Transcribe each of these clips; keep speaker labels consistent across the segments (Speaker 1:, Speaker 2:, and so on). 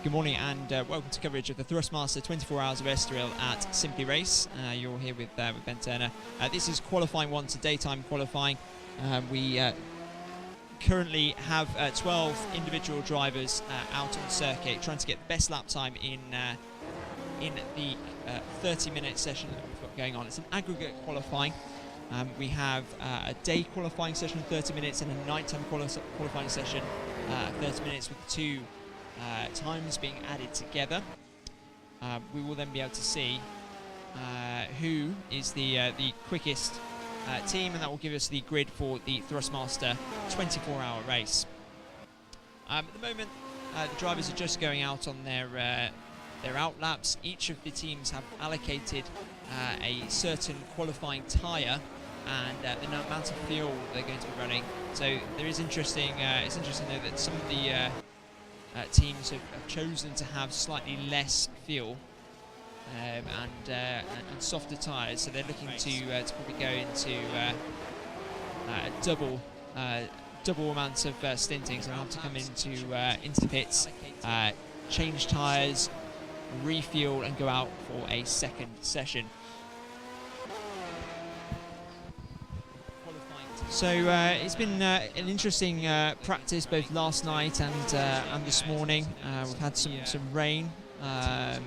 Speaker 1: Good morning and welcome to coverage of the Thrustmaster 24 Hours of Estoril at Simply Race. You're here with Ben Turner. This is qualifying one, to daytime qualifying. We currently have 12 individual drivers out on circuit trying to get the best lap time in the 30-minute session that we've got going on. It's an aggregate qualifying. We have a day qualifying session of 30 minutes and a nighttime qualifying session 30 minutes with two times being added together. We will then be able to see who is the quickest team, and that will give us the grid for the Thrustmaster 24-hour race. At the moment, the drivers are just going out on their out laps. Each of the teams have allocated a certain qualifying tyre and the amount of fuel they're going to be running. So there is interesting. It's interesting though that some of the teams have chosen to have slightly less fuel and softer tyres. So they're looking to probably go into double amounts of stinting. So they'll have to come into the pits, change tyres, refuel, and go out for a second session. So it's been an interesting practice both last night and this morning. We've had some rain on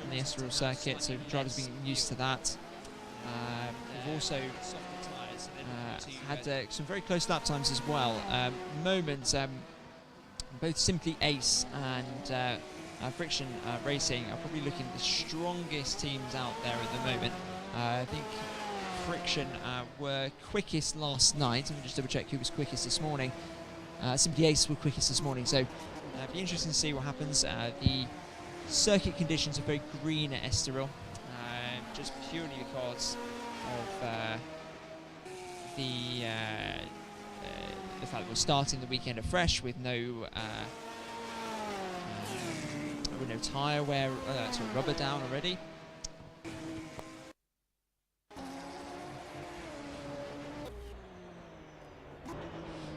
Speaker 1: the Estoril circuit, so drivers have been used to that. We've also had some very close lap times as well. Moments, both Simply Ace and Friction Racing are probably looking at the strongest teams out there at the moment. I think Friction were quickest last night. Let me just double check who was quickest this morning. Simply Ace were quickest this morning, so it'll be interesting to see what happens. The circuit conditions are very green at Estoril, just purely because of the fact that we're starting the weekend afresh with no tyre wear, sort of rubber down already.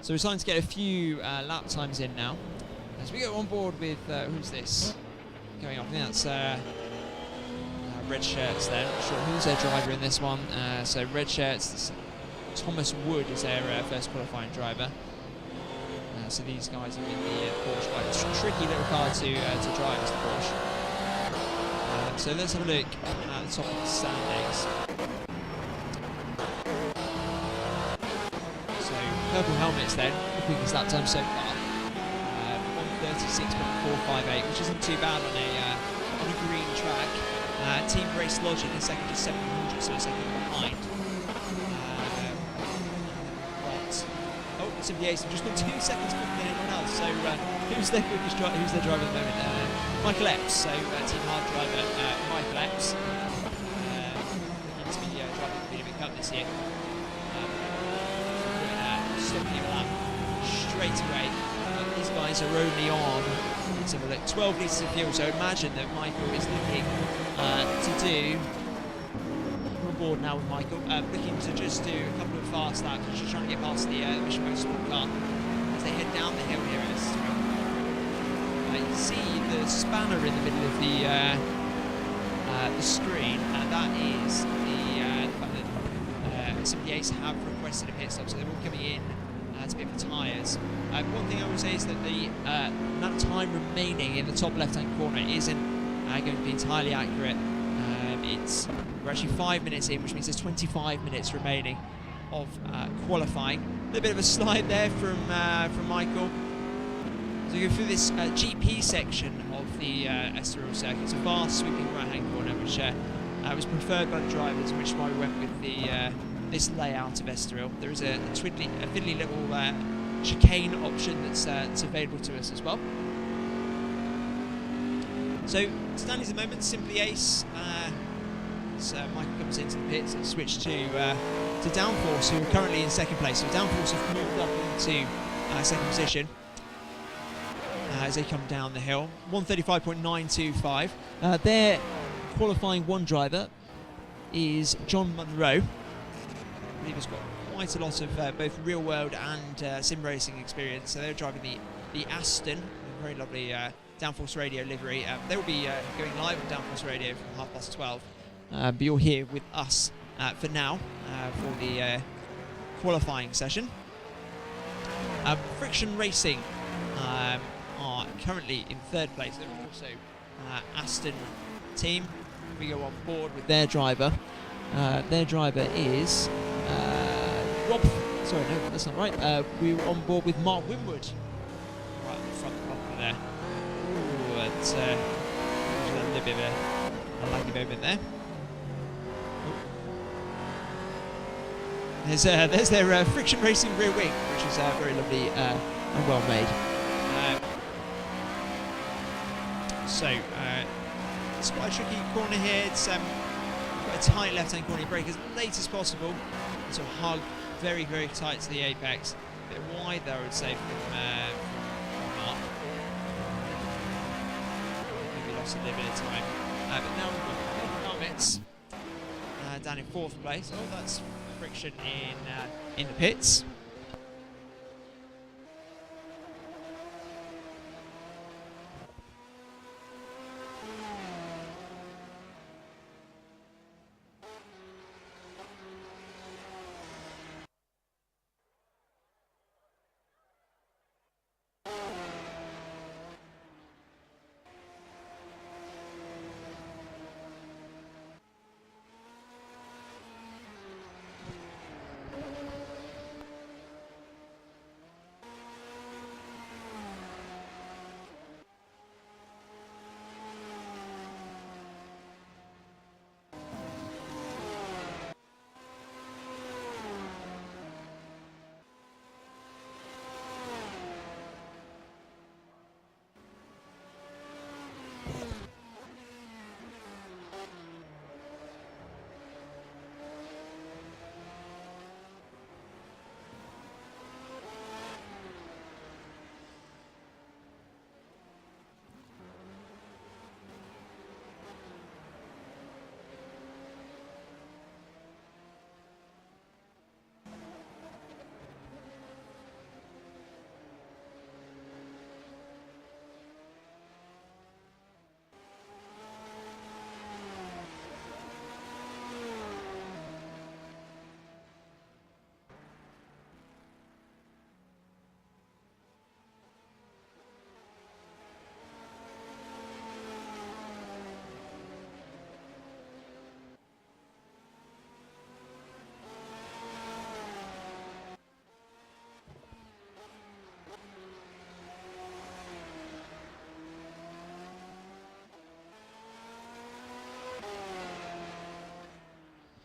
Speaker 1: So we're starting to get a few lap times in now. As we go on board with, who's this going up? I think that's red shirts there. Not sure who's their driver in this one. So red shirts, Thomas Wood is their first qualifying driver. So these guys are in the Porsche. Quite a tricky little car to drive, as the Porsche. So let's have a look at the top of the standings. Purple helmets then, the quickest lap time so far, 1:36.458, which isn't too bad on a green track. Team Race Logic in second, just 700, so a second behind. Simply Ace have just got 2 seconds quicker than anyone else. So who's their quickest driver? Who's their driver at the moment? Michael Epps. So Team Hard driver Michael Epps. He's been driving the Bit Cup this year. Stopping him up straight away. These guys are only on, let's have a look, 12 litres of fuel, so imagine that Michael is looking to do, we're on board now with Michael, looking to just do a couple of fast laps, just trying to get past the Mission Motorsport car as they head down the hill here at Estoril. You can see the spanner in the middle of the screen, and that is the fact that Simply Ace have requested a pit stop, so they're all coming in to pit for tyres. One thing I will say is that the amount of time remaining in the top left-hand corner isn't going to be entirely accurate. We're actually 5 minutes in, which means there's 25 minutes remaining of qualifying. A little bit of a slide there from Michael. So we go through this GP section of the Estoril circuit. It's a vast sweeping right-hand corner, which was preferred by the drivers, which is why we went with the this layout of Estoril. There is a fiddly little chicane option that's available to us as well. So standings at the moment, Simply Ace. So Michael comes into the pits and switch to Downforce, who are currently in second place. So Downforce have moved up into second position as they come down the hill. 1:35.925. Their qualifying one driver is John Munro. I believe he's got quite a lot of both real world and sim racing experience. So they're driving the Aston, a very lovely Downforce Radio livery. They will be going live on Downforce Radio from 12:30. But you're here with us for now for the qualifying session. Friction Racing are currently in 3rd place. They're also Aston team. We go on board with their driver. Their driver is Rob. Sorry, no, that's not right. We were on board with Mark Winwood. Right at the front proper there. Ooh, it's a little bit of a laggy moment there. There's their Friction Racing rear wing, which is very lovely and well made. It's quite a tricky corner here. It's got a tight left-hand corner. You brake as late as possible. So hug very, very tight to the apex. A bit wide there, I would say, from Mark. Maybe lost a little bit of time. But now we've got helmets down in 4th place. Oh, that's Friction in the pits.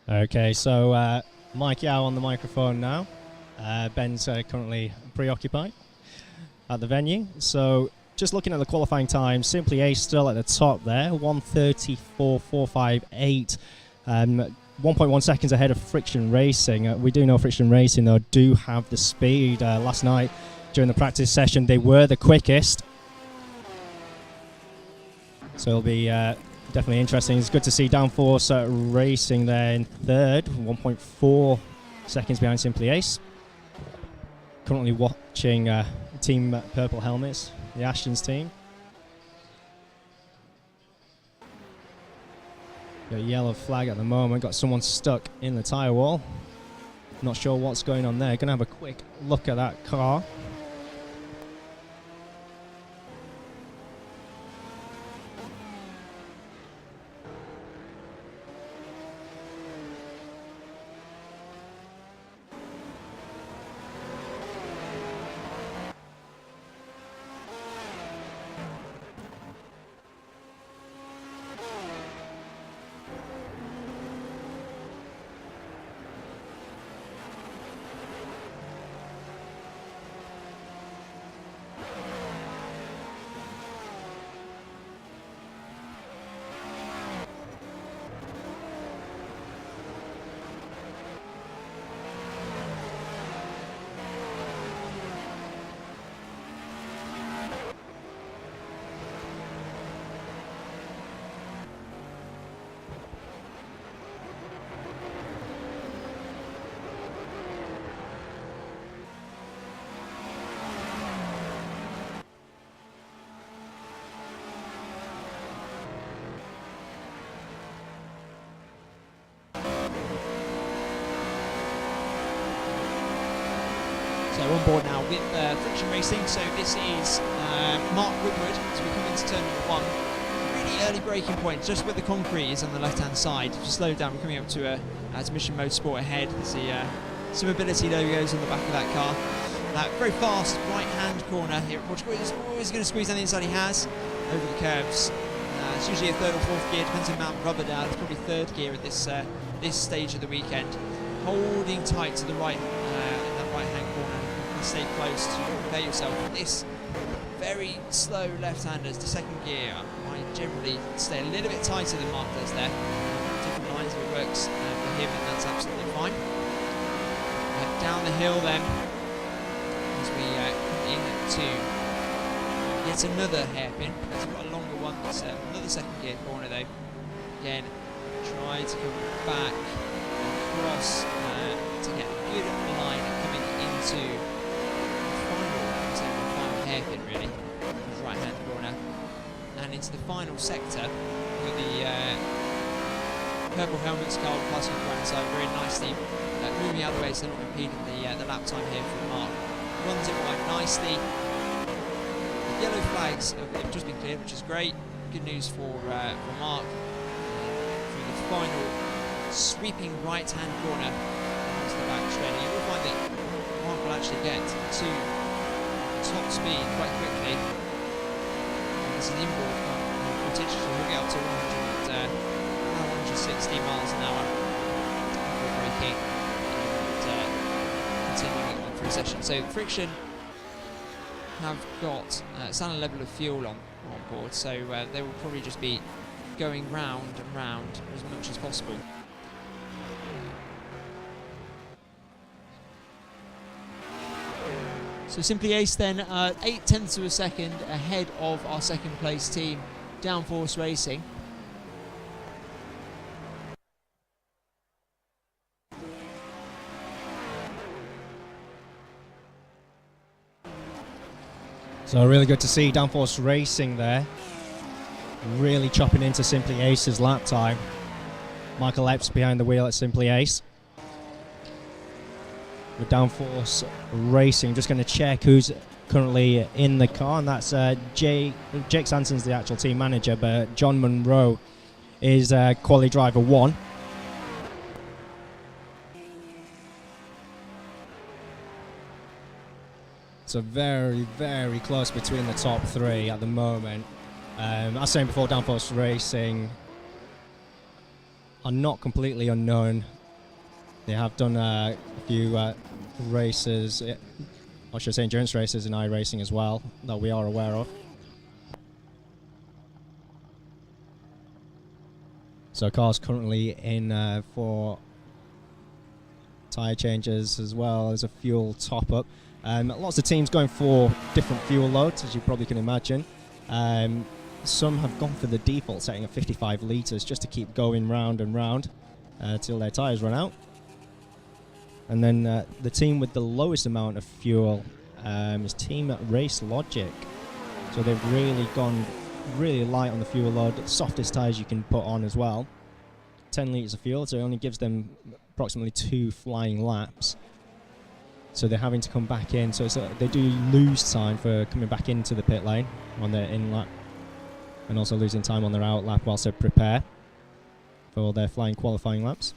Speaker 2: Okay, so Mike Yao on the microphone now. Ben's currently preoccupied at the venue. So just looking at the qualifying time, Simply Ace still at the top there, 1:34.458. 1.1 seconds ahead of Friction Racing. We do know Friction Racing, though, do have the speed. Last night, during the practice session, they were the quickest. So it'll be definitely interesting. It's good to see Downforce Racing there in 3rd, 1.4 seconds behind Simply Ace. Currently watching Team Purple Helmets, the Ashton's team. Got a yellow flag at the moment, got someone stuck in the tyre wall. Not sure what's going on there. Gonna have a quick look at that car.
Speaker 1: So on board now with Friction Racing. So this is Mark Woodward as we come into turn number 1. Really early braking point, just where the concrete is on the left-hand side. If you slow down, we're coming up to Mission Motorsport ahead. There's some Ability logos on the back of that car. Very fast right-hand corner here. He's always going to squeeze on the inside. He has over the curves. It's usually a third or fourth gear, depends on Mount Rubberdown. It's probably third gear at this stage of the weekend. Holding tight to the right in that right-hand corner. And stay close to prepare yourself for this. Very slow left-handers to second gear. I generally stay a little bit tighter than Mark does there. Different lines, if it works for him, and that's absolutely fine. Down the hill then, as we come into yet another hairpin. It's got a longer one. It's another second gear corner though. Again, try to come back across to get a good line coming into the final hairpin really, right hand corner, and into the final sector with the purple helmets, Carl passing around the side very nicely, moving out of the way so not impeding the lap time here from Mark. Runs it right nicely. The yellow flags have just been cleared, which is great. Good news for Mark. Through the final sweeping right-hand corner into the back straight. You will find that Mark will actually get to top speed quite quickly. And this is an inboard footage, so he'll get up to 160 miles an hour before braking and continuing on through session. So Friction have got standard level of fuel on board, so they will probably just be going round and round as much as possible. So Simply Ace then 0.8 of a second ahead of our second place team, Downforce Racing.
Speaker 2: So really good to see Downforce Racing there, really chopping into Simply Ace's lap time. Michael Epps behind the wheel at Simply Ace. With Downforce Racing, just going to check who's currently in the car, and that's Jake Sanson's the actual team manager, but John Monroe is quali driver 1. So very, very close between the top 3 at the moment. As I was saying before, Downforce Racing are not completely unknown. They have done a few races, or should I say endurance races in iRacing as well, that we are aware of. So car's currently in for tyre changes as well as a fuel top-up. Lots of teams going for different fuel loads, as you probably can imagine. Some have gone for the default setting of 55 litres just to keep going round and round till their tyres run out. And then the team with the lowest amount of fuel is Team Race Logic. So they've really gone really light on the fuel load, the softest tyres you can put on as well. 10 litres of fuel, so it only gives them approximately 2 flying laps. So they're having to come back in, so they do lose time for coming back into the pit lane on their in lap, and also losing time on their out lap whilst they prepare for their flying qualifying laps.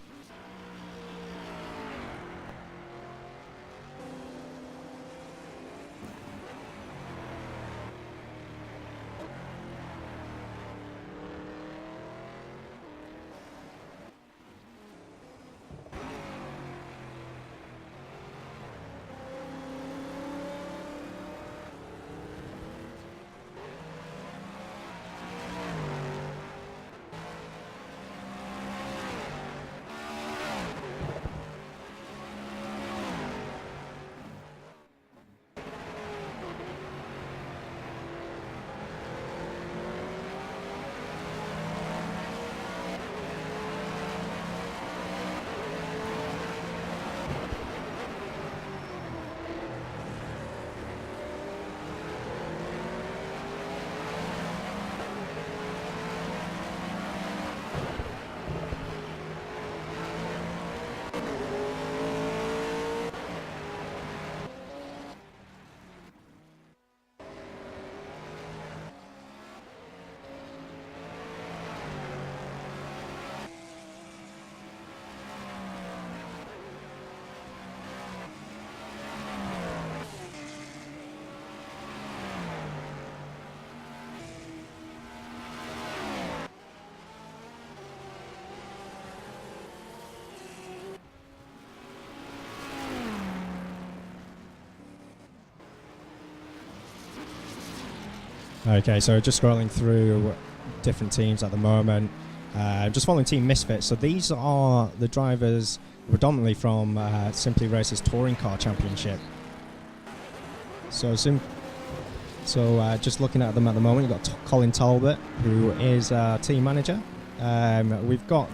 Speaker 2: Okay, so just scrolling through different teams at the moment. Just following Team Misfits. So these are the drivers predominantly from Simply Race's Touring Car Championship. So just looking at them at the moment, you've got Colin Talbot, who is our team manager. We've got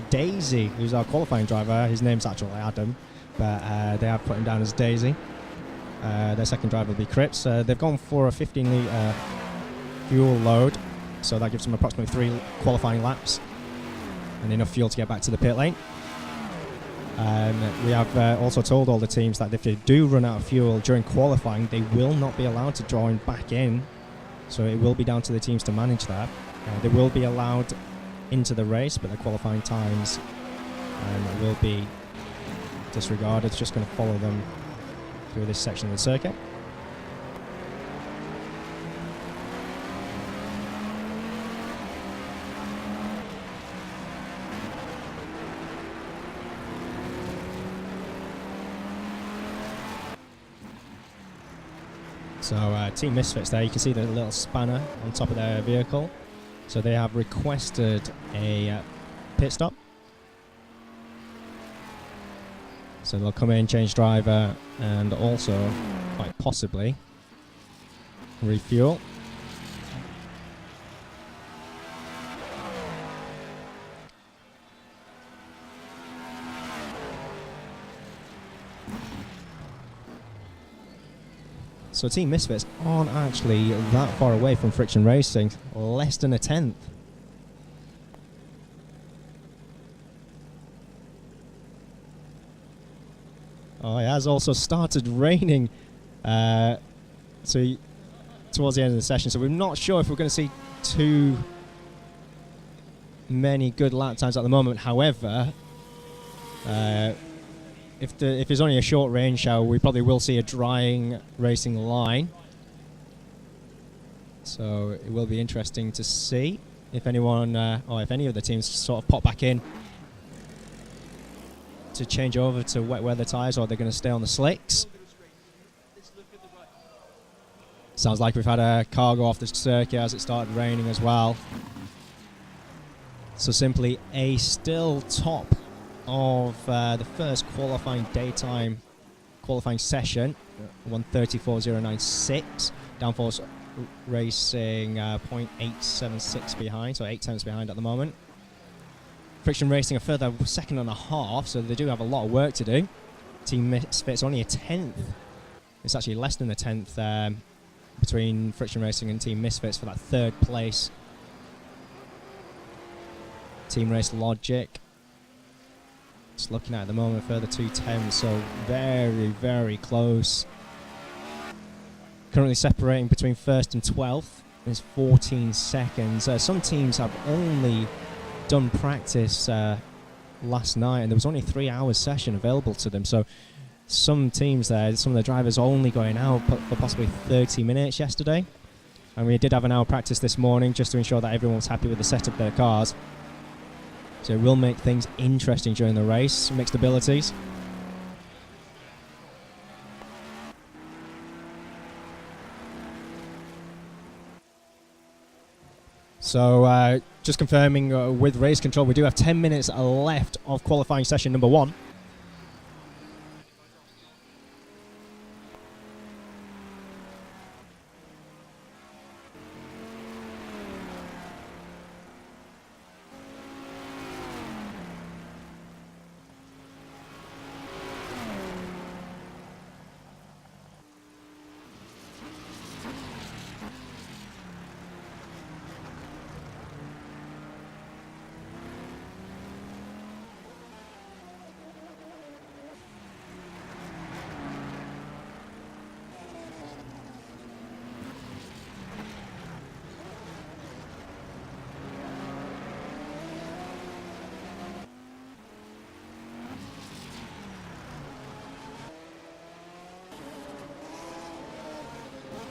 Speaker 2: Daisy, who's our qualifying driver. His name's actually Adam, but they have put him down as Daisy. Their second driver will be Cripps. They've gone for a 15-litre fuel load, so that gives them approximately 3 qualifying laps and enough fuel to get back to the pit lane. We have also told all the teams that if they do run out of fuel during qualifying, they will not be allowed to join back in, so it will be down to the teams to manage that. They will be allowed into the race, but their qualifying times will be disregarded. It's just going to follow them through this section of the circuit. So Team Misfits there, you can see the little spanner on top of their vehicle. So they have requested a pit stop. So they'll come in, change driver, and also, quite possibly, refuel. So Team Misfits aren't actually that far away from Friction Racing, less than a tenth. Oh, it has also started raining towards the end of the session, so we're not sure if we're going to see too many good lap times at the moment. However, if there's only a short rain shower, we probably will see a drying racing line. So it will be interesting to see if anyone, or if any of the teams sort of pop back in to change over to wet weather tyres, or they're going to stay on the slicks. Sounds like we've had a car go off the circuit as it started raining as well. So Simply A still top of the first qualifying daytime qualifying session, 1:34.096. Downforce Racing 0.876 behind, so 8 tenths behind at the moment. Friction Racing a further second and a half, so they do have a lot of work to do. Team Misfits only a tenth. It's actually less than a tenth between Friction Racing and Team Misfits for that third place. Team Race Logic, just looking at the moment, further 2 tenths, so very, very close. Currently separating between first and 12th is 14 seconds. Some teams have only done practice last night, and there was only a 3 hour session available to them, so some teams there, some of the drivers only going out for possibly 30 minutes yesterday, and we did have an hour practice this morning just to ensure that everyone was happy with the setup of their cars. So it will make things interesting during the race, mixed abilities. So just confirming with race control, we do have 10 minutes left of qualifying session number 1.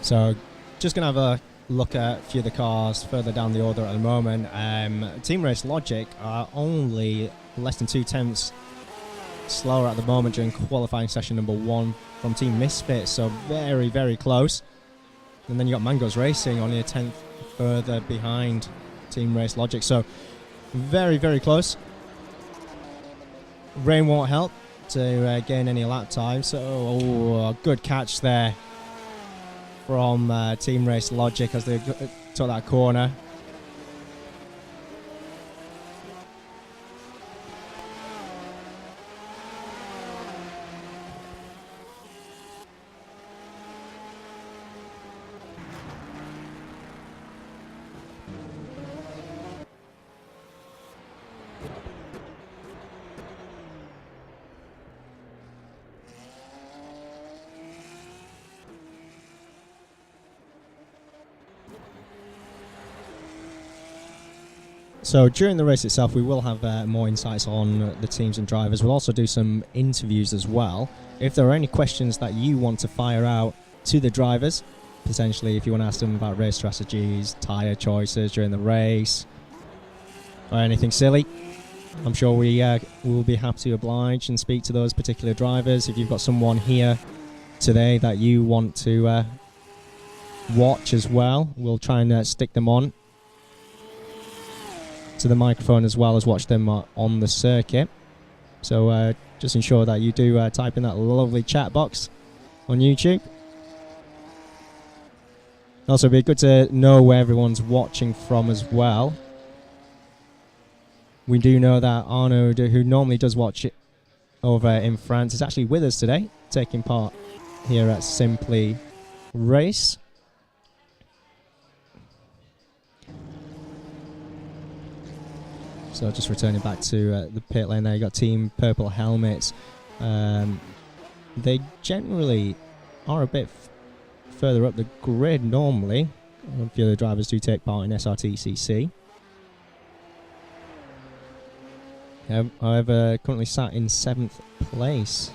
Speaker 2: So just going to have a look at a few of the cars further down the order at the moment. Team Race Logic are only less than 2 tenths slower at the moment during qualifying session number 1 from Team Misfits, so very, very close. And then you got Mango's Racing only a tenth further behind Team Race Logic. So very, very close. Rain won't help to gain any lap time. So good catch there from Team Race Logic as they took that corner. So during the race itself, we will have more insights on the teams and drivers. We'll also do some interviews as well. If there are any questions that you want to fire out to the drivers, potentially if you want to ask them about race strategies, tyre choices during the race, or anything silly, I'm sure we will be happy to oblige and speak to those particular drivers. If you've got someone here today that you want to watch as well, we'll try and stick them on to the microphone as well as watch them on the circuit. So just ensure that you do type in that lovely chat box on YouTube. Also, it'd be good to know where everyone's watching from as well. We do know that Arnaud, who normally does watch it over in France, is actually with us today, taking part here at Simply Race. So just returning back to the pit lane there, you got Team Purple Helmets. They generally are a bit further up the grid normally. A few of the drivers do take part in SRTCC. However, currently sat in 7th place.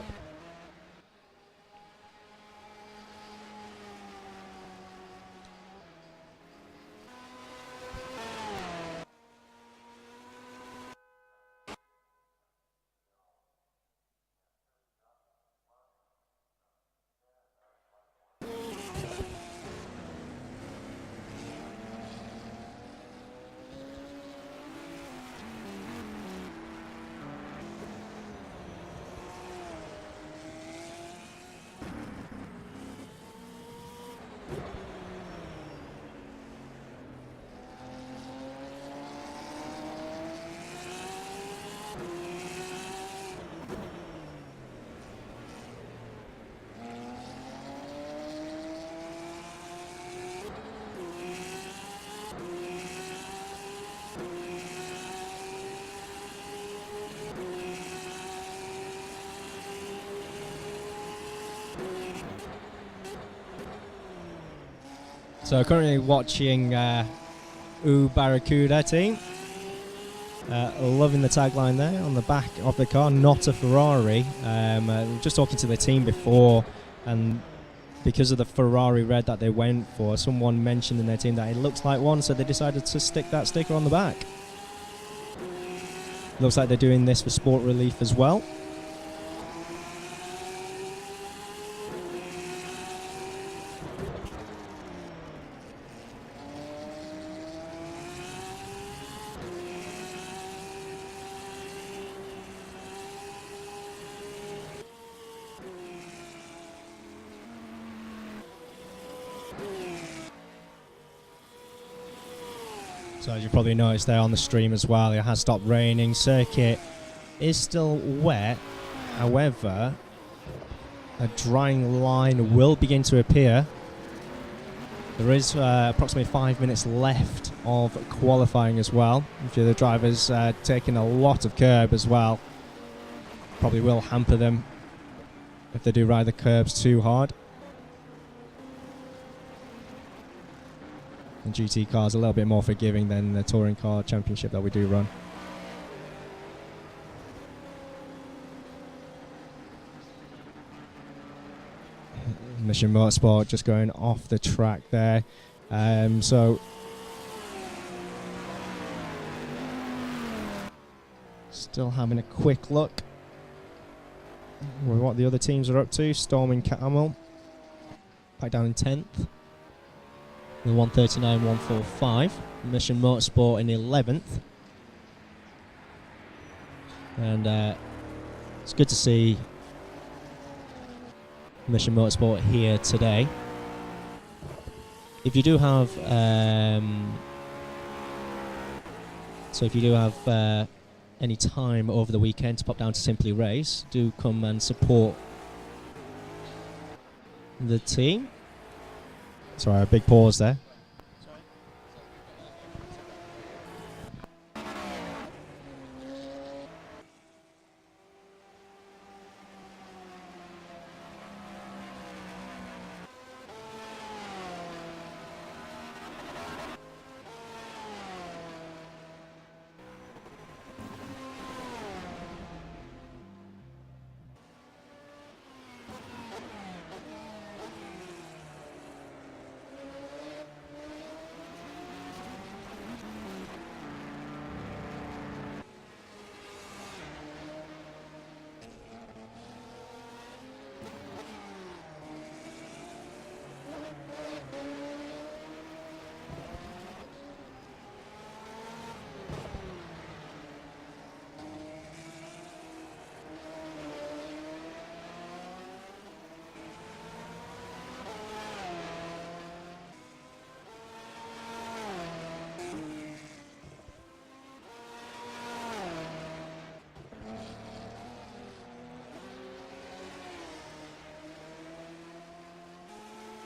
Speaker 2: So currently watching Barracuda team. Loving the tagline there on the back of the car, not a Ferrari. Just talking to the team before, and because of the Ferrari red that they went for, someone mentioned in their team that it looks like one, so they decided to stick that sticker on the back. Looks like they're doing this for sport relief as well. So as you probably noticed there on the stream as well, it has stopped raining. Circuit is still wet. However, a drying line will begin to appear. There is approximately 5 minutes left of qualifying as well. A few of the drivers taking a lot of curb as well. Probably will hamper them if they do ride the curbs too hard. The GT car is a little bit more forgiving than the touring car championship that we do run. Mission Motorsport just going off the track there. So still having a quick look with what the other teams are up to. Storm and Camel back down in 10th. The 139.145. Mission Motorsport in 11th. And it's good to see Mission Motorsport here today. If you do have any time over the weekend to pop down to Simply Race, do come and support the team. Sorry, a big pause there.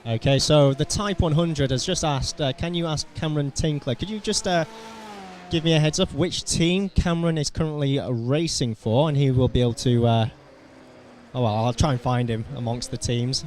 Speaker 2: Okay, so the Type 100 has just asked, can you ask Cameron Tinkler, could you just give me a heads up which team Cameron is currently racing for, and he will be able to, oh well, I'll try and find him amongst the teams.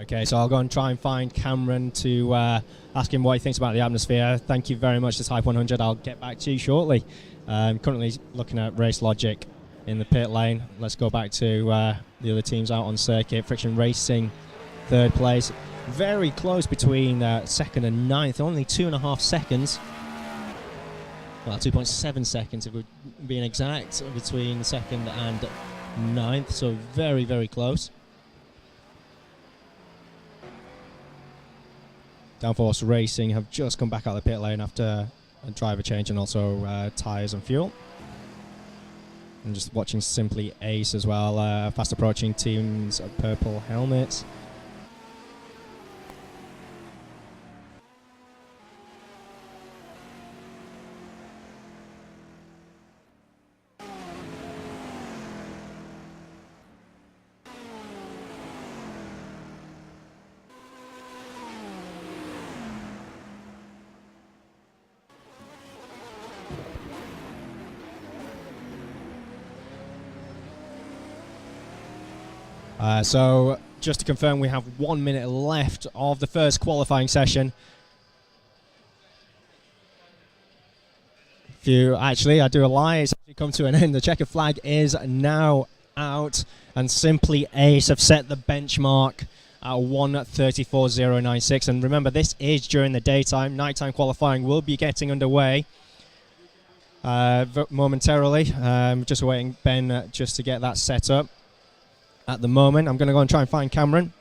Speaker 2: Okay, so I'll go and try and find Cameron to ask him what he thinks about the atmosphere. Thank you very much to Type 100. I'll get back to you shortly. Currently looking at Race Logic in the pit lane. Let's go back to the other teams out on circuit. Friction Racing, third place. Very close between second and ninth. Only 2.5 seconds. Well, 2.7 seconds if we're being exact, between second and ninth. So very, very close. Downforce Racing have just come back out of the pit lane after a driver change and also tyres and fuel. And just watching Simply Ace as well, fast approaching teams of purple helmets. So just to confirm, we have 1 minute left of the first qualifying session. I do a lie, it's actually come to an end. The checkered flag is now out, and Simply Ace have set the benchmark at 1:34.096. And remember, this is during the daytime. Nighttime qualifying will be getting underway momentarily. Just waiting Ben just to get that set up. At the moment, I'm going to go and try and find Cameron.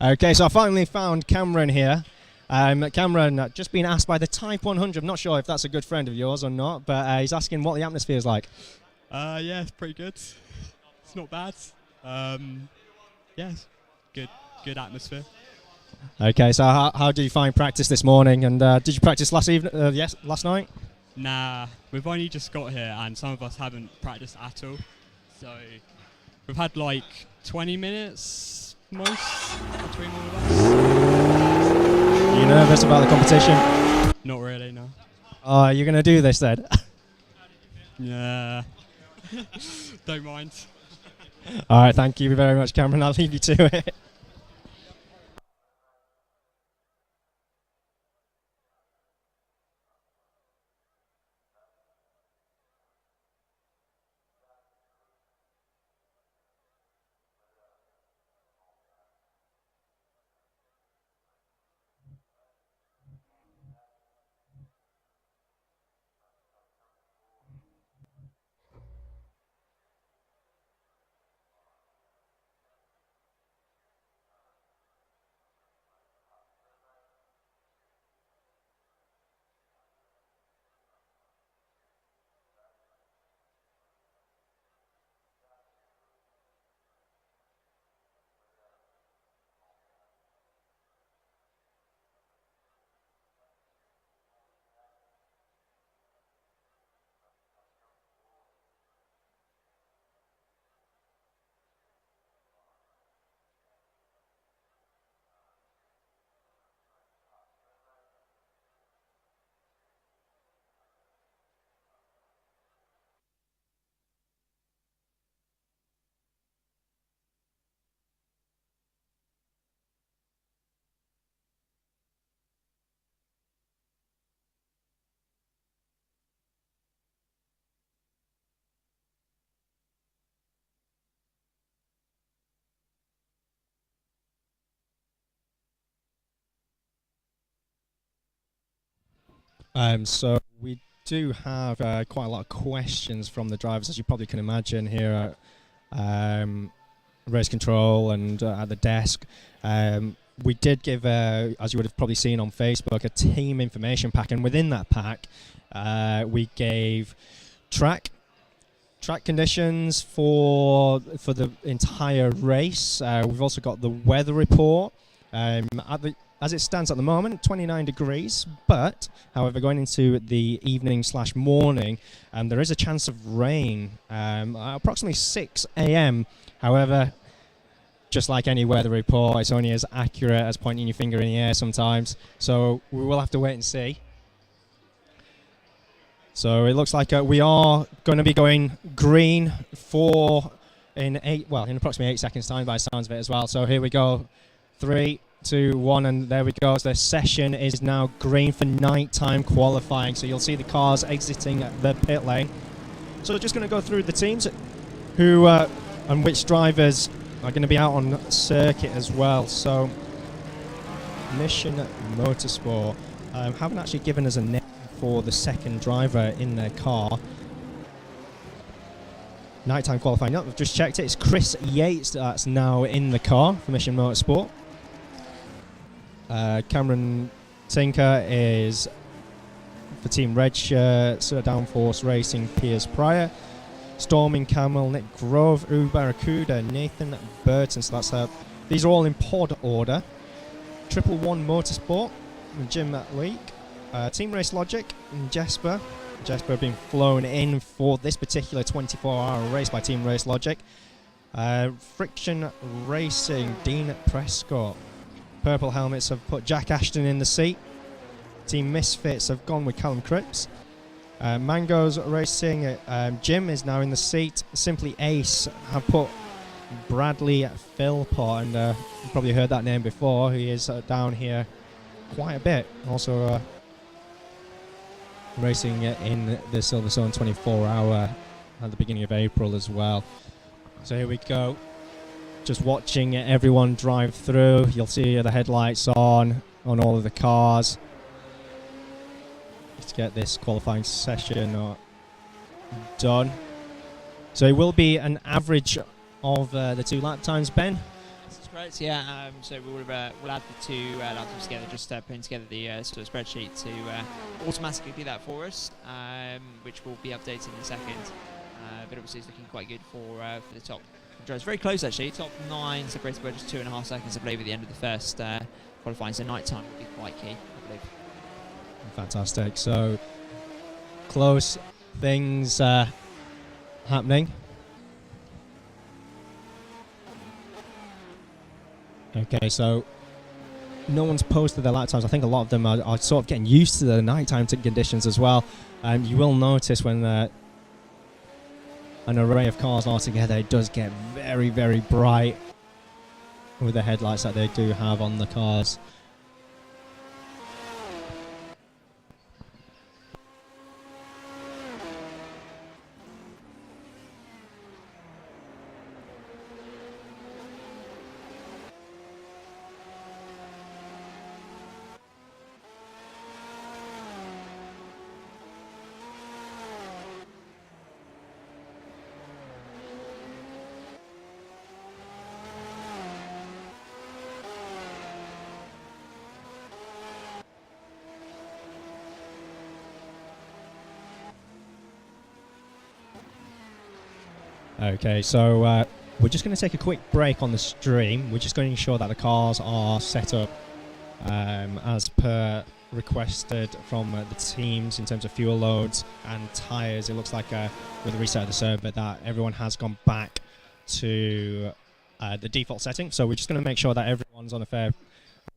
Speaker 2: Okay, so I finally found Cameron here. Cameron, just been asked by the Type 100, I'm not sure if that's a good friend of yours or not, but he's asking what the atmosphere is like.
Speaker 3: Yeah, it's pretty good. It's not bad. Yeah, it's good atmosphere.
Speaker 2: Okay, so how do you find practice this morning? And did you practice last night?
Speaker 3: Nah, we've only just got here and some of us haven't practiced at all. So we've had like 20 minutes most between all of us.
Speaker 2: Are you nervous about the competition?
Speaker 3: Not really, no.
Speaker 2: You're going to do this then?
Speaker 3: Yeah. Don't mind.
Speaker 2: All right, thank you very much, Cameron. I'll leave you to it. So we do have quite a lot of questions from the drivers, as you probably can imagine here at race control and at the desk. We did give, as you would have probably seen on Facebook, a team information pack, and within that pack we gave track conditions for the entire race. We've also got the weather report. As it stands at the moment, 29 degrees, but, however, going into the evening/morning, there is a chance of rain at approximately 6 a.m. However, just like any weather report, it's only as accurate as pointing your finger in the air sometimes, so we will have to wait and see. So it looks like we are going to be going green in approximately 8 seconds' time by the sounds of it as well. So here we go, 3, 2, 1, and there we go. So the session is now green for nighttime qualifying. So you'll see the cars exiting the pit lane. So we're just going to go through the teams who and which drivers are going to be out on circuit as well. So Mission Motorsport haven't actually given us a name for the second driver in their car. Nighttime qualifying. I've just checked it. It's Chris Yates that's now in the car for Mission Motorsport. Cameron Tinker is for Team Red Shirt, Sir Downforce Racing, Piers Pryor, Storming Camel, Nick Grove, Barracuda, Nathan Burton. So that's these are all in pod order. 111 Motorsport, Jim Leake, Team Race Logic, and Jesper being flown in for this particular 24-hour race by Team Race Logic. Friction Racing, Dean Prescott. Purple Helmets have put Jack Ashton in the seat. Team Misfits have gone with Callum Cripps. Mangoes Racing, Jim is now in the seat. Simply Ace have put Bradley Philpott, and you've probably heard that name before. He is down here quite a bit. Also racing in the Silverstone 24-hour at the beginning of April as well. So here we go. Just watching everyone drive through. You'll see the headlights on all of the cars. Let's get this qualifying session done. So it will be an average of the 2 lap times, Ben.
Speaker 1: correct. Yeah. So we'll add the two laptops together, just putting together the sort of spreadsheet to automatically do that for us, which will be updated in a second. But obviously, it's looking quite good for the top drivers. Very close actually. Top 9 separated by just 2.5 seconds, I believe, at the end of the first qualifying. So night time will be quite key, I believe.
Speaker 2: Fantastic. So close things happening. Okay, so no one's posted their lap times. I think a lot of them are sort of getting used to the nighttime conditions as well. You will notice when an array of cars are together, it does get very, very bright with the headlights that they do have on the cars. Okay, so we're just going to take a quick break on the stream. We're just going to ensure that the cars are set up as per requested from the teams in terms of fuel loads and tyres. It looks like with the reset of the server that everyone has gone back to the default setting. So we're just going to make sure that everyone's on a fair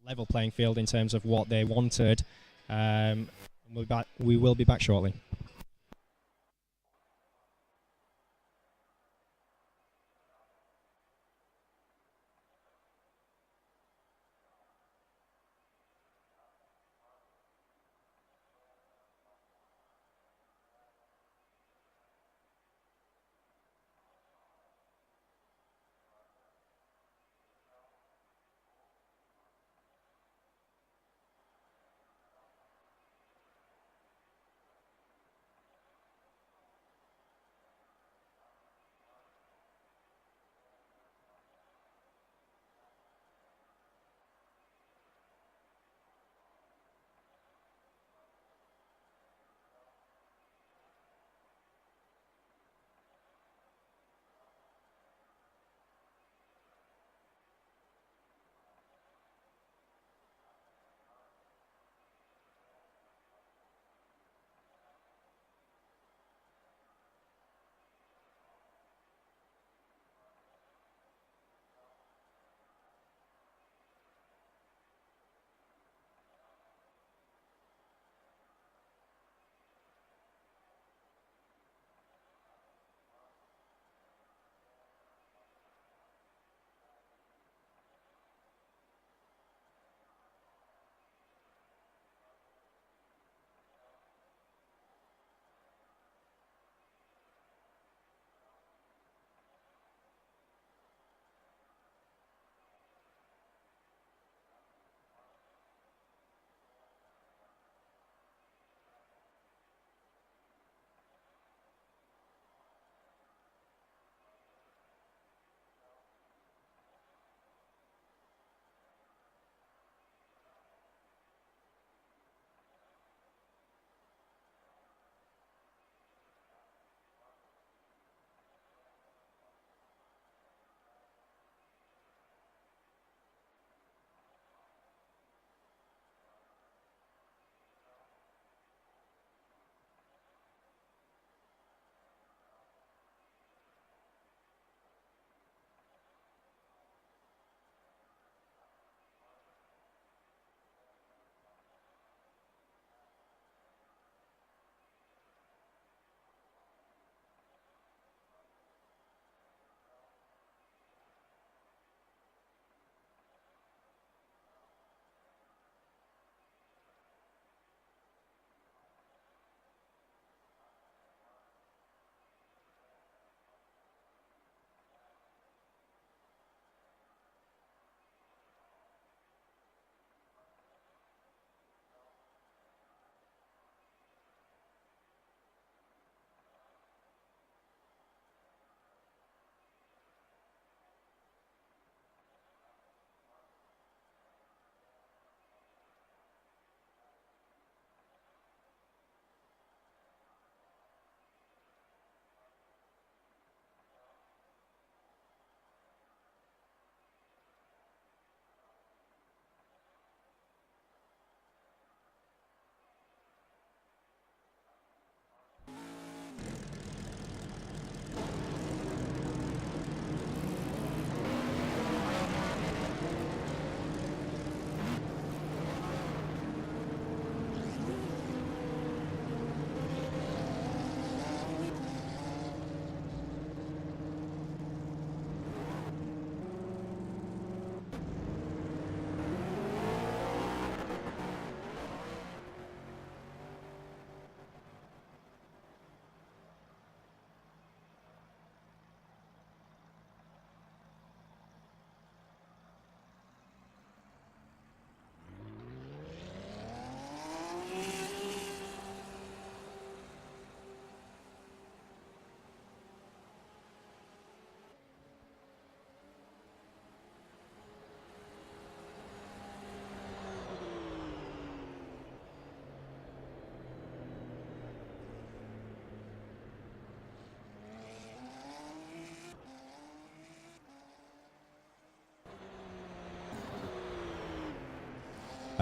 Speaker 2: level playing field in terms of what they wanted. We will be back shortly.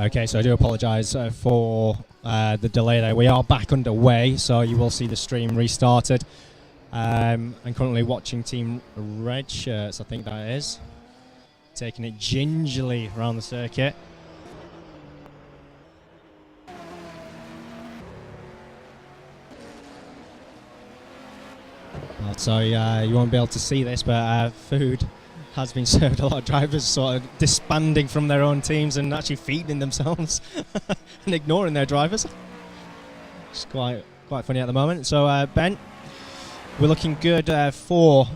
Speaker 2: Okay, so I do apologise for the delay there. We are back underway, so you will see the stream restarted. I'm currently watching Team Red Shirts, I think that is, taking it gingerly around the circuit. So you won't be able to see this, but food has been served. A lot of drivers sort of disbanding from their own teams and actually feeding themselves and ignoring their drivers. It's quite funny at the moment. So Ben, we're looking good for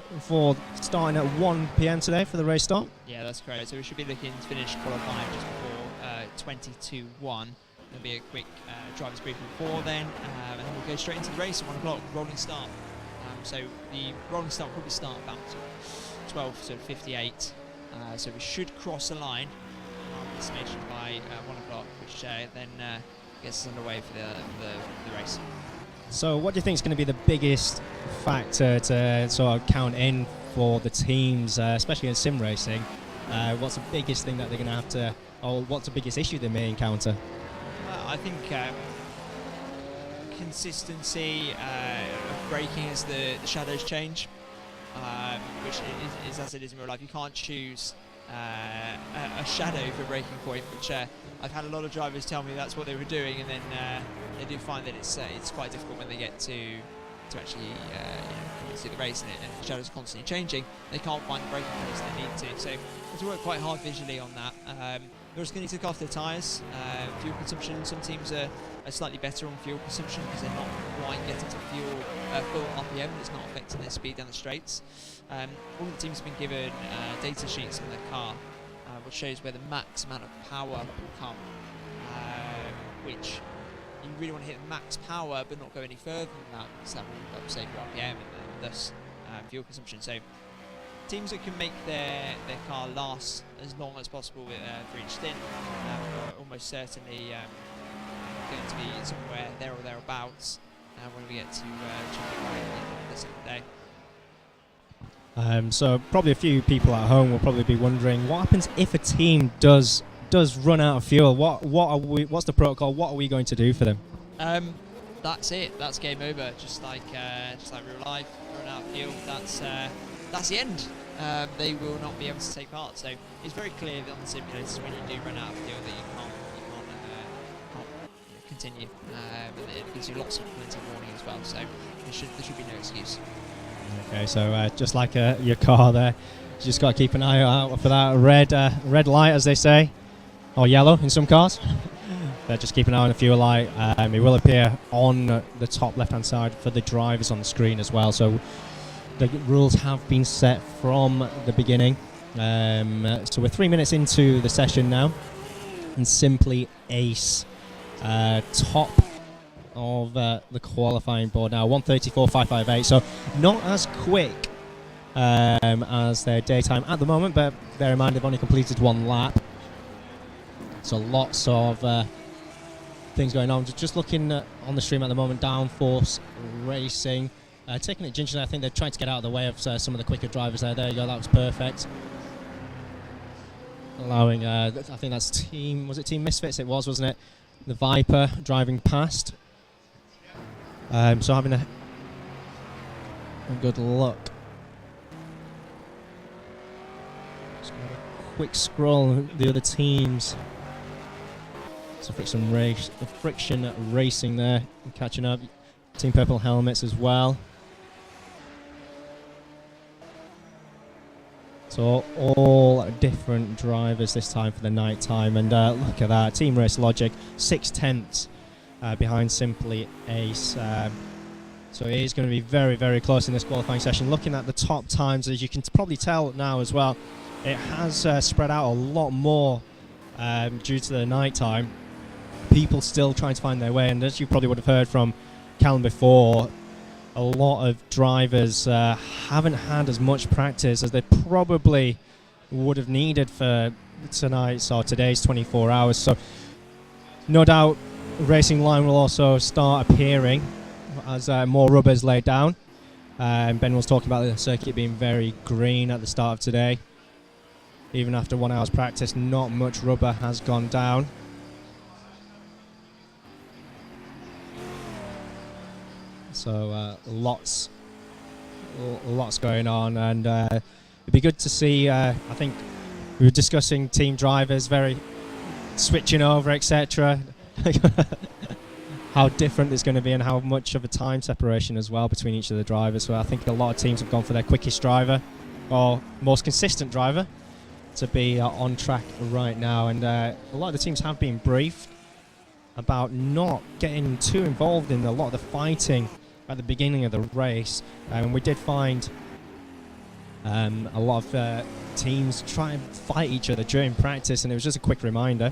Speaker 2: starting at 1 p.m. today for the race start.
Speaker 1: Yeah, that's correct. So we should be looking to finish qualifying just before 22:1. There'll be a quick driver's briefing before then, and then we'll go straight into the race at 1 o'clock, rolling start. So the rolling start will probably start about 12:58. So we should cross the line on this station by 1 o'clock, which then gets us underway for the race.
Speaker 2: So what do you think is going to be the biggest factor to sort of count in for the teams, especially in sim racing? What's the biggest thing that they're going to have to, or what's the biggest issue they may encounter?
Speaker 1: I think consistency of braking as the shadows change, which is as it is in real life. You can't choose a shadow for braking point, which I've had a lot of drivers tell me that's what they were doing, and then they do find that it's quite difficult when they get to actually see the race and the shadows are constantly changing. They can't find the braking points they need to, so we have to work quite hard visually on that. They're also going to take off their tyres. Fuel consumption, some teams are slightly better on fuel consumption because they're not quite getting to full RPM. It's not affecting their speed down the straights. All the teams have been given data sheets on their car, which shows where the max amount of power will come, which you really want to hit the max power but not go any further than that, because that will save your RPM and thus fuel consumption. So teams that can make their car last as long as possible for each stint are almost certainly going to be somewhere there or thereabouts when we get to the second day.
Speaker 2: So probably a few people at home will probably be wondering what happens if a team does run out of fuel. What's the protocol? What are we going to do for them?
Speaker 1: That's it. That's game over. Just like real life, run out of fuel. That's the end. They will not be able to take part. So it's very clear that on the simulators, when you do run out of fuel, that you can't continue. And it gives you lots of plenty of warning as well. So there should be no excuse.
Speaker 2: Okay, so just like your car there, you just got to keep an eye out for that red light, as they say, or yellow in some cars. Just keep an eye on the fuel light. It will appear on the top left-hand side for the drivers on the screen as well. So the rules have been set from the beginning. So we're 3 minutes into the session now, and Simply Ace top of the qualifying board now, 1:34.558. So not as quick as their daytime at the moment, but bear in mind they've only completed one lap. So lots of things going on. Just looking on the stream at the moment, Downforce Racing taking it gingerly. I think they're trying to get out of the way of some of the quicker drivers there. There you go, that was perfect. Allowing, I think that's Team Misfits it was, wasn't it? The Viper driving past. So having a good look. Just gonna have a quick scroll at the other teams. So friction racing there, and catching up. Team Purple helmets as well. So all different drivers this time for the night time, and look at that, Team Race Logic 6/10 behind Simply Ace. So it is going to be very, very close in this qualifying session. Looking at the top times, as you can probably tell now as well, it has spread out a lot more due to the night time. People still trying to find their way, and as you probably would have heard from Callum before, a lot of drivers haven't had as much practice as they probably would have needed for tonight's or today's 24 hours. So no doubt racing line will also start appearing as more rubber is laid down. Ben was talking about the circuit being very green at the start of today. Even after 1 hour's practice, not much rubber has gone down. So lots going on, and it'd be good to see. I think we were discussing team drivers, very switching over, etc. How different it's going to be, and how much of a time separation as well between each of the drivers. So I think a lot of teams have gone for their quickest driver or most consistent driver to be on track right now, and a lot of the teams have been briefed about not getting too involved in a lot of the fighting at the beginning of the race. And we did find a lot of teams try and fight each other during practice, and it was just a quick reminder.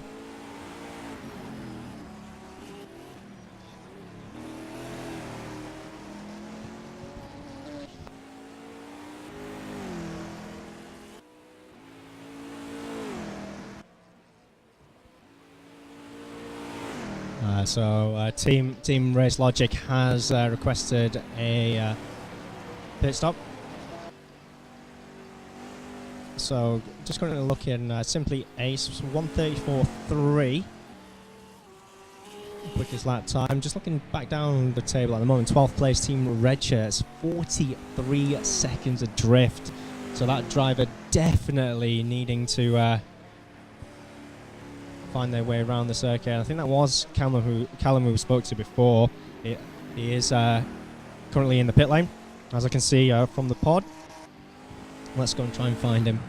Speaker 2: So Team Race Logic has requested a pit stop. So just currently looking, Simply Ace 1:34.3, quickest lap time. Just looking back down the table at the moment, 12th place Team Red Shirts, 43 seconds adrift. So that driver definitely needing to find their way around the circuit. I think that was Callum who we spoke to before. He is currently in the pit lane, as I can see from the pod. Let's go and try and find him.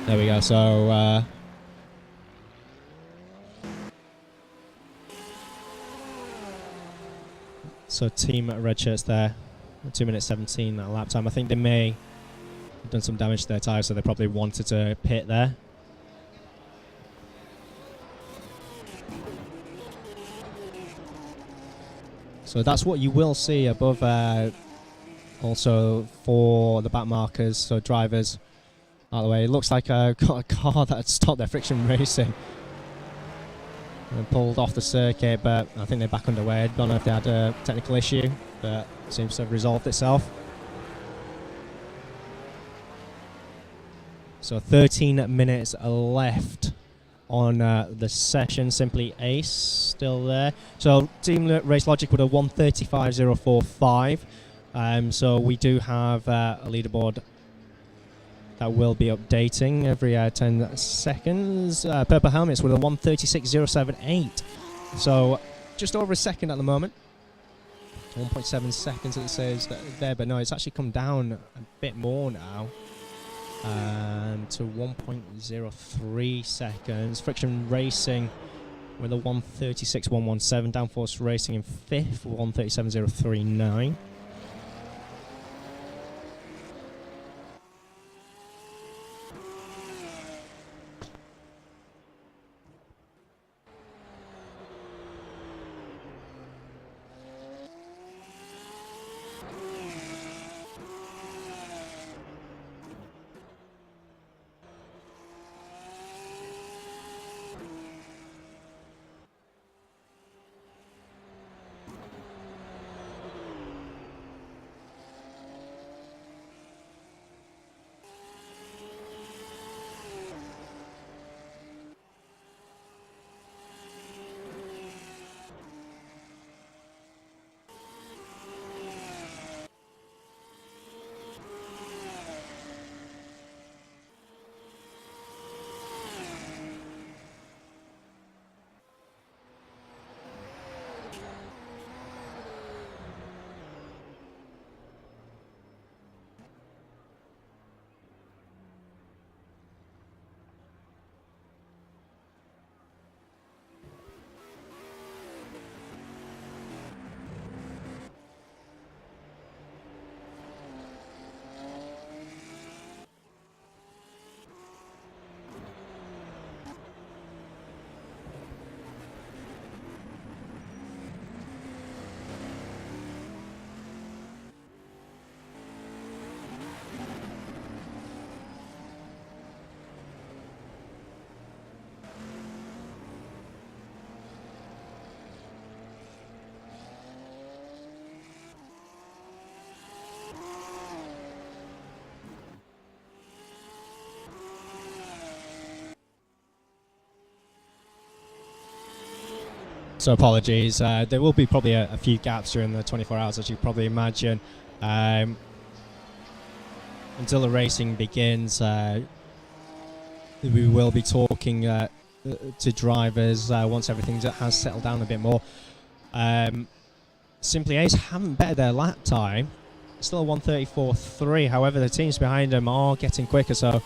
Speaker 2: There we go. So Team Red Shirts there, 2 minutes 17 that lap time. I think they may have done some damage to their tyres, so they probably wanted to pit there. So that's what you will see above also for the back markers, so drivers out of the way. It looks like got a car that had stopped their friction racing and pulled off the circuit, but I think they're back underway. I don't know if they had a technical issue, but it seems to have resolved itself. So 13 minutes left on the session. Simply Ace still there. So Team Race Logic with a 1:35.045. So we do have a leaderboard that will be updating every 10 seconds. Purple Helmets with a 1:36.078. So just over a second at the moment. 1.7 seconds it says there, but no, it's actually come down a bit more now. To 1.03 seconds. Friction Racing with a 1:36.117. Downforce Racing in fifth, 1:37.039. So apologies. There will be probably a few gaps during the 24 hours, as you probably imagine. Until the racing begins, we will be talking to drivers once everything has settled down a bit more. Simply Ace haven't bettered their lap time. Still a 1:34.3. However, the teams behind them are getting quicker, so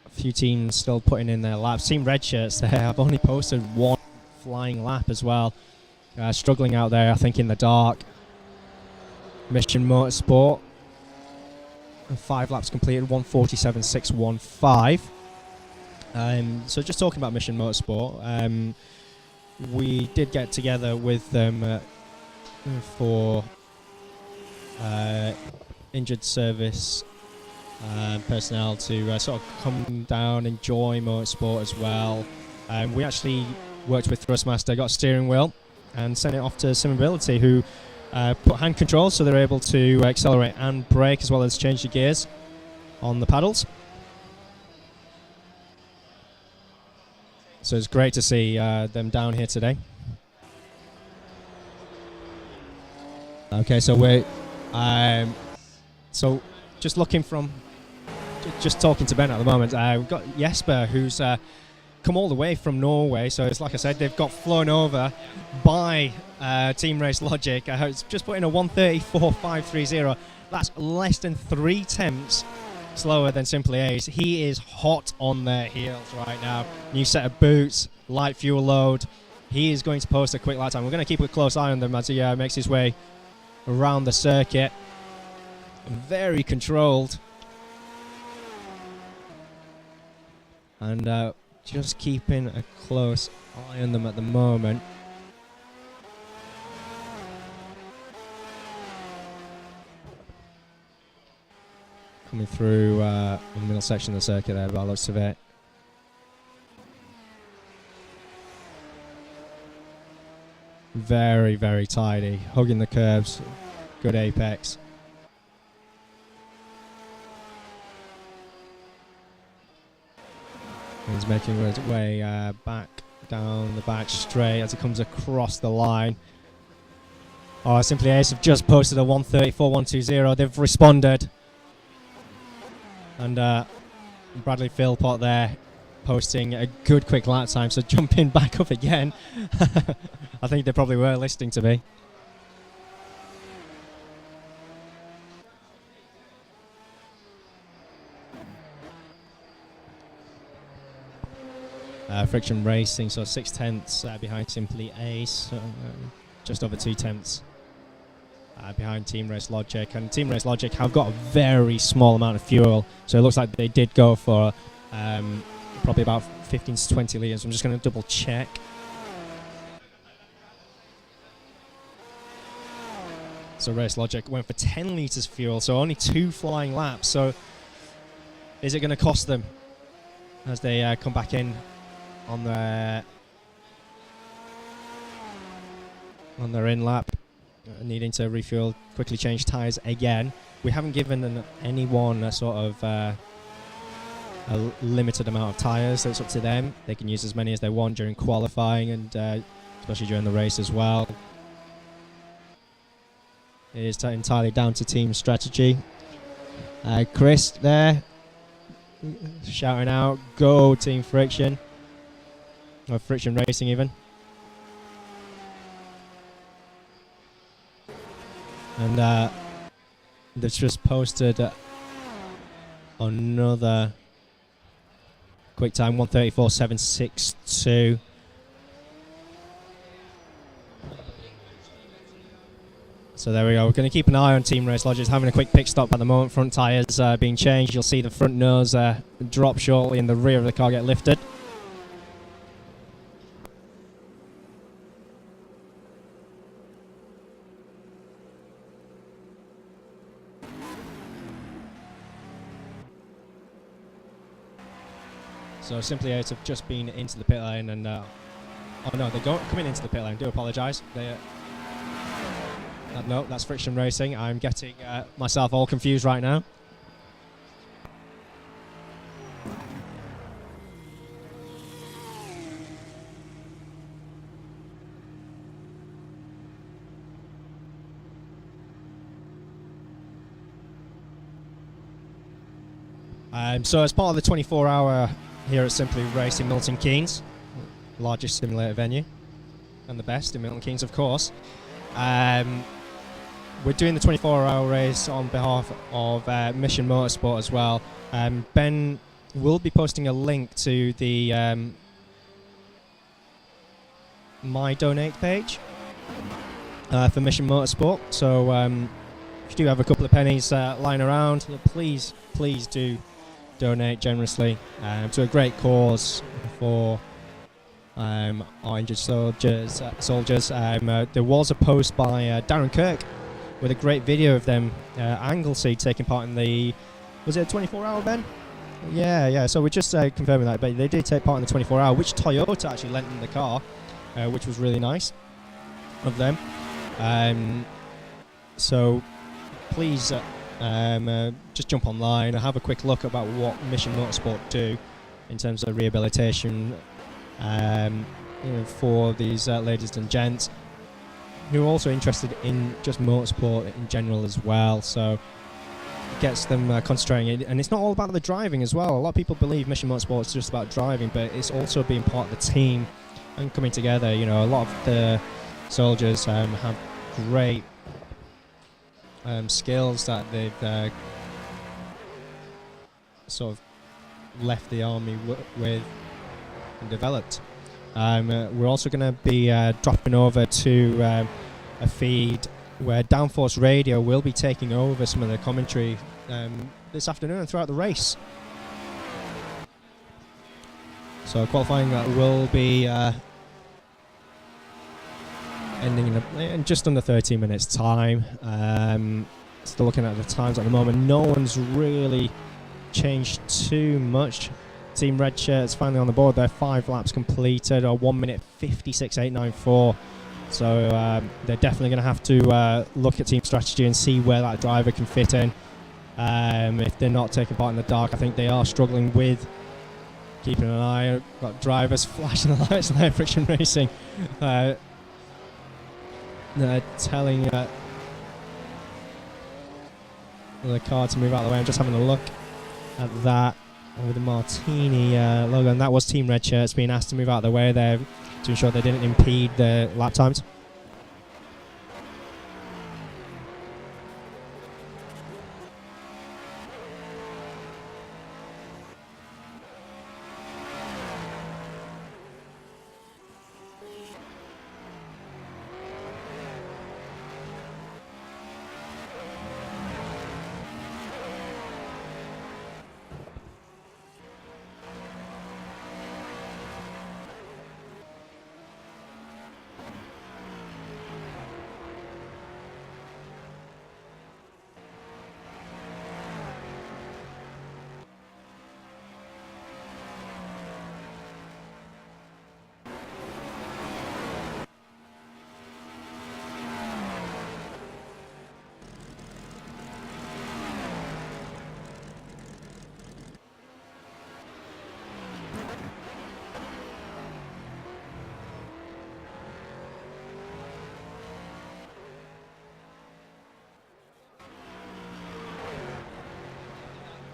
Speaker 2: a few teams still putting in their laps. Team Red Shirts there have only posted one flying lap as well. Struggling out there, I think, in the dark. Mission Motorsport, 5 laps completed, 1:47.615. So just talking about Mission Motorsport, we did get together with them for injured service personnel to sort of come down, enjoy motorsport as well. We actually worked with Thrustmaster, got a steering wheel, and sent it off to Simability, who put hand controls so they're able to accelerate and brake, as well as change the gears on the paddles. So it's great to see them down here today. Okay, so we're so just looking from, just talking to Ben at the moment. We've got Jesper, who's come all the way from Norway. So it's like I said, they've got flown over by Team Race Logic. It's just put in a 1:34.530. That's less than 3 tenths slower than Simply Ace. He is hot on their heels right now. New set of boots, light fuel load. He is going to post a quick lap time. We're going to keep a close eye on them as he makes his way around the circuit. Very controlled. And just keeping a close eye on them at the moment. Coming through the middle section of the circuit there by the looks of it. Very, very tidy. Hugging the curves. Good apex. He's making his way back down the back straight as he comes across the line. Oh, Simply Ace have just posted a 1:34.120. They've responded. And Bradley Philpott there posting a good quick lap time, so jumping back up again. I think they probably were listening to me. Friction Racing, so 6 tenths behind Simply Ace, just over 2 tenths behind Team Race Logic. And Team Race Logic have got a very small amount of fuel, so it looks like they did go for probably about 15 to 20 litres. I'm just going to double check. So Race Logic went for 10 litres fuel, so only 2 flying laps. So is it going to cost them as they come back in on their in lap, needing to refuel, quickly change tyres again? We haven't given anyone a sort of a limited amount of tyres, so it's up to them. They can use as many as they want during qualifying and especially during the race as well. It is entirely down to team strategy. Chris there shouting out, go Team Friction. Or Friction Racing even. And they've just posted another quick time, 1:34.762. So there we go. We're going to keep an eye on Team Race Logic, having a quick pit stop at the moment. Front tyres being changed. You'll see the front nose drop shortly and the rear of the car get lifted. So Simply Ace have just been into the pit lane and oh no, they're coming into the pit lane. Do apologise. No, that's Friction Racing. I'm getting myself all confused right now. So as part of the 24-hour here at Simply Racing Milton Keynes, largest simulator venue and the best in Milton Keynes, of course, we're doing the 24-hour race on behalf of Mission Motorsport as well. Ben will be posting a link to the My Donate page for Mission Motorsport. So if you do have a couple of pennies lying around, please do donate generously to a great cause for our injured soldiers. There was a post by Darren Kirk with a great video of them, Anglesey, taking part in the, was it a 24-hour, Ben? Yeah, so we're just confirming that, but they did take part in the 24-hour, which Toyota actually lent them the car, which was really nice of them. So please just jump online and have a quick look about what Mission Motorsport do in terms of rehabilitation for these ladies and gents who are also interested in just motorsport in general as well. So it gets them concentrating, and it's not all about the driving as well. A lot of people believe Mission Motorsport is just about driving, but it's also being part of the team and coming together. A lot of the soldiers have great skills that they've sort of left the army with and developed. We're also going to be dropping over to a feed where Downforce Radio will be taking over some of the commentary this afternoon and throughout the race. So qualifying will be ending in just under 13 minutes time. Still looking at the times at the moment. No one's really changed too much. Team Red Shirts finally on the board. They're 5 laps completed, or 1 minute 56.894. So they're definitely going to have to look at team strategy and see where that driver can fit in. If they're not taking part in the dark, I think they are struggling with keeping an eye. Got drivers flashing the lights there, Friction Racing. They're telling the car to move out of the way. I'm just having a look at that with the Martini logo, and that was Team Red Shirts being asked to move out of the way there to ensure they didn't impede the lap times.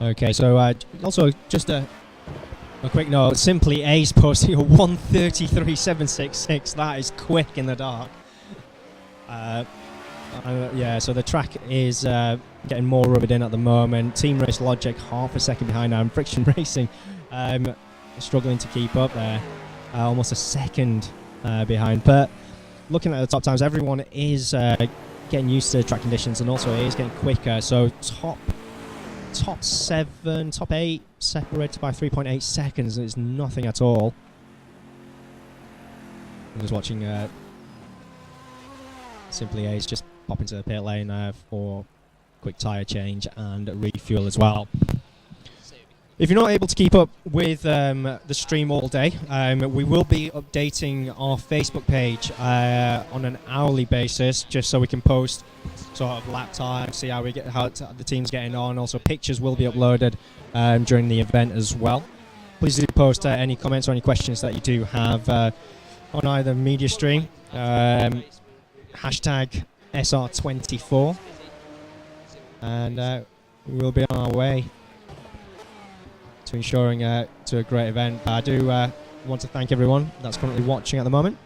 Speaker 2: Okay, so also just a quick note, Simply Ace posting a 1:33.766. That is quick in the dark. Yeah, so the track is getting more rubbered in at the moment. Team Race Logic half a second behind now, and Friction Racing struggling to keep up there. Almost a second behind. But looking at the top times, everyone is getting used to track conditions, and also it is getting quicker. So top 7, top 8 separated by 3.8 seconds. It's nothing at all. I'm just watching Simply Ace just pop into the pit lane for quick tyre change and refuel as well. If you're not able to keep up with the stream all day, we will be updating our Facebook page on an hourly basis, just so we can post sort of lap time, see how the team's getting on. Also, pictures will be uploaded during the event as well. Please do post any comments or any questions that you do have on either media stream, hashtag SR24, and we'll be on our way. to ensuring to a great event. I do want to thank everyone that's currently watching at the moment.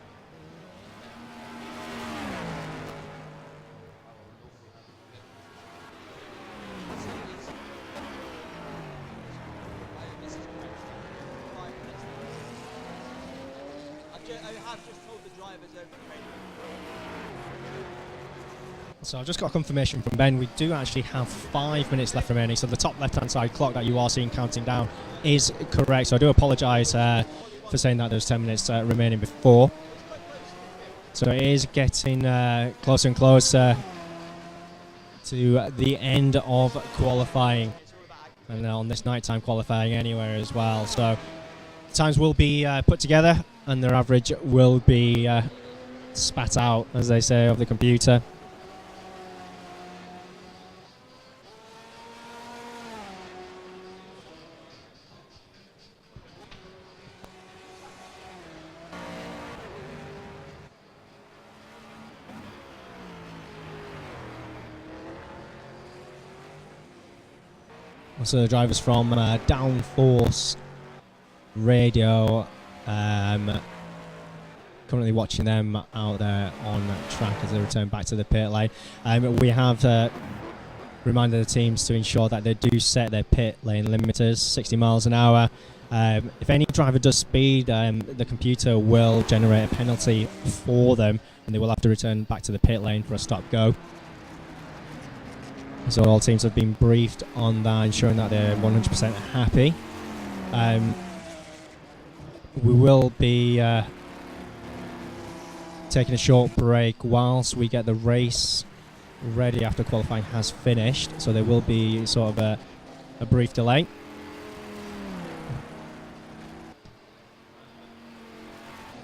Speaker 2: So I've just got confirmation from Ben. We do actually have 5 minutes left remaining. So the top left-hand side clock that you are seeing counting down is correct. So I do apologise for saying that there's 10 minutes remaining before. So it is getting closer and closer to the end of qualifying, and on this nighttime qualifying anywhere as well. So times will be put together, and their average will be spat out, as they say, of the computer. So the drivers from Downforce Radio, currently watching them out there on track as they return back to the pit lane. We have reminded the teams to ensure that they do set their pit lane limiters, 60 miles an hour. If any driver does speed, the computer will generate a penalty for them, and they will have to return back to the pit lane for a stop-go. So all teams have been briefed on that, ensuring that they're 100% happy. We will be taking a short break whilst we get the race ready after qualifying has finished. So there will be sort of a brief delay.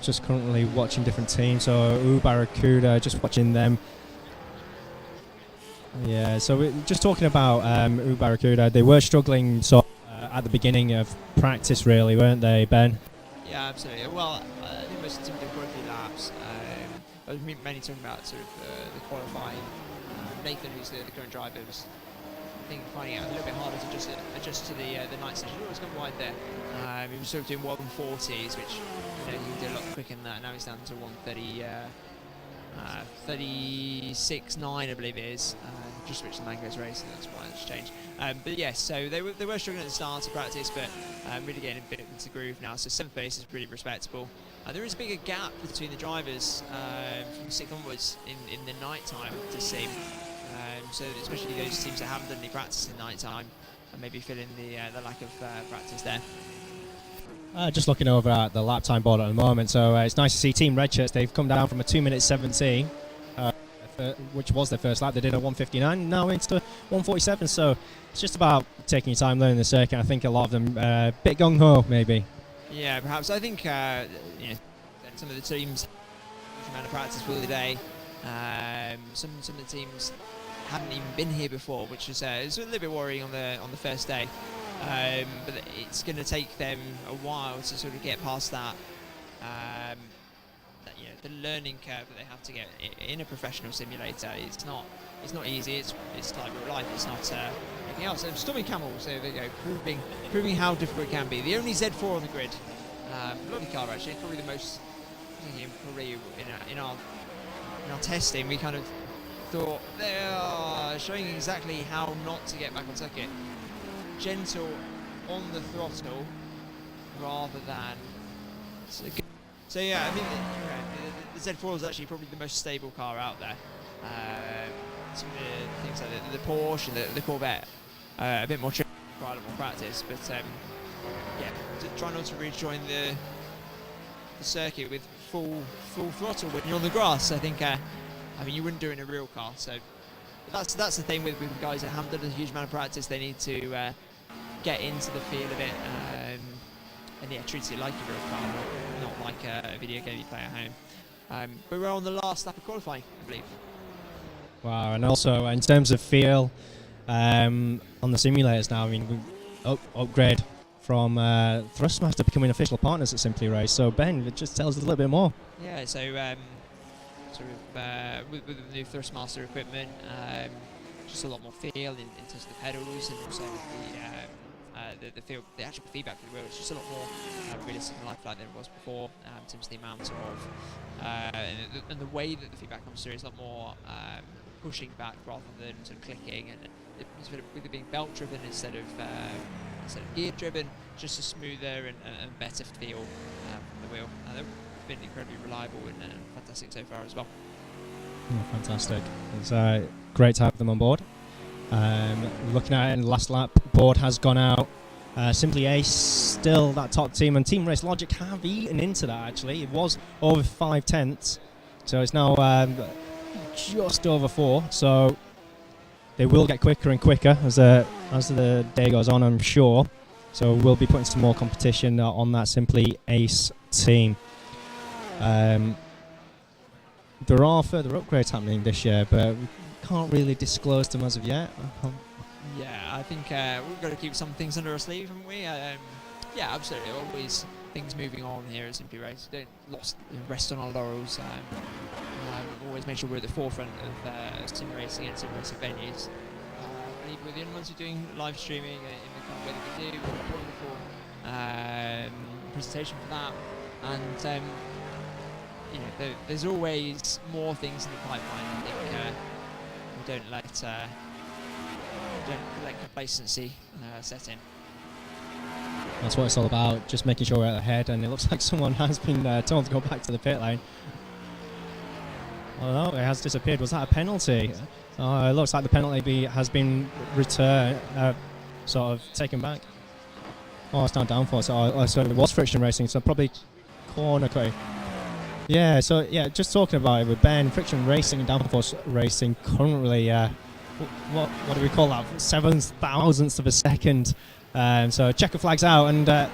Speaker 2: Just currently watching different teams. So Barracuda, just watching them. Yeah, so we're just talking about Barracuda. They were struggling at the beginning of practice, really, weren't they, Ben?
Speaker 1: Yeah, absolutely. Well, I think most of the team did quite a few laps. I was mainly talking about sort of the qualifying. Nathan, who's the current driver, was finding it a little bit harder to adjust to the night session. He always gone wide there. He was sort of doing 140s, which he can do a lot quicker than that. Now he's down to 130. 36.9, I believe it is. Just switched to Mango's race, and that's why it's changed. But yes, so they were struggling at the start of practice, but really getting a bit into the groove now. So 7th place is really respectable. There is a bigger gap between the drivers from 6th onwards in the night time to see. So especially those teams that haven't done any practice in night time, and maybe filling the lack of practice there.
Speaker 2: Just looking over at the lap time board at the moment, so it's nice to see Team Red Shirts. They've come down from a 2:17, which was their first lap. They did a 1:59, now into 1:47. So it's just about taking your time learning the circuit. I think a lot of them a bit gung ho, maybe.
Speaker 1: Yeah, perhaps. I think some of the teams huge amount of practice for the day. Some of the teams haven't even been here before, which is a little bit worrying on the first day. But it's going to take them a while to sort of get past that, the learning curve that they have to get in a professional simulator. It's not easy. It's like real life. It's not anything else. So Stormy Camel, so there you go, proving how difficult it can be. The only Z4 on the grid. Lovely car actually. Probably the most. Probably in our testing, we kind of thought they are showing exactly how not to get back on circuit. Gentle on the throttle rather than so yeah, I mean the Z4 is actually probably the most stable car out there. Some of the things like the Porsche and the Corvette a bit more trial practice, but try not to rejoin the circuit with full throttle when you're on the grass. I think you wouldn't do it in a real car, so that's the thing with guys that haven't done a huge amount of practice. They need to get into the feel of it, and treat it like a real car, not like a video game you play at home. But we're on the last lap of qualifying, I believe.
Speaker 2: Wow, and also in terms of feel on the simulators now, I mean, we upgrade from Thrustmaster becoming official partners at Simply Race. So Ben, just tell us a little bit more.
Speaker 1: Yeah, so with the new Thrustmaster equipment, just a lot more feel in terms of the pedals, and also the actual feedback for the wheel is just a lot more realistic and lifelike than it was before, in terms of the amount of and the way that the feedback comes through is a lot more pushing back rather than sort of clicking, and with it being belt driven instead of gear driven, just a smoother and better feel from the wheel. They've been incredibly reliable and fantastic so far as well.
Speaker 2: Oh, fantastic. It's great to have them on board. Looking at it in the last lap, board has gone out. Simply Ace still that top team, and Team Race Logic have eaten into that actually. It was over 5/10, so it's now just over 4. So they will get quicker and quicker as the day goes on, I'm sure. So we'll be putting some more competition on that Simply Ace team. There are further upgrades happening this year, but we can't really disclose them as of yet.
Speaker 1: Yeah, I think we've got to keep some things under our sleeve, haven't we? Yeah, absolutely. Always things moving on here at Simply Race. Don't rest on our laurels. Always make sure we're at the forefront of sim racing and sim racing venues. And even with the other ones who are doing live streaming in the kind of way that we do, we've got a wonderful presentation for that. And there's always more things in the pipeline. I think we don't let complacency set in.
Speaker 2: That's what it's all about, just making sure we're ahead, and it looks like someone has been told to go back to the pit lane. Oh no, it has disappeared. Was that a penalty? It looks like the penalty has been returned, sort of taken back. Oh, it's now downforce. So it was friction racing, so probably corner cutting. Yeah, so just talking about it with Ben, friction racing and downforce racing currently, what do we call that? 7,000ths of a second. So checker flags out, and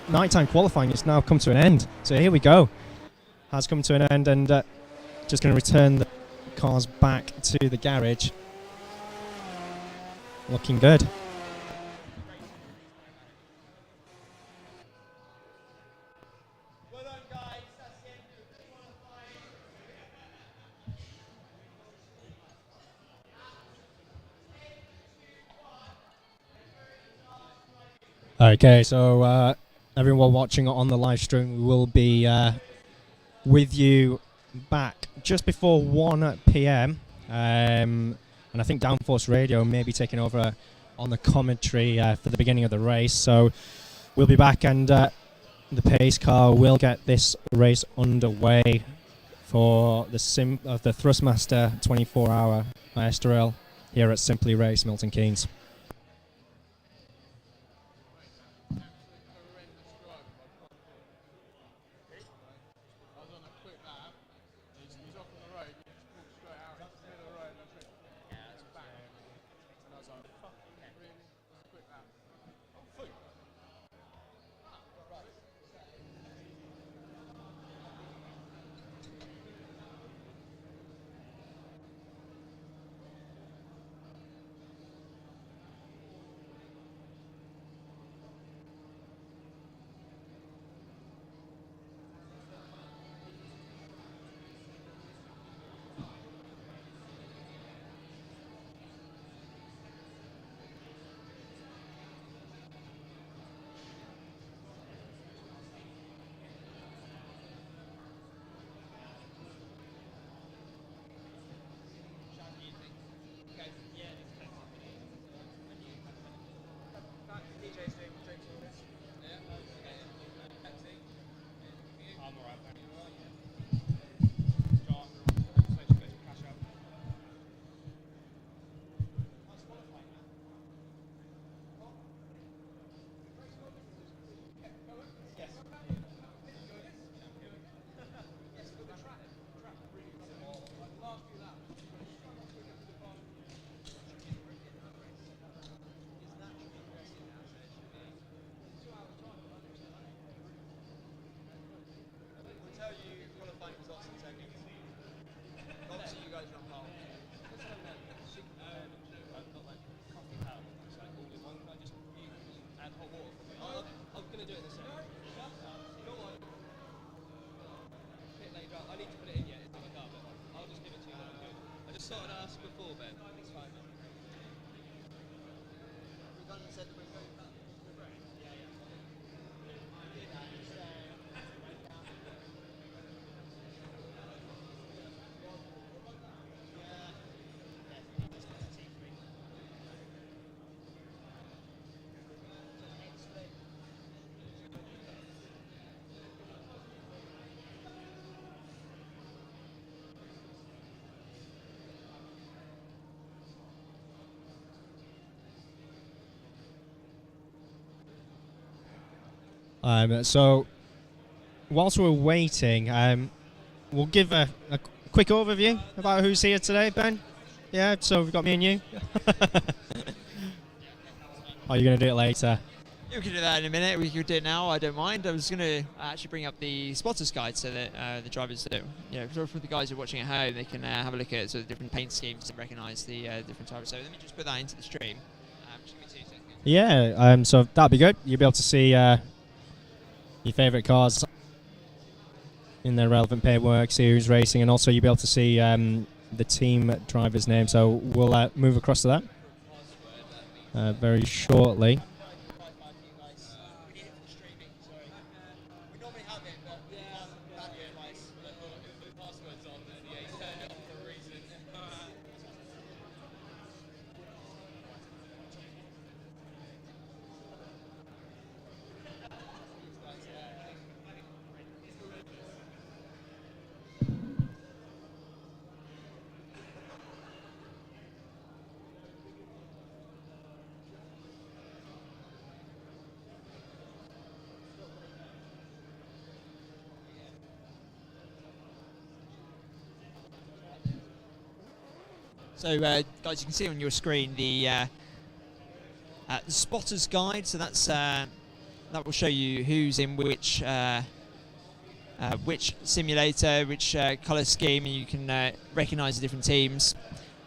Speaker 2: nighttime qualifying has now come to an end. So here we go. Has come to an end, and just going to return the cars back to the garage. Looking good. Okay, so everyone watching on the live stream, we will be with you back just before 1 p.m. And I think Downforce Radio may be taking over on the commentary for the beginning of the race. So we'll be back, and the pace car will get this race underway for the Thrustmaster 24-hour Estoril here at Simply Race Milton Keynes.
Speaker 4: Before, Ben. It's fine. We've done the set.
Speaker 2: So whilst we're waiting, we'll give a quick overview about who's here today, Ben. Yeah, so we've got me and you. Or are you going to do it later?
Speaker 1: We can do that in a minute. We could do it now. I don't mind. I was going to actually bring up the spotters guide so that the drivers, that, for the guys who are watching at home, they can have a look at sort of different paint schemes and recognise the different types. So let me just put that into the stream. Just give me 2 seconds.
Speaker 2: Yeah. So that'd be good. You'll be able to see your favourite cars in their relevant paperwork, see who's racing, and also you'll be able to see the team driver's name. So we'll move across to that very shortly.
Speaker 1: So, guys, you can see on your screen the spotters guide. So that will show you who's in which simulator, which colour scheme, and you can recognise the different teams.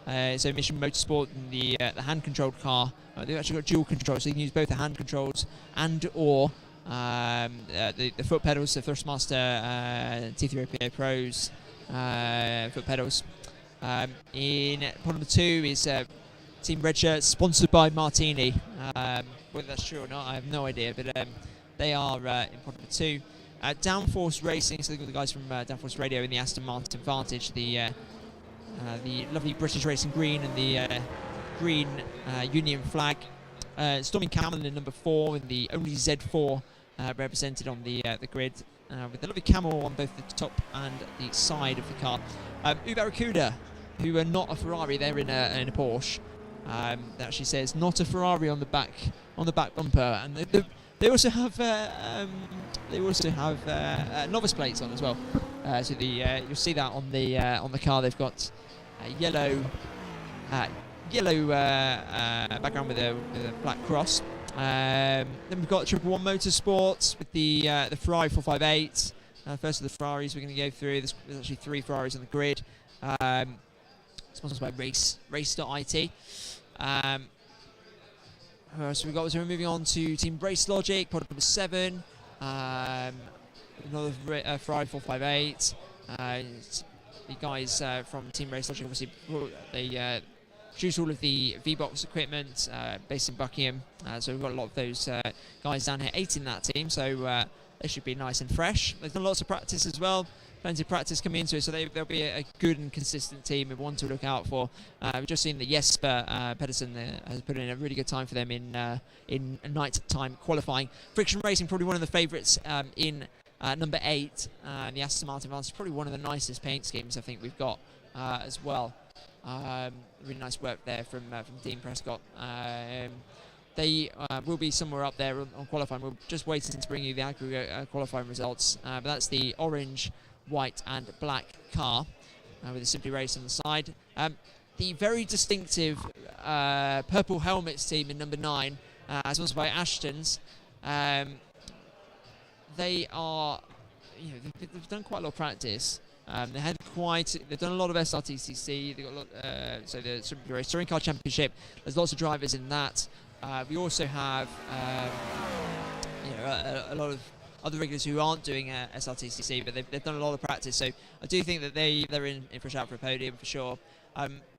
Speaker 1: So Mission Motorsport and the hand-controlled car, they've actually got dual control, so you can use both the hand controls and or the foot pedals, the Thrustmaster T3OPA Pros foot pedals. In pod number 2 is Team Red Shirt, sponsored by Martini. Whether that's true or not, I have no idea, but they are in pod number 2. Downforce Racing, so they've got the guys from Downforce Radio in the Aston Martin Vantage, the lovely British Racing green and the green Union flag. Stormy Camel in number 4 and the only Z4 represented on the grid, with the lovely camel on both the top and the side of the car. Barracuda, who are not a Ferrari, they're in a Porsche. That actually says "not a Ferrari" on the back bumper, and they also have novice plates on as well. So you'll see that on the car. They've got a yellow background with a black cross. Then we've got 111 Motorsports with the Ferrari 458. First of the Ferraris we're going to go through. There's actually 3 Ferraris on the grid. Sponsored by Race.it. So we're moving on to Team Race Logic, product number 7. Another Ferrari 458. The guys from Team Race Logic, obviously, they produce all of the V-Box equipment based in Buckingham. So we've got a lot of those guys down here, 8 in that team. So they should be nice and fresh. They've done lots of practice as well. Plenty of practice coming into it, so they'll be a good and consistent team and one to look out for. We've just seen that Jesper Pedersen has put in a really good time for them in night-time qualifying. Friction Racing, probably one of the favourites in number 8. The Aston Martin Vantage, probably one of the nicest paint schemes I think we've got as well. Really nice work there from Dean Prescott. They will be somewhere up there on qualifying. We're just waiting to bring you the aggregate qualifying results. But that's the orange, white and black car with a Simply Race on the side. The very distinctive purple helmets team in number 9, as sponsored by Ashton's. They are, they've done quite a lot of practice. They've done a lot of SRTCC. They've got a lot, so the Simply Race Touring Car Championship. There's lots of drivers in that. We also have a lot of other regulars who aren't doing SRTCC, but they've done a lot of practice. So I do think that they're in for a shout for a podium for sure.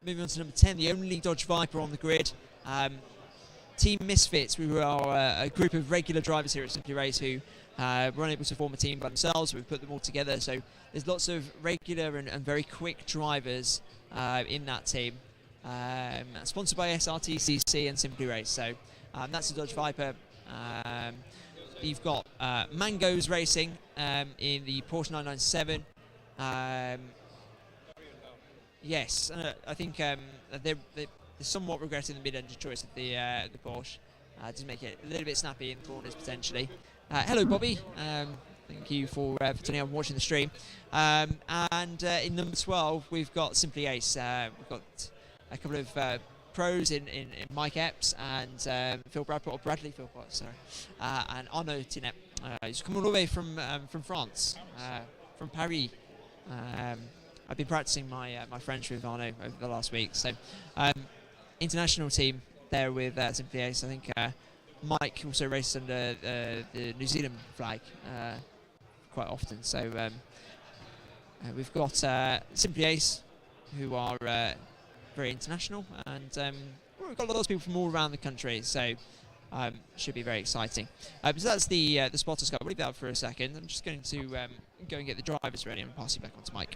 Speaker 1: Moving on to number 10, the only Dodge Viper on the grid. Team Misfits, we were a group of regular drivers here at Simply Race who were unable to form a team by themselves. We've put them all together. So there's lots of regular and very quick drivers in that team. Sponsored by SRTCC and Simply Race. So that's the Dodge Viper. You've got Mangoes Racing in the Porsche 997. Yes, I think they're somewhat regretting the mid-engine choice of the Porsche. To make it a little bit snappy in the corners potentially. Hello, Bobby. Thank you for turning up and watching the stream. And in number 12, we've got Simply Ace. We've got a couple of pros in Mike Epps and Phil Bradport, or Bradley Philpott, sorry, and Arnaud Tinet. He's come all the way from France, from Paris. I've been practicing my my French with Arnaud over the last week. So, international team there with Simply Ace. I think Mike also races under the New Zealand flag quite often. So we've got Simply Ace, who are very international, and we've got a lot of people from all around the country. So should be very exciting. So that's the spotter scope. We'll leave that up for a second. I'm just going to go and get the drivers ready and pass you back on to Mike.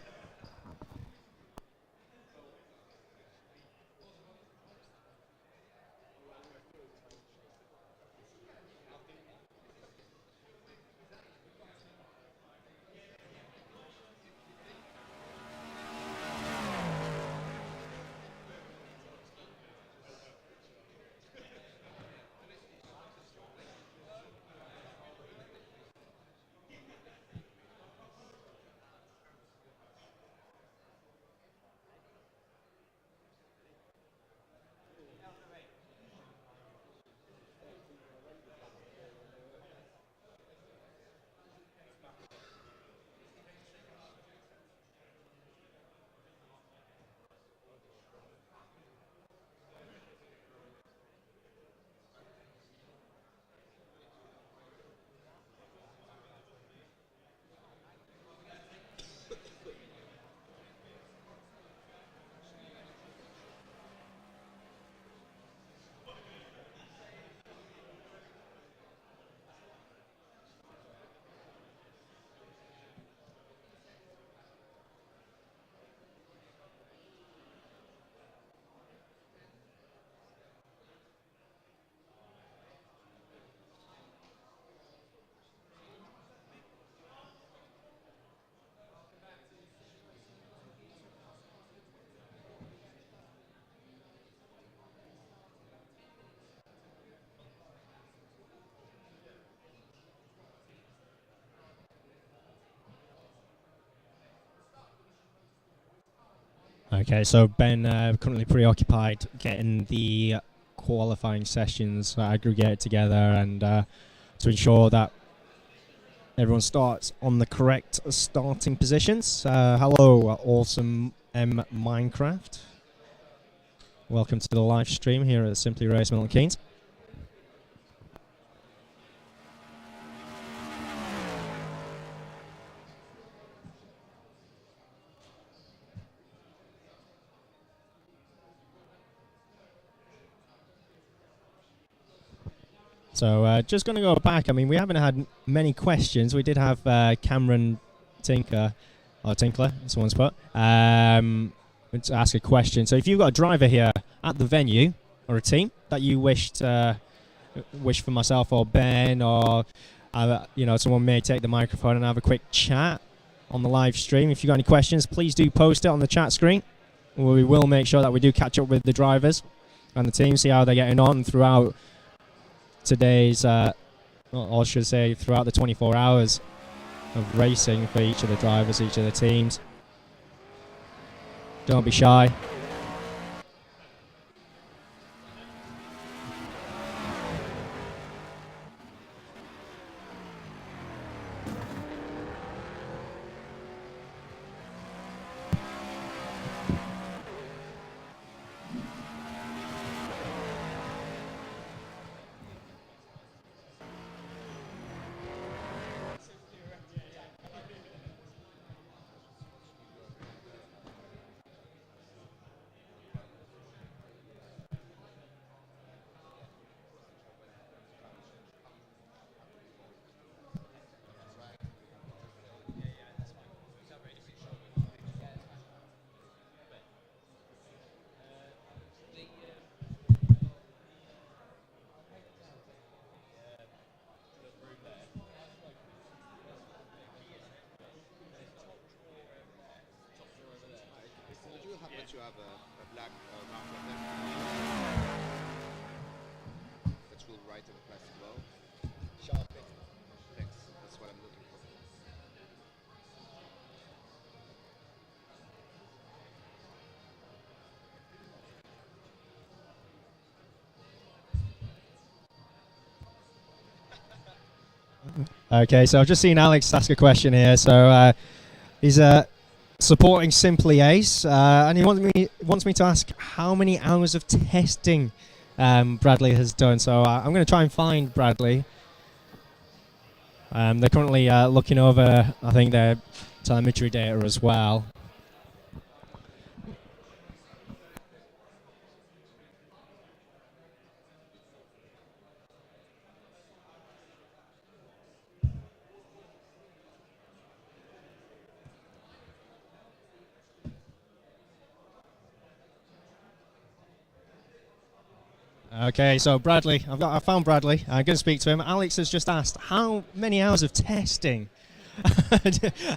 Speaker 2: Okay, so Ben currently preoccupied getting the qualifying sessions aggregated together and to ensure that everyone starts on the correct starting positions. Hello, awesome M Minecraft. Welcome to the live stream here at Simply Race Milton Keynes. So just going to go back. I mean, we haven't had many questions. We did have Cameron Tinkler, someone's put, to ask a question. So if you've got a driver here at the venue or a team that you wish for myself or Ben or someone may take the microphone and have a quick chat on the live stream. If you've got any questions, please do post it on the chat screen. We will make sure that we do catch up with the drivers and the team, see how they're getting on throughout today's, or I should say throughout the 24 hours of racing for each of the drivers, each of the teams. Don't be shy.
Speaker 4: To have a black marker that will write on the plastic ball. Sharpie.
Speaker 2: Okay, so I've just seen Alex ask a question here. So he's supporting Simply Ace, and he wants me to ask how many hours of testing Bradley has done. So I'm going to try and find Bradley. They're currently looking over, I think, their telemetry data as well. Okay, so Bradley, I found Bradley. I'm going to speak to him. Alex has just asked how many hours of testing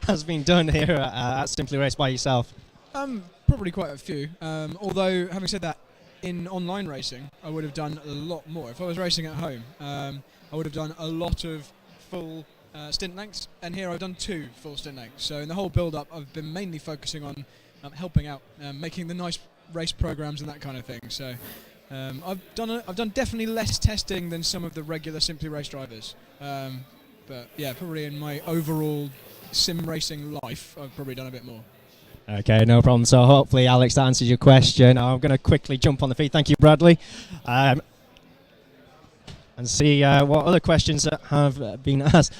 Speaker 2: has been done here at Simply Race by yourself.
Speaker 5: Probably quite a few. Although, having said that, in online racing, I would have done a lot more. If I was racing at home, I would have done a lot of full stint lengths, and here I've done 2 full stint lengths. So in the whole build-up, I've been mainly focusing on helping out, making the nice race programs and that kind of thing. So I've done definitely less testing than some of the regular Simply Race drivers. But yeah, probably in my overall sim racing life, I've probably done a bit more.
Speaker 2: Okay, no problem. So hopefully, Alex, that answers your question. I'm going to quickly jump on the feed. Thank you, Bradley. And see what other questions that have been asked.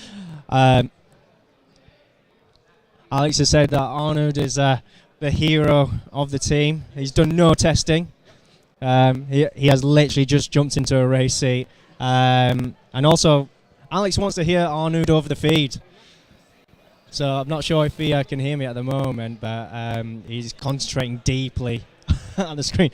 Speaker 2: Alex has said that Arnold is the hero of the team. He's done no testing. He has literally just jumped into a race seat. And also, Alex wants to hear Arnold over the feed. So I'm not sure if he can hear me at the moment, but he's concentrating deeply on the screen.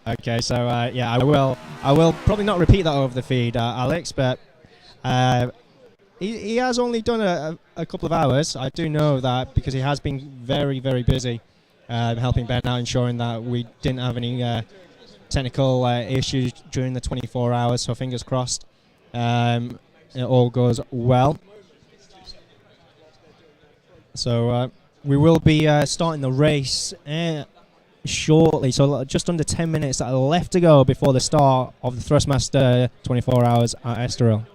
Speaker 2: Okay, so yeah, I will probably not repeat that over the feed, Alex, but he has only done a couple of hours. I do know that because he has been very, very busy helping Ben out, ensuring that we didn't have any technical issues during the 24 hours, so fingers crossed it all goes well. So we will be starting the race shortly, so just under 10 minutes that are left to go before the start of the Thrustmaster 24 hours at Estoril.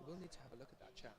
Speaker 4: We'll need to have a look at that chat.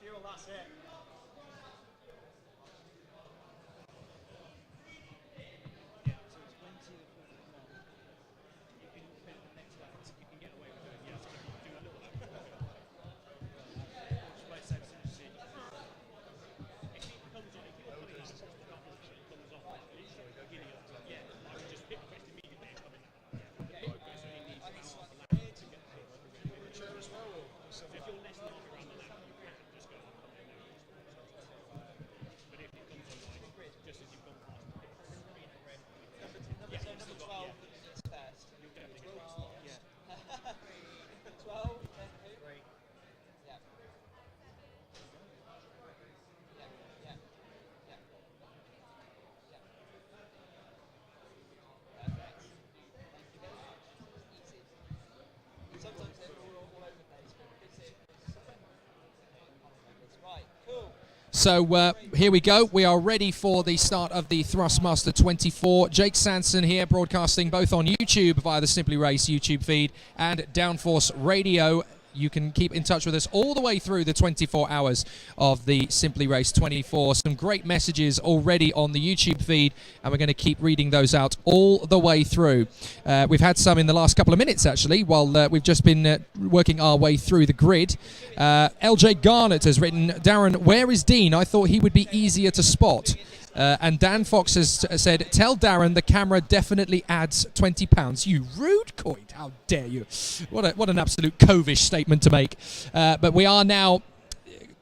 Speaker 1: fuel, that's it.
Speaker 6: So here we go. We are ready for the start of the Thrustmaster 24. Jake Sanson here, broadcasting both on YouTube via the Simply Race YouTube feed and Downforce Radio. You can keep in touch with us all the way through the 24 hours of the Simply Race 24. Some great messages already on the YouTube feed, and we're going to keep reading those out all the way through. We've had some in the last couple of minutes, actually, while we've just been working our way through the grid. LJ Garnett has written, Darren, where is Dean? I thought he would be easier to spot. And Dan Fox has said, tell Darren the camera definitely adds £20. You rude coit. How dare you? What an absolute covish statement to make. But we are now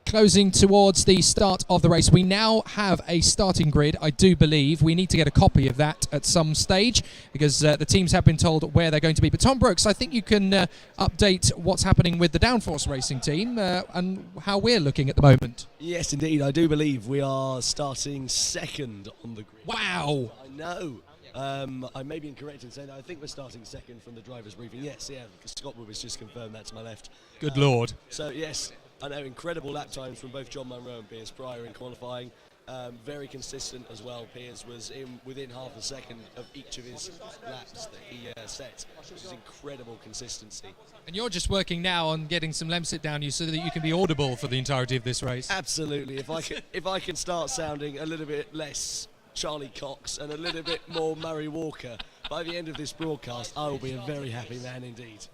Speaker 6: closing towards the start of the race. We now have a starting grid, I do believe. We need to get a copy of that at some stage because the teams have been told where they're going to be. But Tom Brooks, I think you can update what's happening with the Downforce Racing team and how we're looking at the moment.
Speaker 7: Yes, indeed. I do believe we are starting second on the grid.
Speaker 6: Wow!
Speaker 7: I know. I may be incorrect in saying that. I think we're starting second from the driver's briefing. Yes, yeah. Scott Wood has just confirmed that to my left.
Speaker 6: Good Lord.
Speaker 7: So, yes, I know incredible lap times from both John Munro and Piers Pryor in qualifying. Very consistent as well. Piers was within half a second of each of his laps that he set, which is incredible consistency.
Speaker 6: And you're just working now on getting some Lemsit down you so that you can be audible for the entirety of this race.
Speaker 7: Absolutely. If I can start sounding a little bit less Charlie Cox and a little bit more Murray Walker, by the end of this broadcast, I will be a very happy man indeed.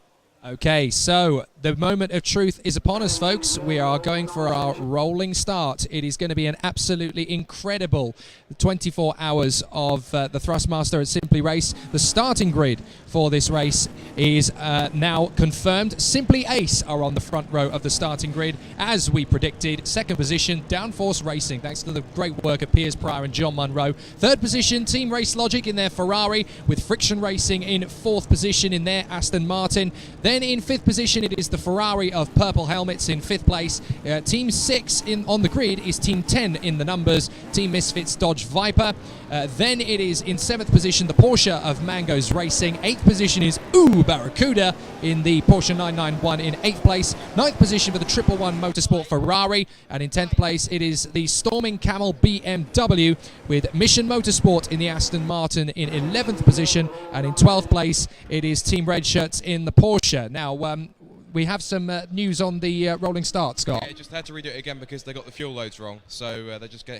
Speaker 6: Okay, so the moment of truth is upon us, folks. We are going for our rolling start. It is going to be an absolutely incredible 24 hours of the Thrustmaster at Simply Race. The starting grid for this race is now confirmed. Simply Ace are on the front row of the starting grid, as we predicted. Second position, Downforce Racing, thanks to the great work of Piers Pryor and John Munro. Third position, Team Race Logic in their Ferrari, with Friction Racing in fourth position in their Aston Martin. Then in fifth position, it is the Ferrari of Purple Helmets in fifth place. Team 6 on the grid is Team 10 in the numbers, Team Misfits Dodge Viper. Then it is in seventh position, the Porsche of Mangoes Racing. Eighth position is Barracuda in the Porsche 991 in eighth place. Ninth position for the 111 Motorsport Ferrari. And in 10th place, it is the Storming Camel BMW with Mission Motorsport in the Aston Martin in 11th position. And in 12th place, it is Team Red Shirts in the Porsche. Now, we have some news on the rolling start, Scott.
Speaker 8: Yeah, just had to redo it again because they got the fuel loads wrong. So they're just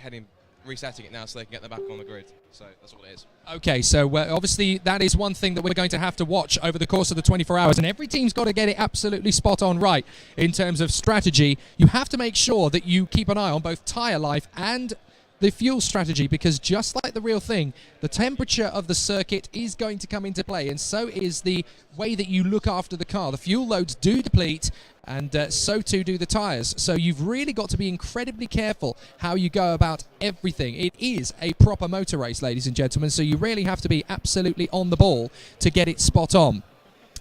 Speaker 8: resetting it now so they can get them back on the grid. So that's all it is.
Speaker 6: Okay, so obviously that is one thing that we're going to have to watch over the course of the 24 hours. And every team's got to get it absolutely spot on right in terms of strategy. You have to make sure that you keep an eye on both tyre life and the fuel strategy, because just like the real thing, the temperature of the circuit is going to come into play, and so is the way that you look after the car. The fuel loads do deplete, and so too do the tyres. So you've really got to be incredibly careful how you go about everything. It is a proper motor race, ladies and gentlemen, so you really have to be absolutely on the ball to get it spot on.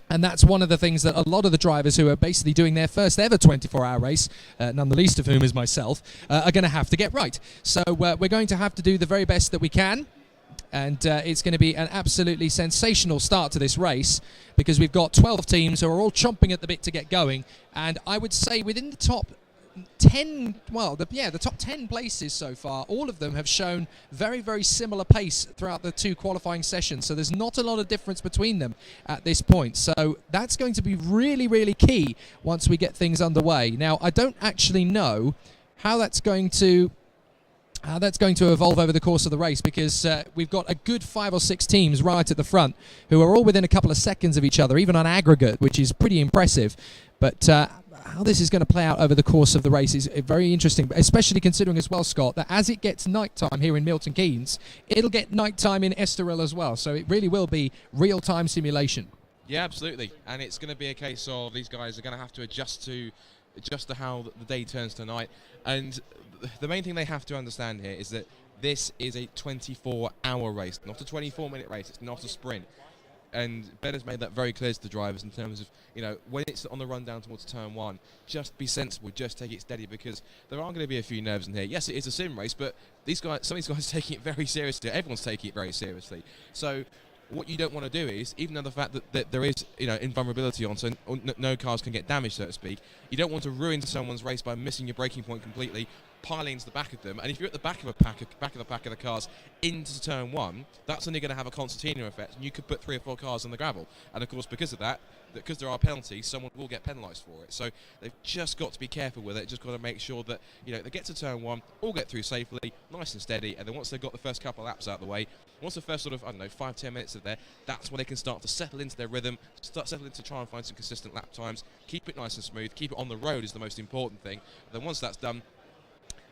Speaker 6: And that's one of the things that a lot of the drivers who are basically doing their first ever 24-hour race, none the least of whom is myself, are going to have to get right. So we're going to have to do the very best that we can. And it's going to be an absolutely sensational start to this race because we've got 12 teams who are all chomping at the bit to get going. And I would say within the top the top 10 places so far, all of them have shown very, very similar pace throughout the 2 qualifying sessions. So there's not a lot of difference between them at this point. So that's going to be really, really key once we get things underway. Now, I don't actually know how that's going to evolve over the course of the race, because we've got a good 5 or 6 teams right at the front who are all within a couple of seconds of each other, even on aggregate, which is pretty impressive. But how this is going to play out over the course of the race is very interesting, especially considering as well, Scott, that as it gets nighttime here in Milton Keynes, it'll get nighttime in Estoril as well. So it really will be real-time simulation.
Speaker 8: Yeah, absolutely. And it's going to be a case of these guys are going to have to adjust to how the day turns to night. And the main thing they have to understand here is that this is a 24-hour race, not a 24-minute race. It's not a sprint. And Ben has made that very clear to the drivers in terms of, when it's on the run down towards turn 1, just be sensible, just take it steady, because there are going to be a few nerves in here. Yes, it is a sim race, but some of these guys are taking it very seriously. Everyone's taking it very seriously. So what you don't want to do is, even though the fact that there is, invulnerability on, so no cars can get damaged, so to speak, you don't want to ruin someone's race by missing your braking point completely, piling into the back of them. And if you're at the back of the pack of the cars into turn 1, that's only going to have a concertina effect, and you could put 3 or 4 cars on the gravel. And of course, because of that, because there are penalties, someone will get penalised for it. So they've just got to be careful with it. Just got to make sure that they get to turn 1, all get through safely, nice and steady. And then once they've got the first couple of laps out of the way, once the first sort of 5-10 minutes are there, that's when they can start to settle into their rhythm, settle into try and find some consistent lap times, keep it nice and smooth, keep it on the road is the most important thing. And then once that's done,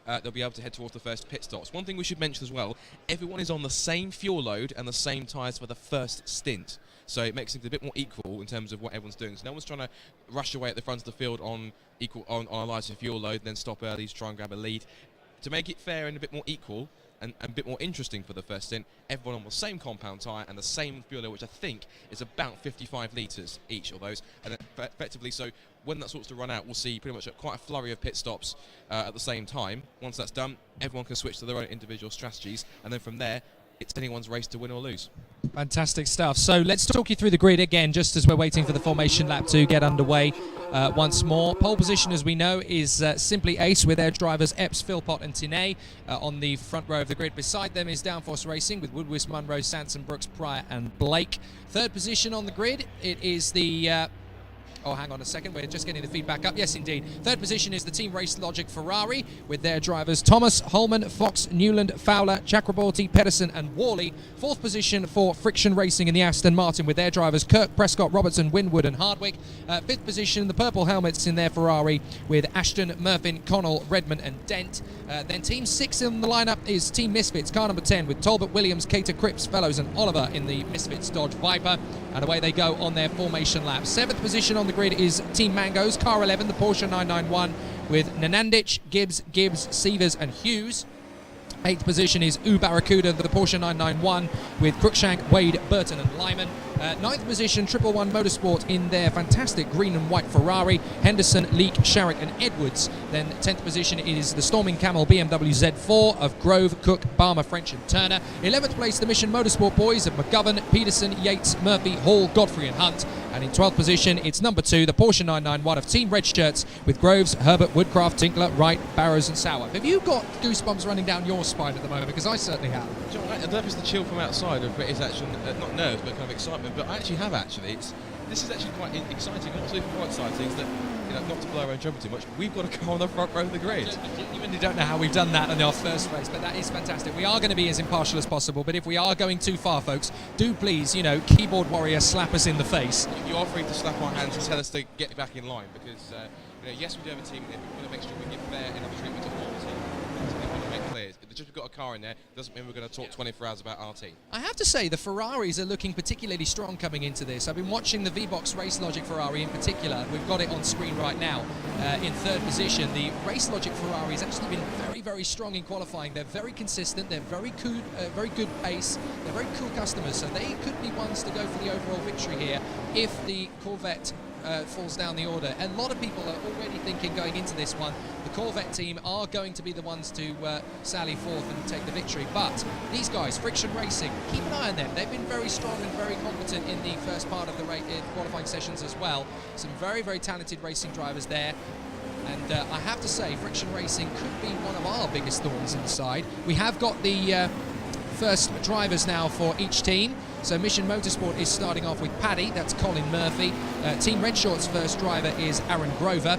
Speaker 8: they'll be able to head towards the first pit stops. One thing we should mention as well, everyone is on the same fuel load and the same tyres for the first stint. So it makes things a bit more equal in terms of what everyone's doing. So no one's trying to rush away at the front of the field on a lighter fuel load, then stop early to try and grab a lead. To make it fair and a bit more equal and a bit more interesting for the first stint, everyone on the same compound tyre and the same fuel load, which I think is about 55 litres each of those. And effectively, so when that starts to run out, we'll see pretty much quite a flurry of pit stops at the same time. Once that's done, everyone can switch to their own individual strategies, and then from there, it's anyone's race to win or lose.
Speaker 6: Fantastic stuff. So let's talk you through the grid again, just as we're waiting for the formation lap to get underway once more. Pole position, as we know, is Simply Ace, with their drivers Epps, Philpott and Tinney on the front row of the grid. Beside them is Downforce Racing with Woodwis, Munro, Sanson, Brooks, Pryor and Blake. Third position on the grid, it is the... Oh, hang on a second, we're just getting the feedback up. Yes, indeed. Third position is the Team Race Logic Ferrari with their drivers Thomas, Holman, Fox, Newland, Fowler, Chakraborty, Pedersen and Worley. Fourth position for Friction Racing in the Aston Martin with their drivers Kirk, Prescott, Robertson, Winwood and Hardwick. Fifth position, the purple helmets in their Ferrari with Ashton, Murphin, Connell, Redmond and Dent. Then Team 6 in the lineup is Team Misfits, car number 10 with Talbot, Williams, Cater, Cripps, Fellows and Oliver in the Misfits Dodge Viper. And away they go on their formation lap. Seventh position on the grid is Team Mango's, car 11, the Porsche 991 with Nanandich, Gibbs, Sievers and Hughes. Eighth position is Barracuda, the Porsche 991 with Cruikshank, Wade, Burton and Lyman. Ninth position, 111 Motorsport in their fantastic green and white Ferrari, Henderson, Leake, Sharrock and Edwards. Then 10th position is the Storming Camel BMW Z4 of Grove, Cook, Barmer, French and Turner. 11th place, the Mission Motorsport Boys of McGovern, Peterson, Yates, Murphy, Hall, Godfrey and Hunt. And in 12th position, it's number 2, the Porsche 991 of Team Red Shirts with Groves, Herbert, Woodcraft, Tinkler, Wright, Barrows and Sauer. Have you got goosebumps running down your spine at the moment? Because I certainly have.
Speaker 8: I don't know if it's the chill from outside or if it is actually, not nerves, but kind of excitement, but I actually have actually. This is actually quite exciting, and also quite exciting is that, not to blow our own trumpet too much, we've got a car on the front row of the grid.
Speaker 6: You really don't know how we've done that in our first race, but that is fantastic. We are going to be as impartial as possible, but if we are going too far, folks, do please, keyboard warrior, slap us in the face.
Speaker 8: You are free to slap our hands and tell us to get back in line, because, yes, we do have a team, and we're going to make sure we give fair enough treatment to all the team. We want to make clear, just we've got a car in there, doesn't mean we're going to talk 24 hours about our team.
Speaker 6: I have to say, the Ferraris are looking particularly strong coming into this. I've been watching the V-Box Race Logic Ferrari in particular. We've got it on screen right now in third position. The Race Logic Ferrari has actually been very, very strong in qualifying. They're very consistent. They're very good pace. They're very cool customers. So they could be ones to go for the overall victory here if the Corvette falls down the order. A lot of people are already thinking going into this one, the Corvette team are going to be the ones to sally forth and take the victory. But these guys, Friction Racing, keep an eye on them. They've been very strong and very competent in the first part of the qualifying sessions as well. Some very, very talented racing drivers there. And I have to say, Friction Racing could be one of our biggest thorns in the side. We have got the first drivers now for each team. So Mission Motorsport is starting off with Paddy, that's Colin Murphy. Team Red Shorts' first driver is Aaron Grover.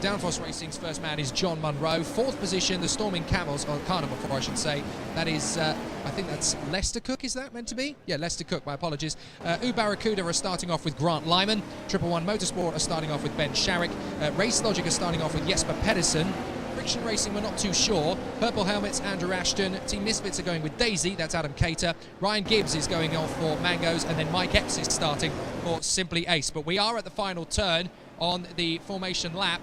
Speaker 6: Downforce Racing's first man is John Munro. Fourth position, the Storming Camels, or Carnival, I should say. That is, I think that's Lester Cook, is that meant to be? Yeah, Lester Cook, my apologies. Barracuda are starting off with Grant Lyman. 111 Motorsport are starting off with Ben Sharrock. Race Logic are starting off with Jesper Pedersen. Friction Racing, we're not too sure. Purple Helmets, Andrew Ashton. Team Misfits are going with Daisy, that's Adam Cater. Ryan Gibbs is going off for Mangoes, and then Mike Epps is starting for Simply Ace. But we are at the final turn on the formation lap.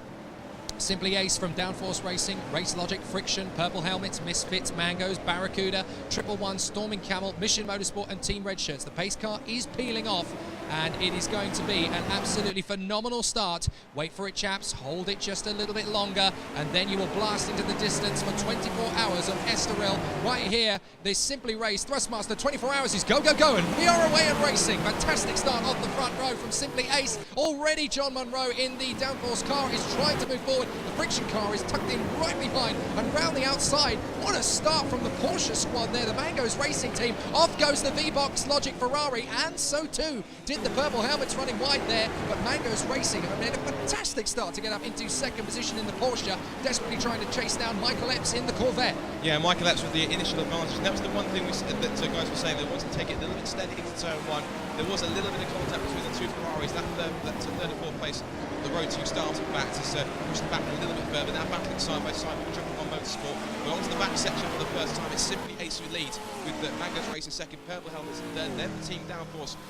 Speaker 6: Simply Ace from Downforce Racing, Race Logic, Friction, Purple Helmets, Misfits, Mangoes, Barracuda, 111, Storming Camel, Mission Motorsport and Team Red Shirts. The pace car is peeling off, and it is going to be an absolutely phenomenal start. Wait for it, chaps. Hold it just a little bit longer, and then you will blast into the distance for 24 hours of Estoril. Right here, this Simply Race Thrustmaster 24 hours is go, go, go, and we are away and racing. Fantastic start off the front row from Simply Ace. Already John Munro in the Downforce car is trying to move forward. The Friction car is tucked in right behind and round the outside. What a start from the Porsche squad there. The Mangoes Racing team. Off goes the V-Box Logic Ferrari, and so too did the Purple Helmets running wide there. But Mangoes Racing have made a fantastic start to get up into second position in the Porsche, desperately trying to chase down Michael Epps in the Corvette.
Speaker 8: Yeah, Michael Epps with the initial advantage. And that was the one thing that guys were saying, they wanted to take it a little bit steady into turn one. There was a little bit of contact between the two Ferraris. That third and fourth place, the road to starting back to push them back a little bit further. Now battling side by side with 111 Motorsport. We're onto the back section for the first time. It's Simply Ace who leads, with the Mangoes Racing second, Purple Helmets in third. Then the team Downforce,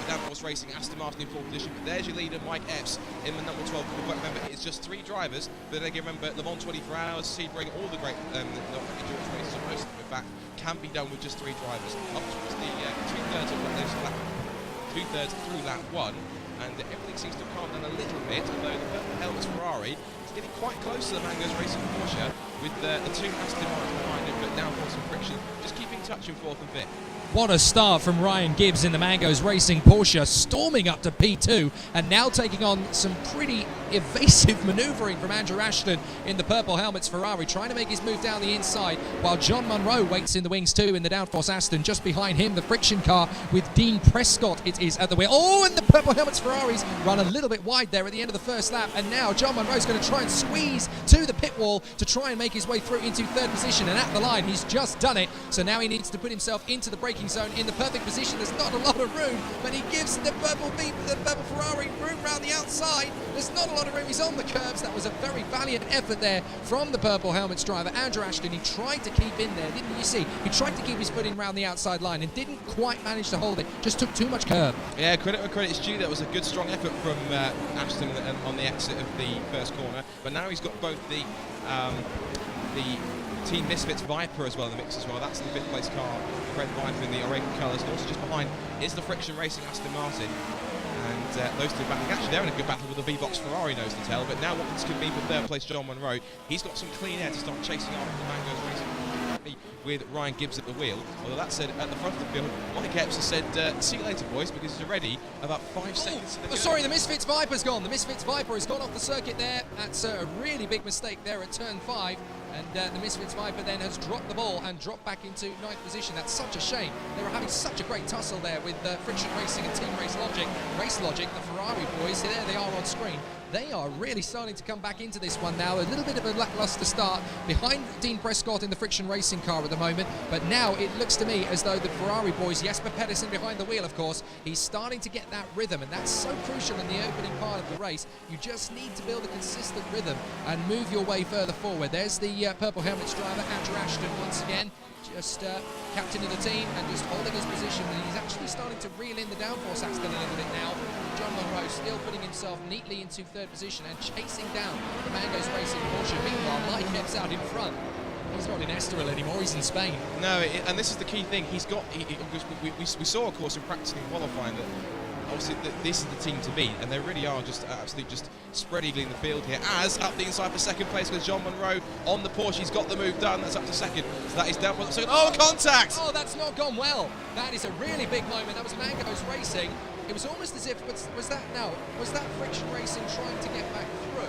Speaker 8: Downforce Racing, Aston Martin in fourth position. But there's your leader, Mike Epps, in the number 12. We've got to remember, it's just 3 drivers. But again, remember, Le Mans 24 Hours, Sebring, all the great endurance races, or most of them in fact, can be done with just 3 drivers. Up towards the 2/3 through lap 1. And everything seems to have calmed down a little bit, although the Purple Helmets Ferrari is getting quite close to the Mangoes Racing Porsche, with the 2 Aston Martins behind it, but Downforce and Friction just keeping touch in 4th and 5th.
Speaker 6: What a start from Ryan Gibbs in the Mangoes Racing Porsche, storming up to P2 and now taking on some pretty evasive manoeuvring from Andrew Ashton in the Purple Helmets Ferrari, trying to make his move down the inside, while John Munro waits in the wings too in the Downforce Aston. Just behind him, the Friction car with Dean Prescott, it is at the wheel. Oh, and the Purple Helmets Ferraris run a little bit wide there at the end of the first lap, and now John Munro's going to try and squeeze to the pit wall to try and make his way through into 3rd position, and at the line he's just done it. So now he needs to put himself into the braking zone in the perfect position. There's not a lot of room, but he gives the Purple Ferrari room round the outside. There's not a lot of room. He's on the curbs. That was a very valiant effort there from the Purple Helmets driver, Andrew Ashton. He tried to keep in there, didn't you see? He tried to keep his foot in round the outside line and didn't quite manage to hold it. Just took too much curb.
Speaker 8: Yeah, credit where credit's due. That was a good, strong effort from Ashton on the exit of the first corner. But now he's got both the Team Misfits Viper as well in the mix as well. That's the 5th place car, the red Viper in the Oregon colours. And also just behind is the Friction Racing Aston Martin. And those two battling. Actually, they're in a good battle with the V-Box Ferrari, nose to tail. But now what this could be for 3rd place John Munro. He's got some clean air to start chasing after the Mangoes Racing with Ryan Gibbs at the wheel. Although that said, at the front of the field, Mike Epps has said, see you later, boys, because he's already about 5 seconds.
Speaker 6: Oh, sorry, the Misfits Viper's gone. The Misfits Viper has gone off the circuit there. That's a really big mistake there at turn 5. And the Misfits Viper then has dropped the ball and dropped back into 9th position. That's such a shame. They were having such a great tussle there with Friction Racing and Team Race Logic. Race Logic, the Ferrari boys, there they are on screen. They are really starting to come back into this one now. A little bit of a lackluster start behind Dean Prescott in the Friction Racing car at the moment. But now it looks to me as though the Ferrari boys, Jesper Pedersen behind the wheel, of course, he's starting to get that rhythm. And that's so crucial in the opening part of the race. You just need to build a consistent rhythm and move your way further forward. There's the Purple Helmets driver, Andrew Ashton, once again. Just captain of the team and just holding his position, and he's actually starting to reel in the Downforce Aston a little bit now. John Munro still putting himself neatly into 3rd position and chasing down the Mangoes Racing Porsche. Meanwhile, Mike Epps out in front. He's not in Estoril anymore, he's in Spain.
Speaker 8: No, and this is the key thing. He's got. We saw, of course, in practicing and qualifying that obviously this is the team to beat, and they really are just absolutely just spread eagling the field here. As up the inside for 2nd place with John Munro on the Porsche, he's got the move done. That's up to 2nd. So that is down for the 2nd. Oh, contact!
Speaker 6: Oh, that's not gone well. That is a really big moment. That was Mangoes Racing. It was almost as if was that Friction Racing trying to get back through?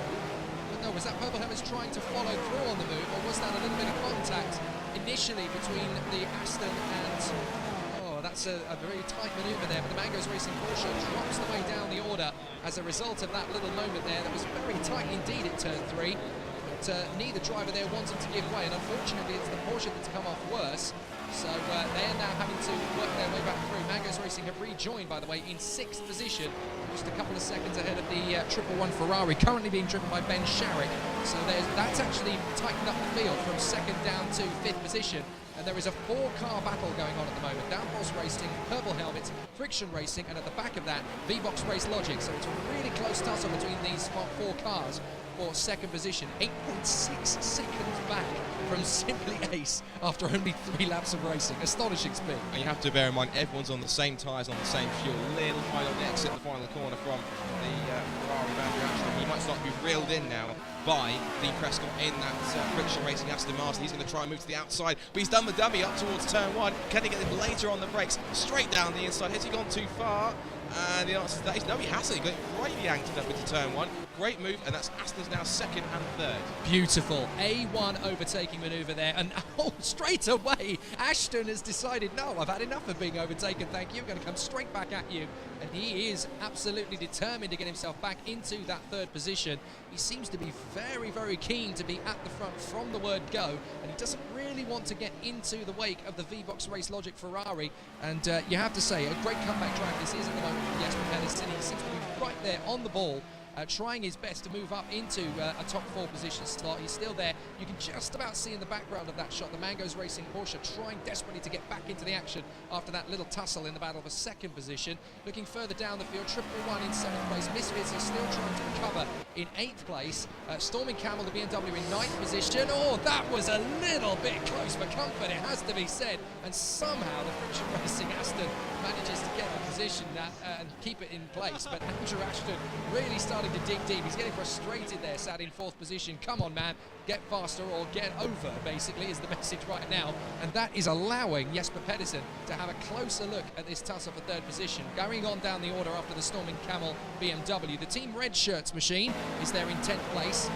Speaker 6: Purple Helmets trying to follow through on the move, or was that a little bit of contact initially between the Aston and... Oh, that's a very tight manoeuvre there, but the Mangoes Racing Porsche drops the way down the order as a result of that little moment there. That was very tight indeed at turn 3. But neither driver there wanted to give way, and unfortunately it's the Porsche that's come off worse. So they're now having to work their way back through. Mangoes Racing have rejoined, by the way, in 6th position, just a couple of seconds ahead of the 111 Ferrari, currently being driven by Ben Sharrock. So that's actually tightened up the field from 2nd down to 5th position. And there is a 4-car battle going on at the moment. Downforce Racing, Purple Helmets, Friction Racing, and at the back of that, V-Box Race Logic. So it's a really close tussle between these 4 cars for 2nd position. 8.6 seconds back from Simply Ace after only 3 laps of racing. Astonishing speed.
Speaker 8: And you have to bear in mind, everyone's on the same tyres, on the same fuel. Little high on the exit, the final corner from the Ferrari boundary action. He might start to be reeled in now by Dean Prescott in that Friction Racing Aston Martin. He's going to try and move to the outside, but he's done the dummy up towards turn 1. Can he get him later on the brakes? Straight down the inside. Has he gone too far? And the answer to that is no, he hasn't. He got greatly anchored up into turn 1. Great move, and that's Aston's now 2nd and 3rd.
Speaker 6: Beautiful. A1 overtaking manoeuvre there, and straight away, Ashton has decided, no, I've had enough of being overtaken, thank you. I'm going to come straight back at you. And he is absolutely determined to get himself back into that 3rd position. He seems to be very, very keen to be at the front from the word go, and he doesn't really want to get into the wake of the V-Box Race Logic Ferrari. And you have to say, a great comeback drive this is at the moment from Jesper Pedersen. He seems to be right there on the ball, trying his best to move up into a top 4 position slot. He's still there. You can just about see in the background of that shot the Mangoes Racing Porsche trying desperately to get back into the action after that little tussle in the battle for 2nd position. Looking further down the field, 111 in 7th place. Misfits are still trying to recover in 8th place. Storming Camel, the BMW in 9th position. Oh, that was a little bit close for comfort, it has to be said. And somehow the Friction Racing Aston manages to get the position and keep it in place. But Andrew Ashton really starting to dig deep. He's getting frustrated there, sat in 4th position. Come on, man, get faster or get over, basically, is the message right now. And that is allowing Jesper Pedersen to have a closer look at this tussle for 3rd position. Going on down the order after the Storming Camel BMW. The Team Red Shirts machine is there in 10th place.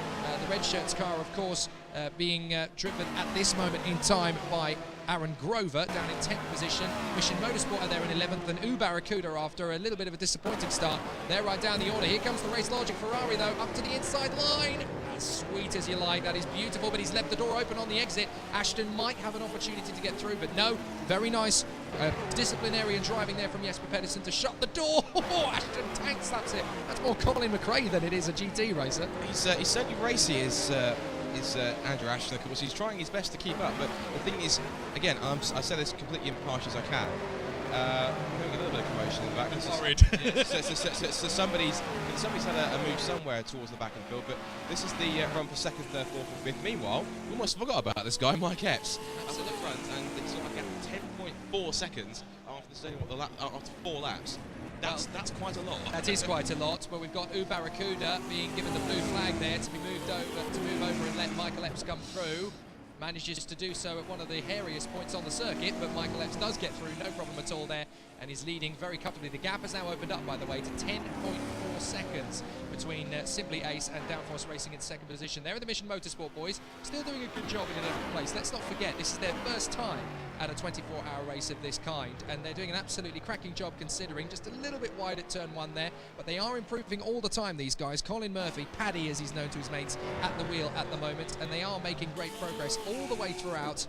Speaker 6: The Red Shirts car, of course, being driven at this moment in time by Aaron Grover down in 10th position. Mission Motorsport are there in 11th, and U Barracuda after a little bit of a disappointing start. They're right down the order. Here comes the Race Logic Ferrari though, up to the inside line. As sweet as you like, that is beautiful, but he's left the door open on the exit. Ashton might have an opportunity to get through, but no. Very nice disciplinarian driving there from Jesper Pedersen to shut the door. Ashton tank slaps it. That's more Colin McRae than it is a GT racer.
Speaker 8: He's certainly racy, is Andrew Ashton. Of course, he's trying his best to keep up, but the thing is, again, I say this completely impartial as I can. I'm having a little bit of commotion in the back. So somebody's had a move somewhere towards the back of the field, but this is the run for 2nd, 3rd, 4th, and 5th. Meanwhile, we almost forgot about this guy, Mike Epps, up at the front, and it's sort of like at 10.4 seconds after 4 laps. That's quite a lot.
Speaker 6: That is quite a lot, but we've got U Barracuda being given the blue flag there to move over and let Michael Epps come through. Manages to do so at one of the hairiest points on the circuit, but Michael Epps does get through, no problem at all there, and is leading very comfortably. The gap has now opened up, by the way, to 10.4 seconds between Simply Ace and Downforce Racing in 2nd position. They're in the Mission Motorsport boys, still doing a good job in 11th place. Let's not forget, this is their first time at a 24-hour race of this kind, and they're doing an absolutely cracking job considering. Just a little bit wide at turn 1 there, but they are improving all the time, these guys. Colin Murphy, Paddy as he's known to his mates, at the wheel at the moment, and they are making great progress all the way throughout.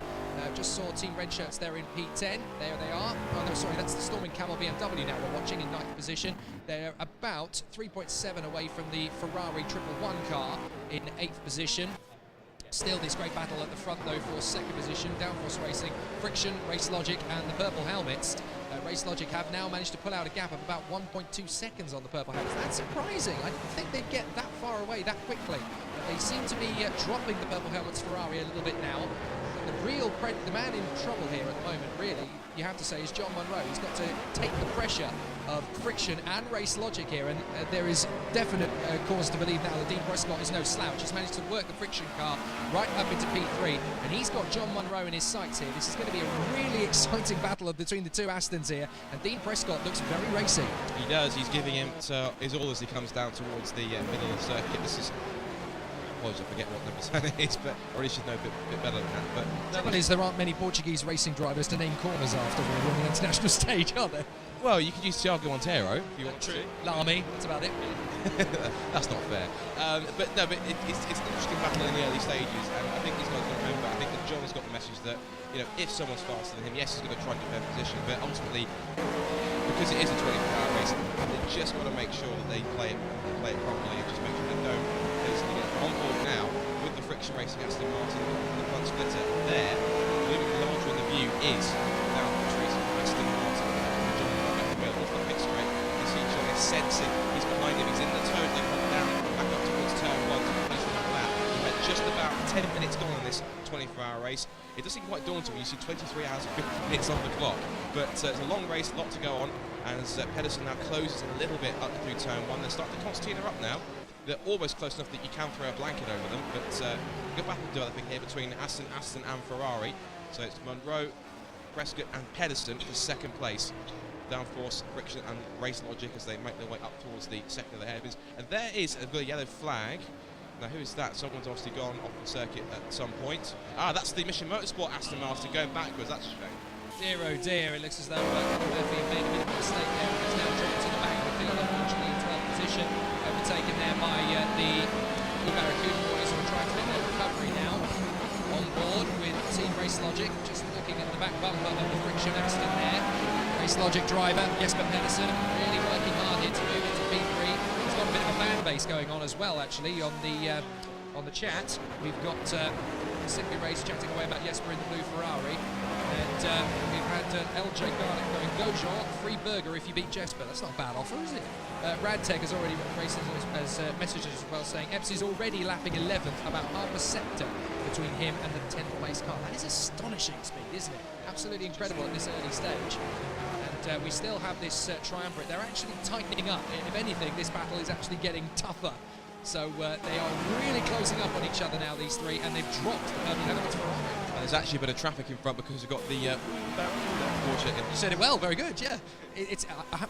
Speaker 6: Just saw Team Red Shirts there in P10. There they are. Oh no, sorry, that's the Storming Camel BMW now we're watching in 9th position. They're about 3.7 away from the Ferrari 111 car in 8th position. Still this great battle at the front though for 2nd position. Downforce Racing, Friction, Race Logic and the Purple Helmets. Race Logic have now managed to pull out a gap of about 1.2 seconds on the Purple Helmets. That's surprising. I didn't think they'd get that far away that quickly. But they seem to be dropping the Purple Helmets Ferrari a little bit now. The man in trouble here at the moment, really, you have to say, is John Munro. He's got to take the pressure of Friction and Race Logic here, and there is definite cause to believe now that Dean Prescott is no slouch. He's managed to work the Friction car right up into P3, and he's got John Munro in his sights here. This is going to be a really exciting battle between the two Astons here, and Dean Prescott looks very racy.
Speaker 8: He does. He's giving him his all as he comes down towards the middle of the circuit. This is apologies, I forget what number 7 is, but I really should know a bit better than that. But
Speaker 6: The trouble is there aren't many Portuguese racing drivers to name corners after when on the international stage, are there?
Speaker 8: well, you could use Thiago Monteiro if you want to.
Speaker 6: Lamy, that's about it.
Speaker 8: That's not fair. But it's an interesting battle in the early stages, and I think these guys got to remember. I think that John has got the message that if someone's faster than him, yes, he's going to try and defend position, but ultimately, because it is a 24-hour race, they've just got to make sure that they play it properly, and just make sure they don't on board now with the friction racing Aston Martin, the front splitter there. Moving larger in the view is now Patrice Aston Martin. John back the middle off the pit straight. You see John is sensing he's behind him. He's in the turn. They come down back up towards turn 1 to finish the lap. We've had just about 10 minutes gone on this 24-hour race. It does seem quite daunting when you see 23 hours and 50 minutes on the clock. But it's a long race, a lot to go on. And as Pedersen now closes a little bit up through turn 1, they're starting to concertina up now. They're almost close enough that you can throw a blanket over them, but good battle developing here between Aston and Ferrari. So it's Munro, Prescott and Pedersen for second place. Downforce, Friction and Race Logic as they make their way up towards the second of the hairpins. And there is a yellow flag. Now who is that? Someone's obviously gone off the circuit at some point. That's the Mission Motorsport Aston Martin going backwards. That's a shame.
Speaker 6: Dear oh dear, it looks as though Murphy made a bit of a mistake there and has now dropped to the back of the field, unfortunately in 12th position, overtaken there by the Barracuda boys who are trying to make their recovery now. On board with Team Race Logic, just looking at the back bumper of the Friction Aston there. Race Logic driver Jesper Pedersen really working hard here to move into P3. He's got a bit of a fan base going on as well actually on the chat. We've got Simply Race chatting away about Jesper in the blue Ferrari. And we've had LJ Garlic going, go Jean, free burger if you beat Jesper. That's not a bad offer, is it? Radtech has already as messages as well saying Epsy's already lapping 11th, about half a sector between him and the 10th place car. That is astonishing speed, isn't it? Absolutely incredible at this early stage. And we still have this triumvirate. They're actually tightening up. If anything, this battle is actually getting tougher. So they are really closing up on each other now, these three, and they've dropped the Purple Helmets Ferrari.
Speaker 8: There's actually a bit of traffic in front because we've got the Porsche.
Speaker 6: You said it well, very good, yeah.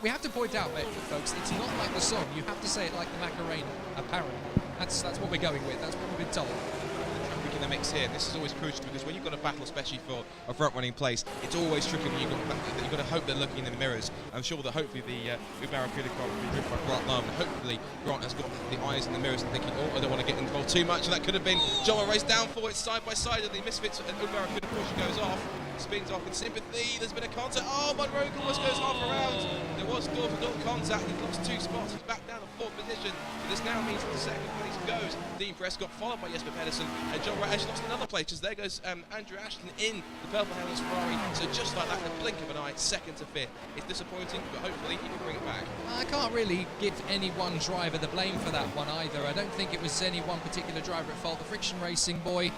Speaker 6: We have to point out, folks, it's not like the song. You have to say it like the Macarena, apparently. That's what we're going with. That's what we've been told.
Speaker 8: Traffic in the mix here. This is always crucial because when you've got a battle, especially for a front-running place, it's always tricky when you've got to hope they're looking in the mirrors. I'm sure that hopefully the Barracuda car will be driven by Grant Love, and hopefully Grant has got the eyes in the mirrors and thinking, oh, I don't want to get involved too much, and that could have been John race down for it side by side, and the Misfits and Barracuda Porsche goes off. Spins off in sympathy. There's been a contact. Oh, Munro almost goes half around. There was door-to-door contact. He's lost 2 spots. He's back down to 4th position. But this now means that the second place goes Dean Prescott, followed by Jesper Pedersen. And John Wright actually lost another place because there goes Andrew Ashton in the Purple Helmets Ferrari. So just like that, in a blink of an eye, 2nd to 5th. It's disappointing, but hopefully he can bring it back.
Speaker 6: I can't really give any one driver the blame for that one either. I don't think it was any one particular driver at fault. The Friction Racing boy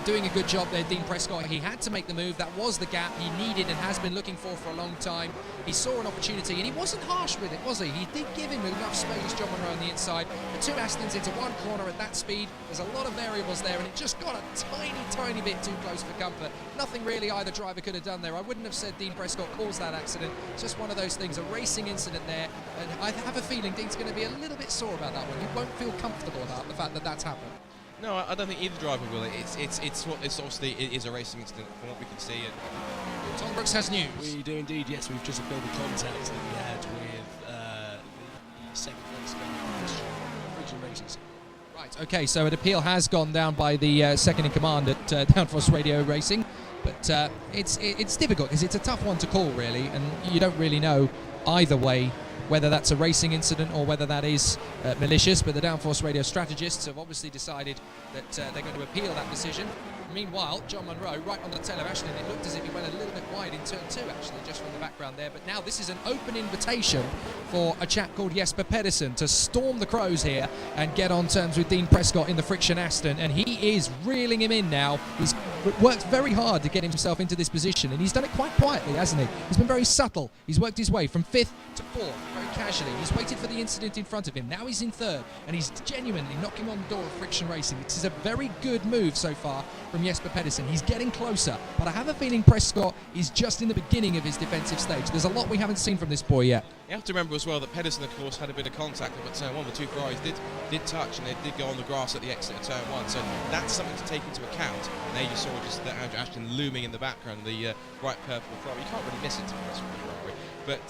Speaker 6: doing a good job there, Dean Prescott. He had to make the move. That was the gap he needed and has been looking for a long time. He saw an opportunity and he wasn't harsh with it, was he? He did give him enough space, John Munro on the inside. The 2 Astons into 1 corner at that speed. There's a lot of variables there and it just got a tiny bit too close for comfort. Nothing really either driver could have done there. I wouldn't have said Dean Prescott caused that accident. It's just one of those things, a racing incident there. And I have a feeling Dean's going to be a little bit sore about that one. He won't feel comfortable about the fact that that's happened.
Speaker 8: No, I don't think either driver will. It's obviously it is a racing incident from what we can see. And
Speaker 6: Tom Brooks has news.
Speaker 7: We do indeed, yes. We've just appealed the contact that we had with the second place Friction Racing.
Speaker 6: Right, okay, so an appeal has gone down by the second in command at Downforce Radio Racing, but it's difficult because it's a tough one to call, really, and you don't really know either way whether that's a racing incident or whether that is malicious, but the Downforce Radio strategists have obviously decided that they're going to appeal that decision. Meanwhile, John Munro right on the tail of Ashton. It looked as if he went a little bit wide in turn 2, actually, just from the background there. But now this is an open invitation for a chap called Jesper Pedersen to storm the Crows here and get on terms with Dean Prescott in the Friction Aston. And he is reeling him in now. He's worked very hard to get himself into this position, and he's done it quite quietly, hasn't he? He's been very subtle. He's worked his way from 5th to 4th very casually. He's waited for the incident in front of him. Now he's in 3rd, and he's genuinely knocking on the door of Friction Racing. This is a very good move so far from Jesper Pedersen. He's getting closer, but I have a feeling Prescott is just in the beginning of his defensive stage. There's a lot we haven't seen from this boy yet.
Speaker 8: You have to remember as well that Pedersen, of course, had a bit of contact at turn 1. The two Ferraris did touch, and they did go on the grass at the exit of turn 1. So that's something to take into account. And there you saw just the Andrew Ashton looming in the background, the bright purple Ferrari. You can't really miss it, to be honest with the Ferrari. But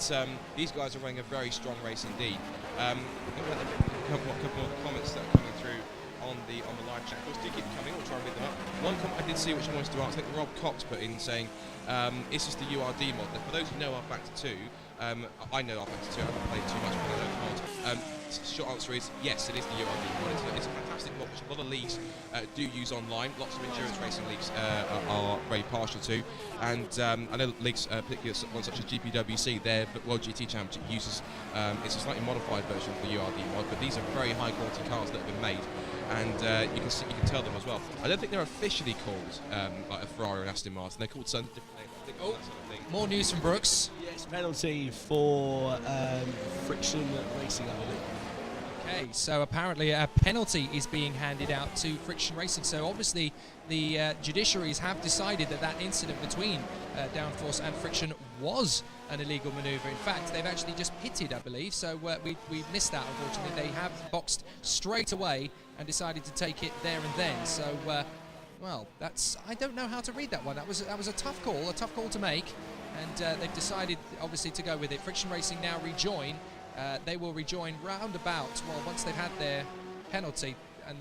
Speaker 8: these guys are running a very strong race indeed. A couple more comments that are coming through on the live chat. Of course, do keep coming. We'll try and read them up. One comment I did see, which I wanted to answer, I think Rob Cox put in saying, is this the URD mod? Now, for those who know our Factor 2, I know our Factor 2, I haven't played too much, but I know the mod. Short answer is yes, it is the URD mod. It's a fantastic mod, which a lot of leagues do use online. Lots of endurance racing leagues are very partial to. And I know leagues, particularly ones such as GPWC, their World GT Championship uses, it's a slightly modified version of the URD mod, but these are very high quality cars that have been made. And you can tell them as well. I don't think they're officially called like a Ferrari and Aston Martin. They're called something different names. I think that sort of thing.
Speaker 6: More news from Brooks.
Speaker 7: Yes, penalty for Friction Racing, I believe.
Speaker 6: Okay, so apparently a penalty is being handed out to Friction Racing. So obviously the judiciaries have decided that that incident between Downforce and Friction was an illegal manoeuvre. In fact, they've actually just pitted, I believe. So we missed that, unfortunately. They have boxed straight away and decided to take it there and then. So, well, I don't know how to read that one. That was a tough call to make. And they've decided, obviously, to go with it. Friction Racing now rejoin. They will rejoin round about, well, once they've had their penalty, and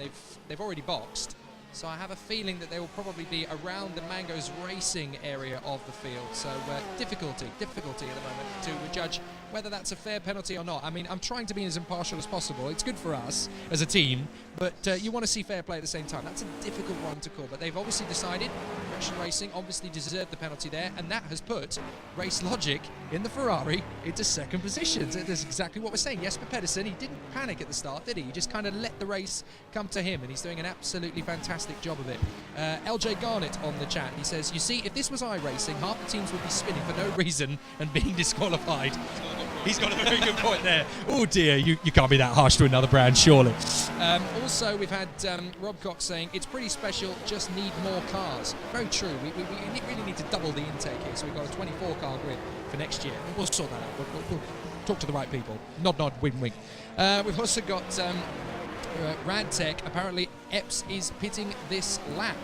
Speaker 6: they've already boxed. So I have a feeling that they will probably be around the Mango's Racing area of the field. So difficulty at the moment to judge whether that's a fair penalty or not. I mean, I'm trying to be as impartial as possible. It's good for us as a team, but you want to see fair play at the same time. That's a difficult one to call, but they've obviously decided Friction Racing obviously deserved the penalty there, and that has put Race Logic in the Ferrari into 2nd position. So that's exactly what we're saying. Jesper Pedersen, he didn't panic at the start, did he? He just kind of let the race come to him, and he's doing an absolutely fantastic job of it. LJ Garnett on the chat, he says, you see, if this was iRacing, half the teams would be spinning for no reason and being disqualified. He's got a very good point there. Oh dear, you can't be that harsh to another brand, surely. Also, we've had Rob Cox saying, it's pretty special, just need more cars. Very true. We really need to double the intake here, so we've got a 24-car grid for next year. We'll sort that out. We'll talk to the right people. Nod, nod, wink, wink. We've also got Radtech. Apparently, Epps is pitting this lap.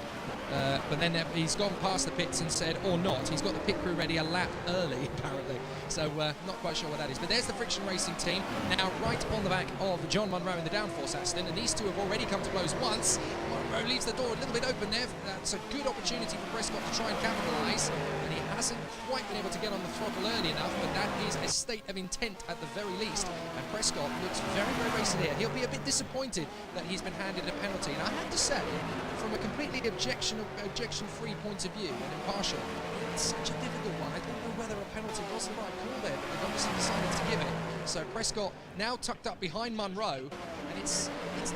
Speaker 6: But then he's gone past the pits and said, or not, he's got the pit crew ready a lap early, apparently. So not quite sure what that is. But there's the Friction Racing team, now right on the back of John Munro in the Downforce Aston, and these two have already come to blows once. Munro leaves the door a little bit open there. That's a good opportunity for Prescott to try and capitalise, and he hasn't quite been able to get on the throttle early enough, but that is a state of intent at the very least. And Prescott looks very, very racing here. He'll be a bit disappointed that he's been handed a penalty. And I have to say, from a completely objection-free point of view and impartial, it's such a difficult one. I don't know whether a penalty was the right call there, but they've obviously decided to give it. So Prescott now tucked up behind Munro, and it's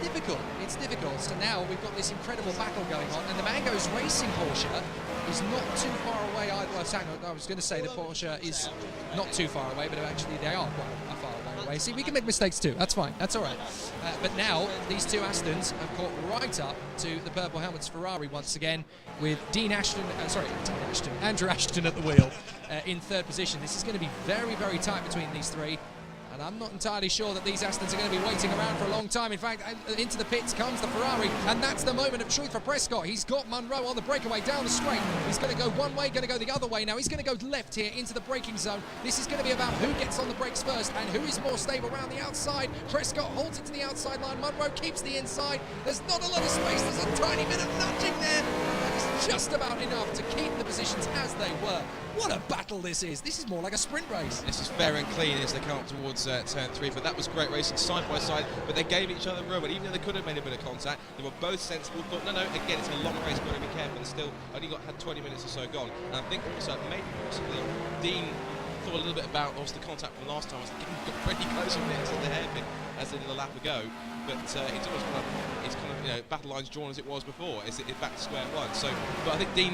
Speaker 6: difficult. It's difficult. So now we've got this incredible battle going on, and the Mango's Racing Porsche is not too far away either. I was going to say the Porsche is not too far away, but actually they are quite a far away. See, we can make mistakes too. That's fine. That's all right. But now these two Astons have caught right up to the Purple Helmets Ferrari once again, with Andrew Ashton at the wheel in 3rd position. This is going to be very, very tight between these three. And I'm not entirely sure that these Astons are going to be waiting around for a long time. In fact, into the pits comes the Ferrari, and that's the moment of truth for Prescott. He's got Munro on the breakaway down the straight. He's going to go one way, going to go the other way. Now he's going to go left here into the braking zone. This is going to be about who gets on the brakes first and who is more stable around the outside. Prescott holds it to the outside line. Munro keeps the inside. There's not a lot of space. There's a tiny bit of nudging there. That is just about enough to keep the positions as they were. What a battle this is. This is more like a sprint race.
Speaker 8: This is fair and clean as they come up towards turn 3, but that was great racing side by side, but they gave each other room, and even though they could have made a bit of contact, they were both sensible, thought, no, again, it's a long race, got to be careful, and still only had 20 minutes or so gone. And I think also, maybe possibly, Dean thought a little bit about, obviously, the contact from last time, was getting pretty close on it to the hairpin as they did a lap ago, but it's almost kind of battle lines drawn as it was before. It's back to square one. So, but I think Dean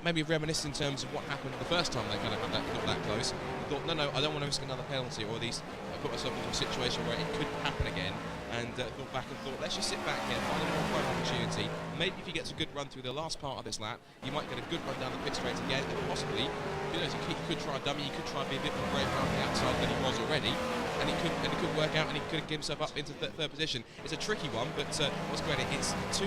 Speaker 8: maybe reminisced in terms of what happened the first time they kind of got that close. Thought, no, I don't want to risk another penalty, or at least put myself into a situation where it could happen again. And thought back and thought, let's just sit back here, find a more fun opportunity. Maybe if he gets a good run through the last part of this lap, you might get a good run down the pit straight again, and possibly, he could try a dummy, he could try and be a bit more brave around the outside than he was already, and it could work out, and he could get himself up into third position. It's a tricky one, but what's great, it's two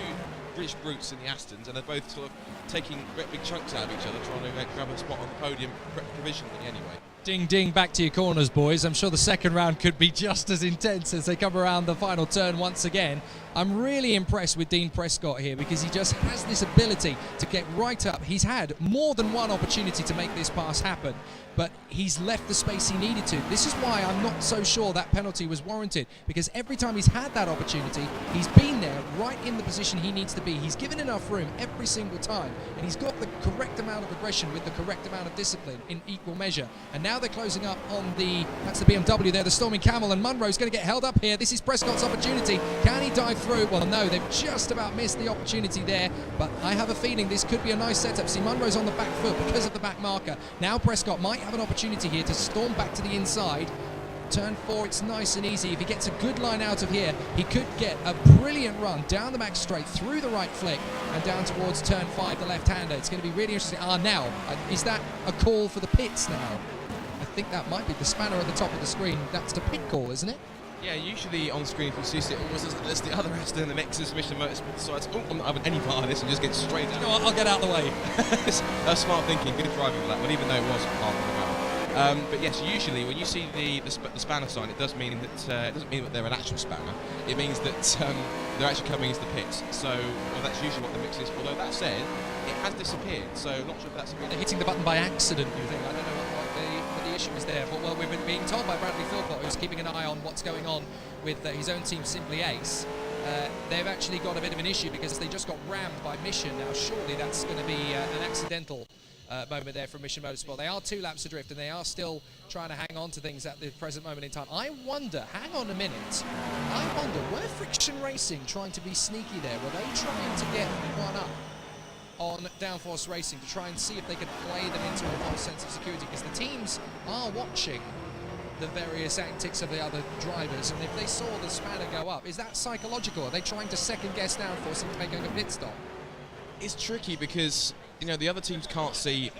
Speaker 8: British brutes in the Astons, and they're both sort of taking big chunks out of each other, trying to grab a spot on the podium provisionally anyway.
Speaker 6: Ding, ding, back to your corners, boys. I'm sure the second round could be just as intense as they come around the final turn once again. I'm really impressed with Dean Prescott here because he just has this ability to get right up. He's had more than one opportunity to make this pass happen, but he's left the space he needed to. This is why I'm not so sure that penalty was warranted, because every time he's had that opportunity, he's been there right in the position he needs to be. He's given enough room every single time, and he's got the correct amount of aggression with the correct amount of discipline in equal measure. And now they're closing up on that's the BMW there, the Storming Camel, and Munro's going to get held up here. This is Prescott's opportunity. Can he dive through? Well, no, they've just about missed the opportunity there, but I have a feeling this could be a nice setup. See, Munro's on the back foot because of the back marker. Now Prescott might have an opportunity here to storm back to the inside. Turn 4, it's nice and easy. If he gets a good line out of here, he could get a brilliant run down the back straight, through the right flick, and down towards turn 5, the left-hander. It's going to be really interesting. Now, is that a call for the pits now? I think that might be the spanner at the top of the screen. That's the pit call, isn't it?
Speaker 8: Yeah, usually on screen, if you see it, there's the other Aston in the mix, as Mission Motorsport decides, I'm not having any part of this, and just get straight out.
Speaker 6: You know what, I'll get out of the way.
Speaker 8: That's smart thinking, good driving for that one, even though it was half of the round. But yes, usually when you see the spanner sign, it does mean that it doesn't mean that they're an actual spanner. It means that they're actually coming into the pits. So that's usually what the mix is. Although that said, it has disappeared. So I'm not sure if that's really
Speaker 6: hitting the button by accident. You think? I don't know what the issue is there. But well, we've been being told by Bradley Philpott, who's keeping an eye on what's going on with his own team, Simply Ace. They've actually got a bit of an issue because they just got rammed by Mission. Now, surely that's going to be an accidental moment there from Mission Motorsport. They are 2 laps adrift, and they are still trying to hang on to things at the present moment in time. I wonder, hang on a minute, I wonder, were Friction Racing trying to be sneaky there? Were they trying to get one up on Downforce Racing to try and see if they could play them into a false sense of security? Because the teams are watching the various antics of the other drivers, and if they saw the spanner go up, is that psychological? Are they trying to second guess Downforce and making a pit stop?
Speaker 8: It's tricky because the other teams can't see,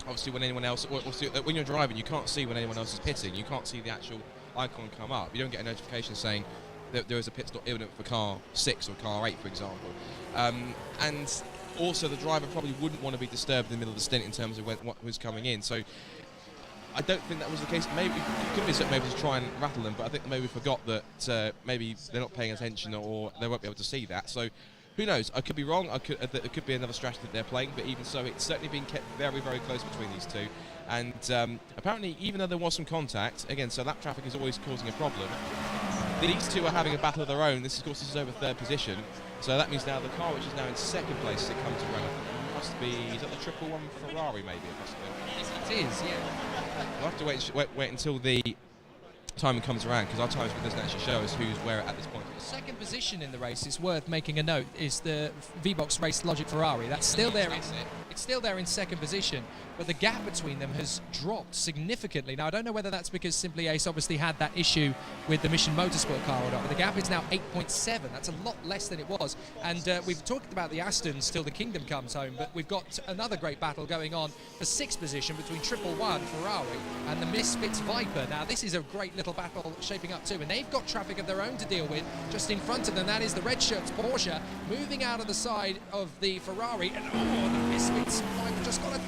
Speaker 8: obviously, when anyone else, when you're driving, you can't see when anyone else is pitting. You can't see the actual icon come up. You don't get a notification saying that there is a pit stop imminent for car 6 or car 8, for example. And also, the driver probably wouldn't want to be disturbed in the middle of the stint in terms of what was coming in. So I don't think that was the case. Maybe it could be maybe to try and rattle them, but I think maybe forgot that maybe they're not paying attention or they won't be able to see that. So who knows? I could be wrong. It could be another strategy that they're playing, but even so, it's certainly been kept very, very close between these two. And apparently, even though there was some contact, again, so lap traffic is always causing a problem. These two are having a battle of their own. This, of course, is over 3rd position. So that means now the car, which is now in 2nd place as it comes around, must be, is that the 111 Ferrari, maybe? It must be.
Speaker 6: Yes, it is, yeah.
Speaker 8: We'll have to wait until the timing comes around, because our time doesn't actually show us who's where at this point.
Speaker 6: The 2nd position in the race is worth making a note, is the V-Box Race Logic Ferrari. That's still there. It's still there in 2nd position, but the gap between them has dropped significantly. Now, I don't know whether that's because Simply Ace obviously had that issue with the Mission Motorsport car or not, but the gap is now 8.7. That's a lot less than it was. And we've talked about the Astons till the kingdom comes home, but we've got another great battle going on for 6th position between 111 Ferrari and the Misfits Viper. Now, this is a great little battle shaping up too, and they've got traffic of their own to deal with just in front of them. That is the red shirts Porsche moving out of the side of the Ferrari, and the Misfits Viper just got a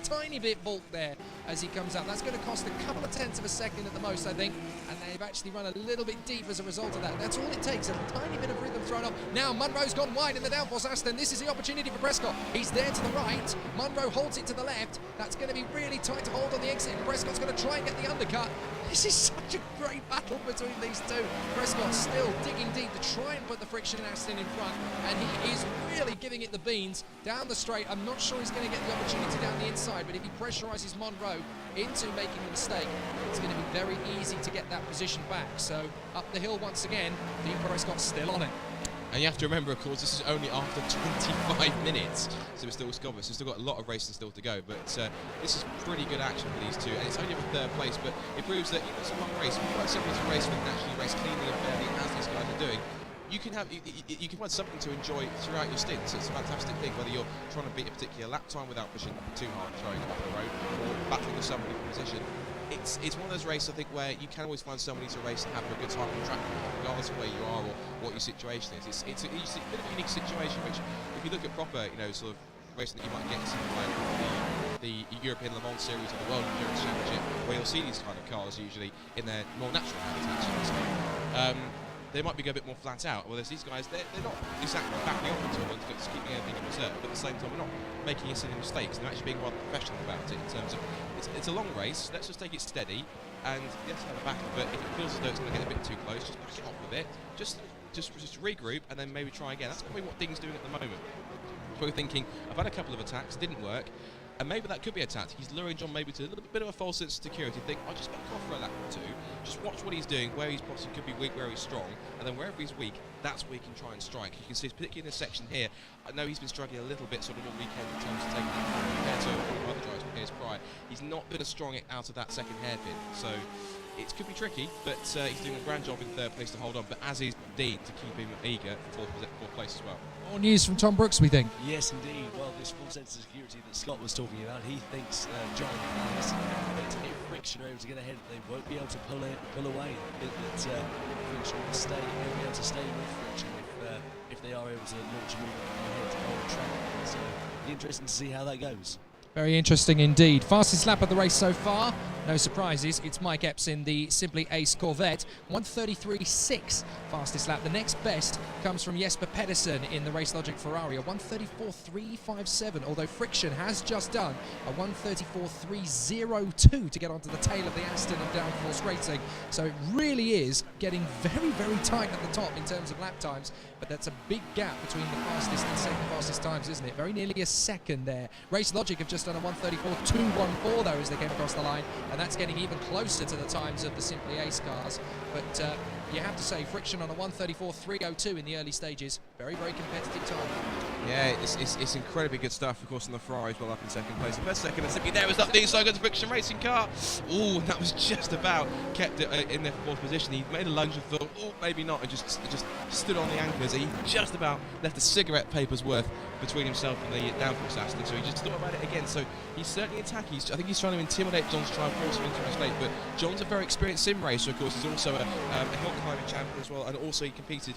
Speaker 6: tiny bit bulk there as he comes out. That's going to cost a couple of tenths of a second at the most, I think, and they've actually run a little bit deep as a result of that. That's all it takes, a tiny bit of rhythm thrown off. Now Munro's gone wide in the Downforce Aston. This is the opportunity for Prescott. He's there to the right. Munro holds it to the left. That's going to be really tight to hold on the exit. Prescott's going to try and get the undercut. This is such a great battle between these two. Prescott's still digging deep to try and put the Friction Aston in front, and he is really giving it the beans down the straight. I'm not sure he's going to get the opportunity down the inside, but if he pressurises Monroe into making the mistake, it's going to be very easy to get that position back. So up the hill once again, Dean Prescott's still on it.
Speaker 8: And you have to remember, of course, this is only after 25 minutes, so we're still Scotland. So we've still got a lot of racing still to go. But this is pretty good action for these two, and it's only for third place. But it proves that it's a long race. If you find something to race with, naturally race cleanly and fairly, as these guys are doing, you can find something to enjoy throughout your stints. It's a fantastic thing, whether you're trying to beat a particular lap time without pushing too hard, throwing it up the road, or battling with somebody in position. It's one of those races, I think, where you can always find somebody to race and have a good time on track, regardless of where you are or what your situation is. It's a bit of a unique situation, which, if you look at proper, sort of racing that you might get in something like the European Le Mans Series or the World Endurance Championship, where you'll see these kind of cars usually in their more natural habitats. They might be a bit more flat out, whereas these guys, they're not exactly backing off at all and just keeping everything in reserve, but at the same time we're not making silly mistakes, and they're actually being rather professional about it in terms of, it's a long race, let's just take it steady, and yes, have a battle, but if it feels as though it's going to get a bit too close, just back it off with it, just regroup, and then maybe try again. That's probably what Dean's doing at the moment. Probably thinking, I've had a couple of attacks, didn't work, and maybe that could be a tactic. He's luring John maybe to a little bit of a false sense of security. Think, I'll just back off for a lap or two. Just watch what he's doing, where he's possibly could be weak, where he's strong, and then wherever he's weak, that's where he can try and strike. You can see, particularly in this section here, I know he's been struggling a little bit sort of all weekend in terms of taking that compared to other drivers from Piers prior. He's not been as strong out of that second hairpin, so it could be tricky, but he's doing a grand job in third place to hold on, but as is Dean to keep him eager for fourth place as well.
Speaker 6: More news from Tom Brooks, we think.
Speaker 7: Yes, indeed. Well, this full sense of security that Scott was talking about, he thinks John and Alice, that if Friction are able to get ahead, they won't be able to pull away. That Friction will be able to stay with Friction if they are able to launch a move ahead on the track. So, it'll be interesting to see how that goes.
Speaker 6: Very interesting indeed. Fastest lap of the race so far. No surprises. It's Mike Epps in the Simply Ace Corvette. 1:33.6 fastest lap. The next best comes from Jesper Pedersen in the Race Logic Ferrari. A 1:34.357. Although Friction has just done a 1:34.302 to get onto the tail of the Aston and Downforce Racing. So it really is getting very, very tight at the top in terms of lap times. But that's a big gap between the fastest and second fastest times, isn't it? Very nearly a second there. Race Logic have just done a 1:34.214 though as they came across the line, and that's getting even closer to the times of the Simply Ace cars. But you have to say, Friction on a 1:34.302 in the early stages. Very, very competitive time.
Speaker 8: Yeah, it's incredibly good stuff, of course, on the Ferrari as well, up in second place. The first second, and Simply there was that thing, so good, the Friction racing car. Ooh, that was just about kept it in their fourth position. He made a lunge and thought, oh, maybe not, and just stood on the anchors. He just about left a cigarette paper's worth between himself and the Downforce Aston, so he just thought about it again. So he's certainly attacking. I think he's trying to intimidate John to try and force him into a mistake, but John's a very experienced sim racer, of course. He's also a hill climbing champion as well, and also he competes in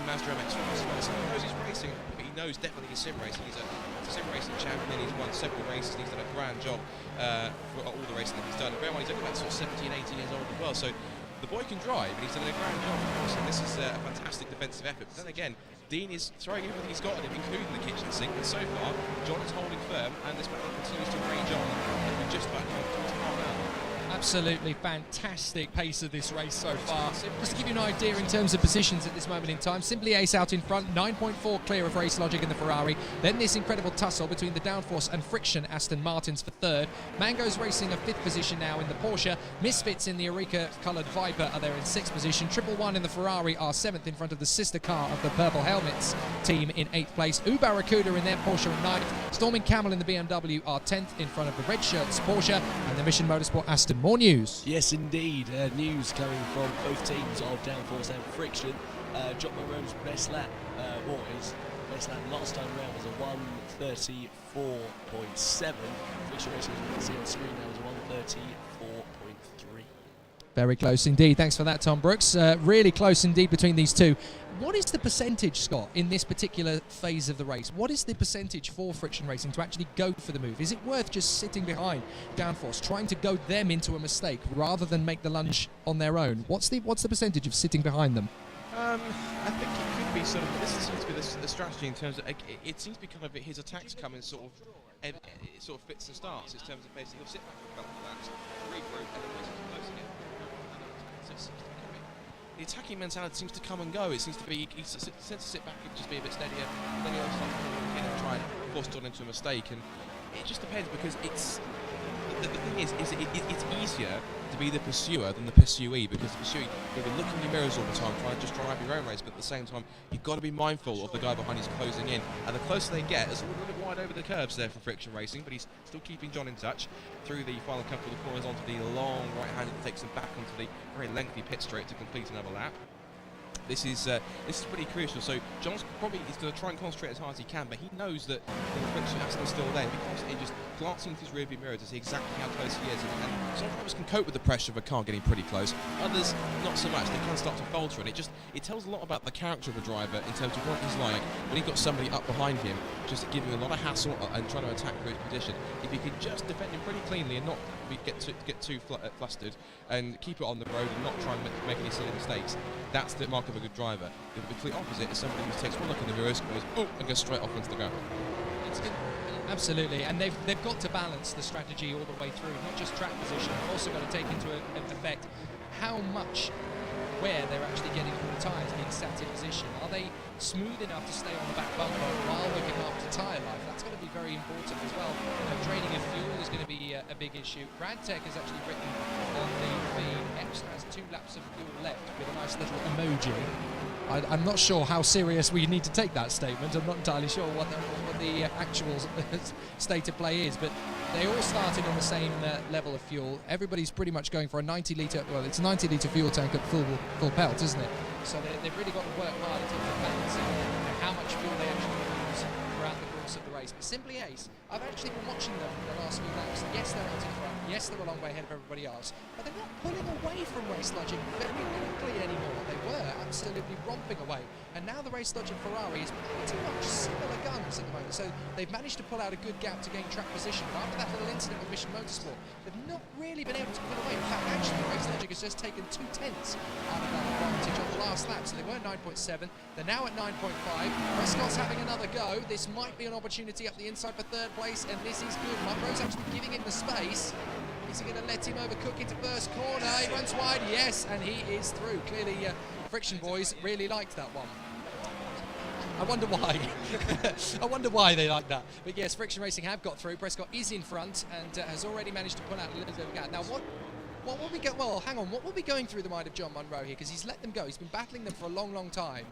Speaker 8: Mazda MX-5 as well, so he knows he's racing, but he knows definitely he's sim racing. He's a sim racing champion. He's won several races, and he's done a grand job for all the racing that he's done. And bear in mind, he's only about sort of 17, 18 years old as well, so the boy can drive, and he's done a grand job, of course, and this is a fantastic defensive effort. But then again, Dean is throwing everything he's got at him, including the kitchen sink, and so far, John is holding firm, and this battle continues to rage on, and we're just about to come towards the final.
Speaker 6: Absolutely fantastic pace of this race so far. Just to give you an idea in terms of positions at this moment in time, Simply Ace out in front, 9.4 clear of Race Logic in the Ferrari. Then this incredible tussle between the Downforce and Friction Aston Martins for third. Mango's racing a fifth position now in the Porsche. Misfits in the Eureka coloured Viper are there in sixth position. 111 in the Ferrari are seventh in front of the sister car of the Purple Helmets team in eighth place. Barracuda in their Porsche in ninth. Storming Camel in the BMW are 10th in front of the Red Shirts Porsche and the Mission Motorsport Aston. More news.
Speaker 7: Yes, indeed. News coming from both teams of Downforce and Friction. John Monroe's best lap, his best lap last time around was a 1:34.7. Friction Racing, as you can see on screen now, was a 1:34.3.
Speaker 6: Very close indeed. Thanks for that, Tom Brooks. Really close indeed between these two. What is the percentage, Scott, in this particular phase of the race? What is the percentage for Friction Racing to actually go for the move? Is it worth just sitting behind Downforce, trying to goad them into a mistake rather than make the lunge on their own? What's the percentage of sitting behind them?
Speaker 8: I think it could be sort of, this seems to be the strategy in terms of, it seems to be kind of his attacks come in sort of fits and starts in terms of basically he'll sit back for a couple of laps, regroup, and then basically close again. So it seems to be the attacking mentality seems to come and go. It seems to be, he tends to sit back and just be a bit steadier, then he'll start to try and force John into a mistake, and it just depends because it's, the thing is it's easier to be the pursuer than the pursuee, because the pursuer, you'll be looking in your mirrors all the time, trying to just drive your own race, but at the same time, you've got to be mindful of the guy behind who's closing in. And the closer they get, it's a little bit wide over the curves there for Friction Racing, but he's still keeping John in touch through the final couple of corners onto the long right-hand that takes him back onto the very lengthy pit straight to complete another lap. This is pretty crucial. So John's probably is going to try and concentrate as hard as he can, but he knows that the friction is still there. He's constantly just glancing into his rearview mirror to see exactly how close he is. And some drivers can cope with the pressure of a car getting pretty close. Others, not so much. They can start to falter, and it tells a lot about the character of a driver in terms of what he's like when you've got somebody up behind him, just giving a lot of hassle and trying to attack through his position. If you could just defend him pretty cleanly and not get too flustered and keep it on the road and not try and make any silly mistakes, that's the mark of a good driver. The complete opposite is somebody who takes one look in the mirrors, goes, oh, and goes straight off into the gravel.
Speaker 6: Absolutely, and they've got to balance the strategy all the way through, not just track position. They've also got to take into effect how much wear they're actually getting from the tyres being sat in position. Are they smooth enough to stay on the back bumper while looking after tyre life? That's going to be very important as well. Draining of fuel is going to be a big issue. Radtech has actually written on the feed, Extra has 2 laps of fuel left with a nice little emoji. I'm not sure how serious we need to take that statement. I'm not entirely sure what the actual state of play is, but they all started on the same level of fuel. Everybody's pretty much going for a 90-litre, well, it's a 90-litre fuel tank at full pelt, isn't it? So they've really got to work hard in terms of balancing how much fuel they actually use throughout the course of the race. But Simply Ace, I've actually been watching them for the last few laps. Yes, they're out in front. Yes, they're a long way ahead of everybody else, but they're not pulling away from Race Logic very quickly anymore. They were absolutely romping away, and now the Race Logic Ferrari is pretty much similar guns at the moment. So they've managed to pull out a good gap to gain track position. But after that little incident with Mission Motorsport, they've not really been able to pull away. In fact, actually, Race Logic has just taken 2/10 out of that advantage on the last lap. So they were 9.7. They're now at 9.5. Prescott's having another go. This might be an opportunity up the inside for 3rd place, and this is good. Monroe's actually giving him the space. Is he going to let him overcook into first corner? He runs wide, yes, and he is through. Clearly, Friction Boys really liked that one. I wonder why. I wonder why they like that. But yes, Friction Racing have got through. Prescott is in front and has already managed to pull out a little bit of a gap. Now, what will we go? Well, hang on. What will be going through the mind of John Munro here? Because he's let them go. He's been battling them for a long, long time.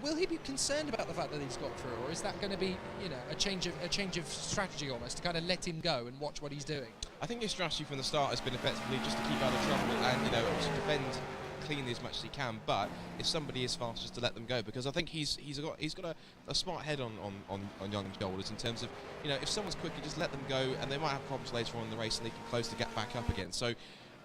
Speaker 6: Will he be concerned about the fact that he's got through, or is that going to be, a change of strategy almost to kind of let him go and watch what he's doing? I think his strategy from the start has been effectively just to keep out of trouble and to defend cleanly as much as he can. But if somebody is fast, just to let them go, because I think he's got a smart head on young shoulders in terms of if someone's quick, you just let them go, and they might have problems later on in the race, and they can close to get back up again. So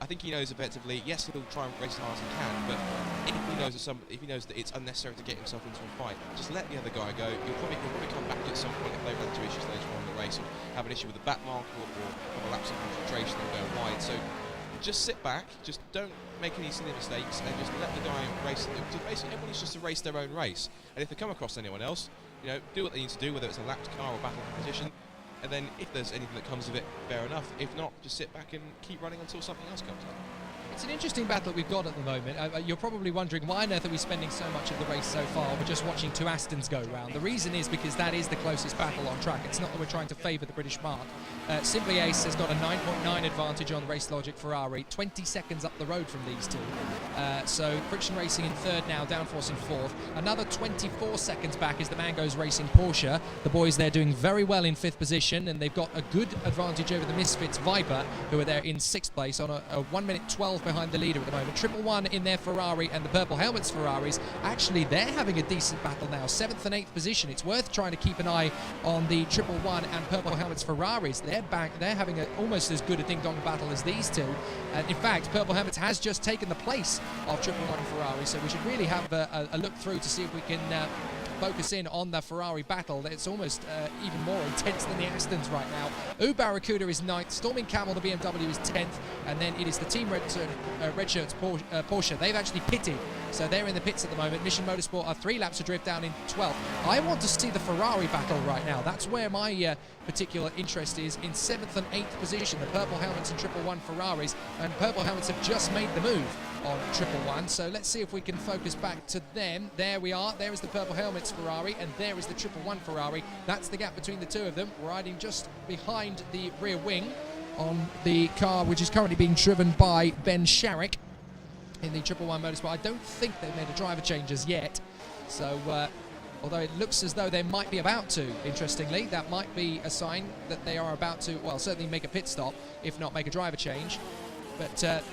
Speaker 6: I think he knows effectively, yes, he'll try and race as hard as he can, but if he knows that it's unnecessary to get himself into a fight, just let the other guy go. He'll probably come back at some point if they run into issues later on in the race, or have an issue with the back mark, or have a lapse of concentration and go wide. So just sit back, just don't make any silly mistakes, and just let the guy race. Basically, everyone needs just to race their own race, and if they come across anyone else, do what they need to do, whether it's a lapped car or battle for position. And then if there's anything that comes of it, fair enough. If not, just sit back and keep running until something else comes up. It's an interesting battle we've got at the moment. You're probably wondering why on earth are we spending so much of the race so far? We're just watching 2 Astons go round. The reason is because that is the closest battle on track. It's not that we're trying to favour the British mark. Simply Ace has got a 9.9 advantage on Race Logic Ferrari, 20 seconds up the road from these two. So Friction Racing in 3rd now, Downforce in 4th. Another 24 seconds back is the Mangoes Racing Porsche. The boys there doing very well in 5th position, and they've got a good advantage over the Misfits Viper, who are there in 6th place on a 1 minute 12 behind the leader at the moment. 111 in their Ferrari, and the Purple Helmets Ferraris, actually they're having a decent battle now, 7th and 8th position. It's worth trying to keep an eye on the 111 and Purple Helmets Ferraris. They're back, they're having almost as good a ding-dong battle as these two. In fact, Purple Helmets has just taken the place of 111 Ferrari, so we should really have a look through to see if we can focus in on the Ferrari battle. It's almost even more intense than the Astons right now. Barracuda is 9th, Storming Camel, the BMW, is 10th, and then it is the Team Red Shirts Porsche. They've actually pitted, so they're in the pits at the moment. Mission Motorsport are 3 laps adrift down in 12th. I want to see the Ferrari battle right now. That's where my particular interest is, in 7th and 8th position, the Purple Helmets and 111 Ferraris, and Purple Helmets have just made the move on 111, so let's see if we can focus back to them. There we are, there is the Purple Helmets Ferrari, and there is the 111 Ferrari. That's the gap between the two of them, riding just behind the rear wing on the car, which is currently being driven by Ben Sharrock in the 111 Motorsport. I don't think they've made a driver change as yet. So, although it looks as though they might be about to, interestingly, that might be a sign that they are about to, well, certainly make a pit stop, if not make a driver change. But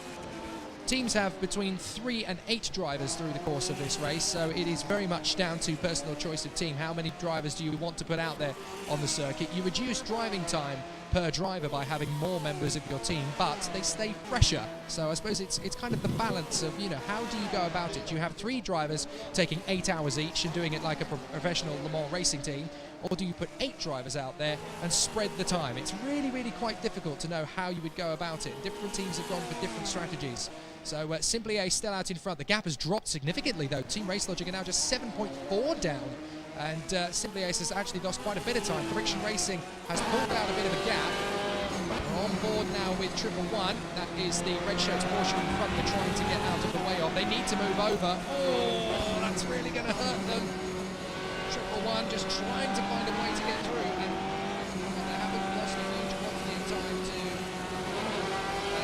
Speaker 6: teams have between 3 and 8 drivers through the course of this race, so it is very much down to personal choice of team. How many drivers do you want to put out there on the circuit? You reduce driving time per driver by having more members of your team, but they stay fresher. So I suppose it's kind of the balance of, you know, how do you go about it? Do you have 3 drivers taking 8 hours each and doing it like a professional Le Mans racing team, or do you put 8 drivers out there and spread the time? It's really, really quite difficult to know how you would go about it. Different teams have gone for different strategies. So Simply A still out in front. The gap has dropped significantly though. Team Race Logic are now just 7.4 down. And Simply Ace has actually lost quite a bit of time. Friction Racing has pulled out a bit of a gap. We're on board now with 111. That is the red shirts Porsche in front. They're trying to get out of the way of. They need to move over. Oh, that's really going to hurt them. 111 just trying to find a way to get through. And they haven't lost a huge quantity of time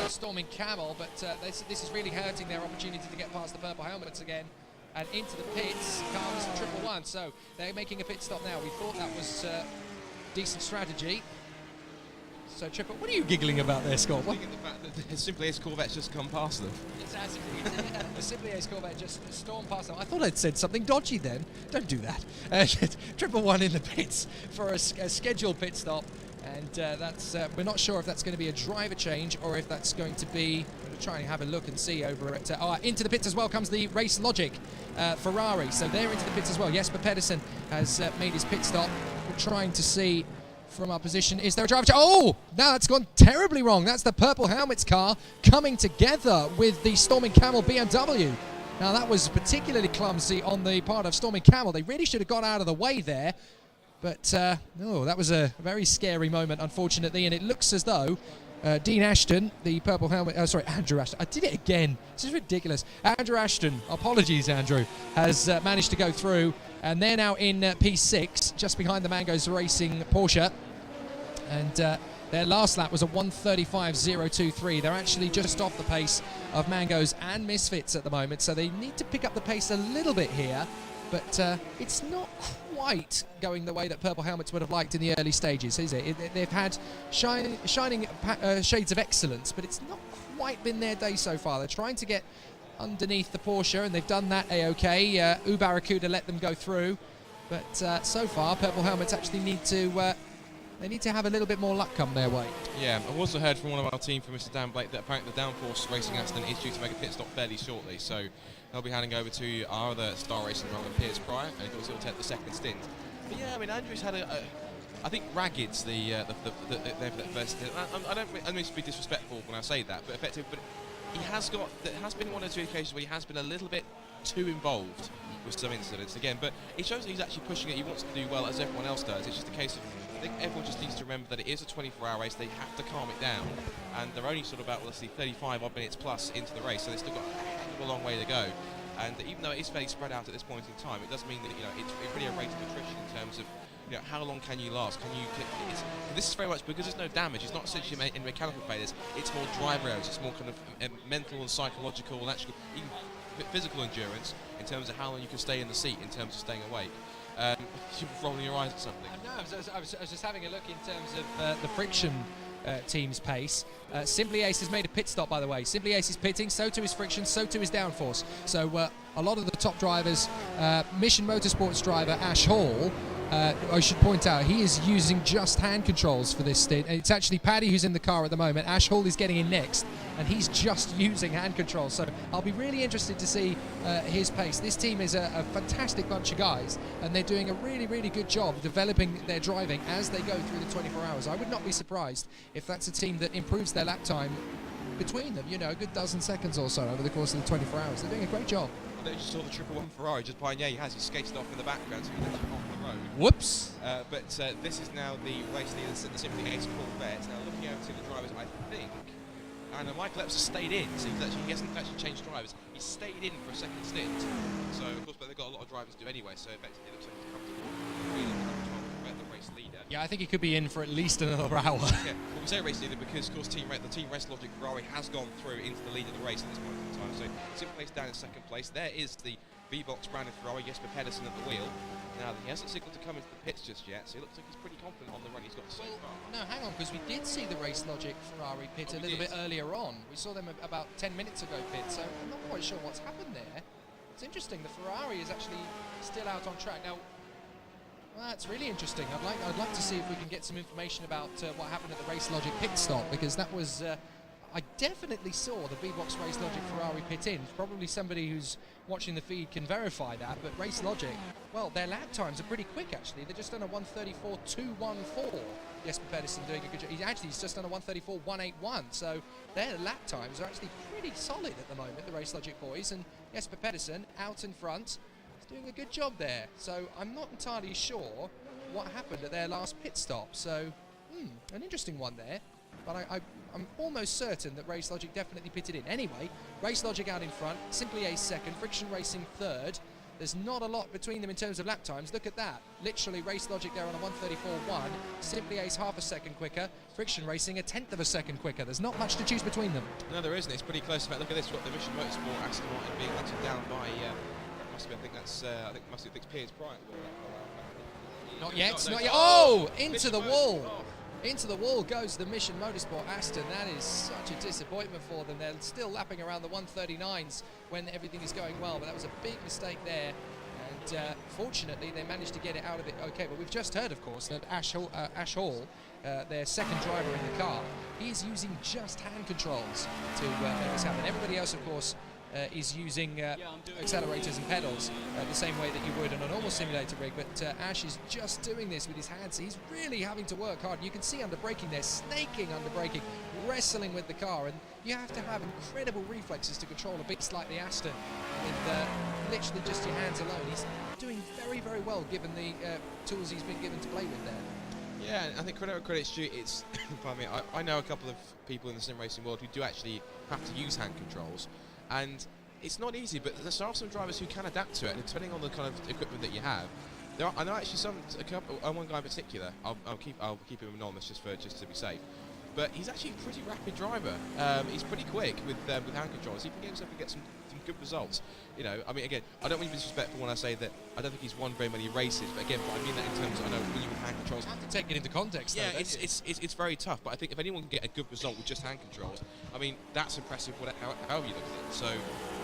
Speaker 6: to Storming Camel, but this is really hurting their opportunity to get past the purple helmets again. And into the pits comes 111. So they're making a pit stop now. We thought that was decent strategy. So Triple, what are you giggling about there, Scott?
Speaker 8: I'm thinking the fact that the Simply Ace Corvette's just come past them.
Speaker 6: Exactly. The Simply Ace Corvette just stormed past them. I thought I'd said something dodgy then. Don't do that. 111 in the pits for a scheduled pit stop. And that's we're not sure if that's going to be a driver change or if that's going to be... We'll try and have a look and see over at... into the pits as well comes the Race Logic Ferrari. So they're into the pits as well. Jesper Pedersen has made his pit stop. We're trying to see from our position, is there a driver change? Oh! Now that's gone terribly wrong. That's the Purple Helmets car coming together with the Storming Camel BMW. Now that was particularly clumsy on the part of Storming Camel. They really should have got out of the way there. But, no, that was a very scary moment, unfortunately, and it looks as though Dean Ashton, the Purple Helmet, Andrew Ashton, I did it again, this is ridiculous. Andrew Ashton, apologies Andrew, has managed to go through, and they're now in P6, just behind the Mangoes Racing Porsche, and their last lap was a 1:35.023. They're actually just off the pace of Mangoes and Misfits at the moment, so they need to pick up the pace a little bit here. But it's not quite going the way that Purple Helmets would have liked in the early stages, is it? They've had shining shades of excellence, but it's not quite been their day so far. They're trying to get underneath the Porsche, and they've done that a-okay. Barracuda let them go through, but so far Purple Helmets actually need to... They need to have a little bit more luck come their way.
Speaker 8: Yeah, I've also heard from one of our team, from Mr. Dan Blake, that apparently the Downforce Racing accident is due to make a pit stop fairly shortly. So they'll be handing over to our other star racing driver, Piers Pryor, and of course he'll take the second stint. But yeah, I mean, Andrew's had I think Ragged's the first stint. I don't mean to be disrespectful when I say that, but effective. But he has got. There has been 1 or 2 occasions where he has been a little bit too involved with some incidents again. But it shows that he's actually pushing it. He wants to do well as everyone else does. It's just a case of, I think everyone just needs to remember that it is a 24-hour race. They have to calm it down, and they're only sort of about, let's see, 35 odd minutes plus into the race, so they've still got a heck of a long way to go. And even though it is fairly spread out at this point in time, it does mean that it's really a rate of attrition in terms of how long can you last? This is very much because there's no damage. It's not essentially in mechanical failures. It's more driver errors. It's more kind of mental and psychological and actually even physical endurance in terms of how long you can stay in the seat in terms of staying awake. You're rolling your eyes at something.
Speaker 6: No, I was just having a look in terms of the friction team's pace. Simply Ace has made a pit stop, by the way. Simply Ace is pitting, so too is Friction, so too is Downforce. So a lot of the top drivers, Mission Motorsports driver Ash Hall, I should point out, he is using just hand controls for this stint. It's actually Paddy who's in the car at the moment. Ash Hall is getting in next, and he's just using hand controls. So I'll be really interested to see his pace. This team is a fantastic bunch of guys, and they're doing a really, really good job developing their driving as they go through the 24 hours. I would not be surprised if that's a team that improves their lap time between them, a good dozen seconds or so over the course of the 24 hours. They're doing a great job.
Speaker 8: I just saw the 111 Ferrari just behind. Yeah, he has. He skated off in the background, so he left off the road.
Speaker 6: Whoops.
Speaker 8: But this is now the race leader, the Simply Ace Corvette. Now looking over to the drivers, I think, and Michael Epps has stayed in, so he hasn't actually changed drivers. He stayed in for a second stint. So of course, but they've got a lot of drivers to do anyway. So effectively, it looks like he's comfortable. Really comfortable with the race leader.
Speaker 6: Yeah, I think he could be in for at least another hour.
Speaker 8: Yeah, well, we say race leader because, of course, the Team Race Logic Ferrari has gone through into the lead of the race at this point in time. So, Simple Ace down in second place. There is the V-Box branded Ferrari, Jesper Pedersen at the wheel. Now, he hasn't signalled to come into the pits just yet, so it looks like he's pretty confident on the run he's got so far.
Speaker 6: No, hang on, because we did see the Race Logic Ferrari pit a little bit earlier on. We saw them about 10 minutes ago pit, so I'm not quite sure what's happened there. It's interesting, the Ferrari is actually still out on track. Now, well, that's really interesting. I'd like to see if we can get some information about what happened at the Race Logic pit stop, because that was I definitely saw the V-Box Race Logic Ferrari pit in. Probably somebody who's watching the feed can verify that, but Race Logic, well, their lap times are pretty quick actually. They're just done a 1:34.214. Jesper Pedersen doing a good job. He's just done a 1:34.181, so their lap times are actually pretty solid at the moment, the Race Logic boys, and Jesper Pedersen out in front is doing a good job there. So I'm not entirely sure what happened at their last pit stop, so an interesting one there. But I'm almost certain that Race Logic definitely pitted in. Anyway, Race Logic out in front, Simply Ace second, Friction Racing third. There's not a lot between them in terms of lap times. Look at that. Literally, Race Logic there on a 1:34.1. Simply Ace half a second quicker. Friction Racing a 1/10 of a second quicker. There's not much to choose between them.
Speaker 8: No, there isn't. It's pretty close. In fact, look at this. We've got the Mission Motorsport Aston Martin being hunted down by. Must be. I think that's. I think Piers Bryant.
Speaker 6: Not yet.
Speaker 8: No,
Speaker 6: Not yet.
Speaker 8: oh!
Speaker 6: Oh! Into the wall. Into the wall goes the Mission Motorsport Aston. That is such a disappointment for them. They're still lapping around the 1:39s when everything is going well, but that was a big mistake there. And fortunately, they managed to get it out of it okay. But we've just heard, of course, that Ash Hall, their second driver in the car, he's using just hand controls to make this happen. Everybody else, of course, is using accelerators and pedals the same way that you would on a normal simulator rig, but Ash is just doing this with his hands. He's really having to work hard. You can see under braking there, snaking under braking, wrestling with the car, and you have to have incredible reflexes to control a beast like the Aston with literally just your hands alone. He's doing very, very well given the tools he's been given to play with there.
Speaker 8: Yeah, and I think credit where credit's due. It's, pardon me, I know a couple of people in the sim racing world who do actually have to use hand controls. And it's not easy, but there are some drivers who can adapt to it, and depending on the kind of equipment that you have. I know actually one guy in particular. I'll keep him anonymous just to be safe. But he's actually a pretty rapid driver. He's pretty quick with hand controls. He can get himself and get some good results. You know, I mean, again, I don't mean to be disrespectful when I say that I don't think he's won very many races. But again, I mean that in terms of, I know when you with hand controls.
Speaker 6: You have to take it into context.
Speaker 8: Yeah,
Speaker 6: though,
Speaker 8: it's very tough. But I think if anyone can get a good result with just hand controls, I mean, that's impressive. However you look at it. So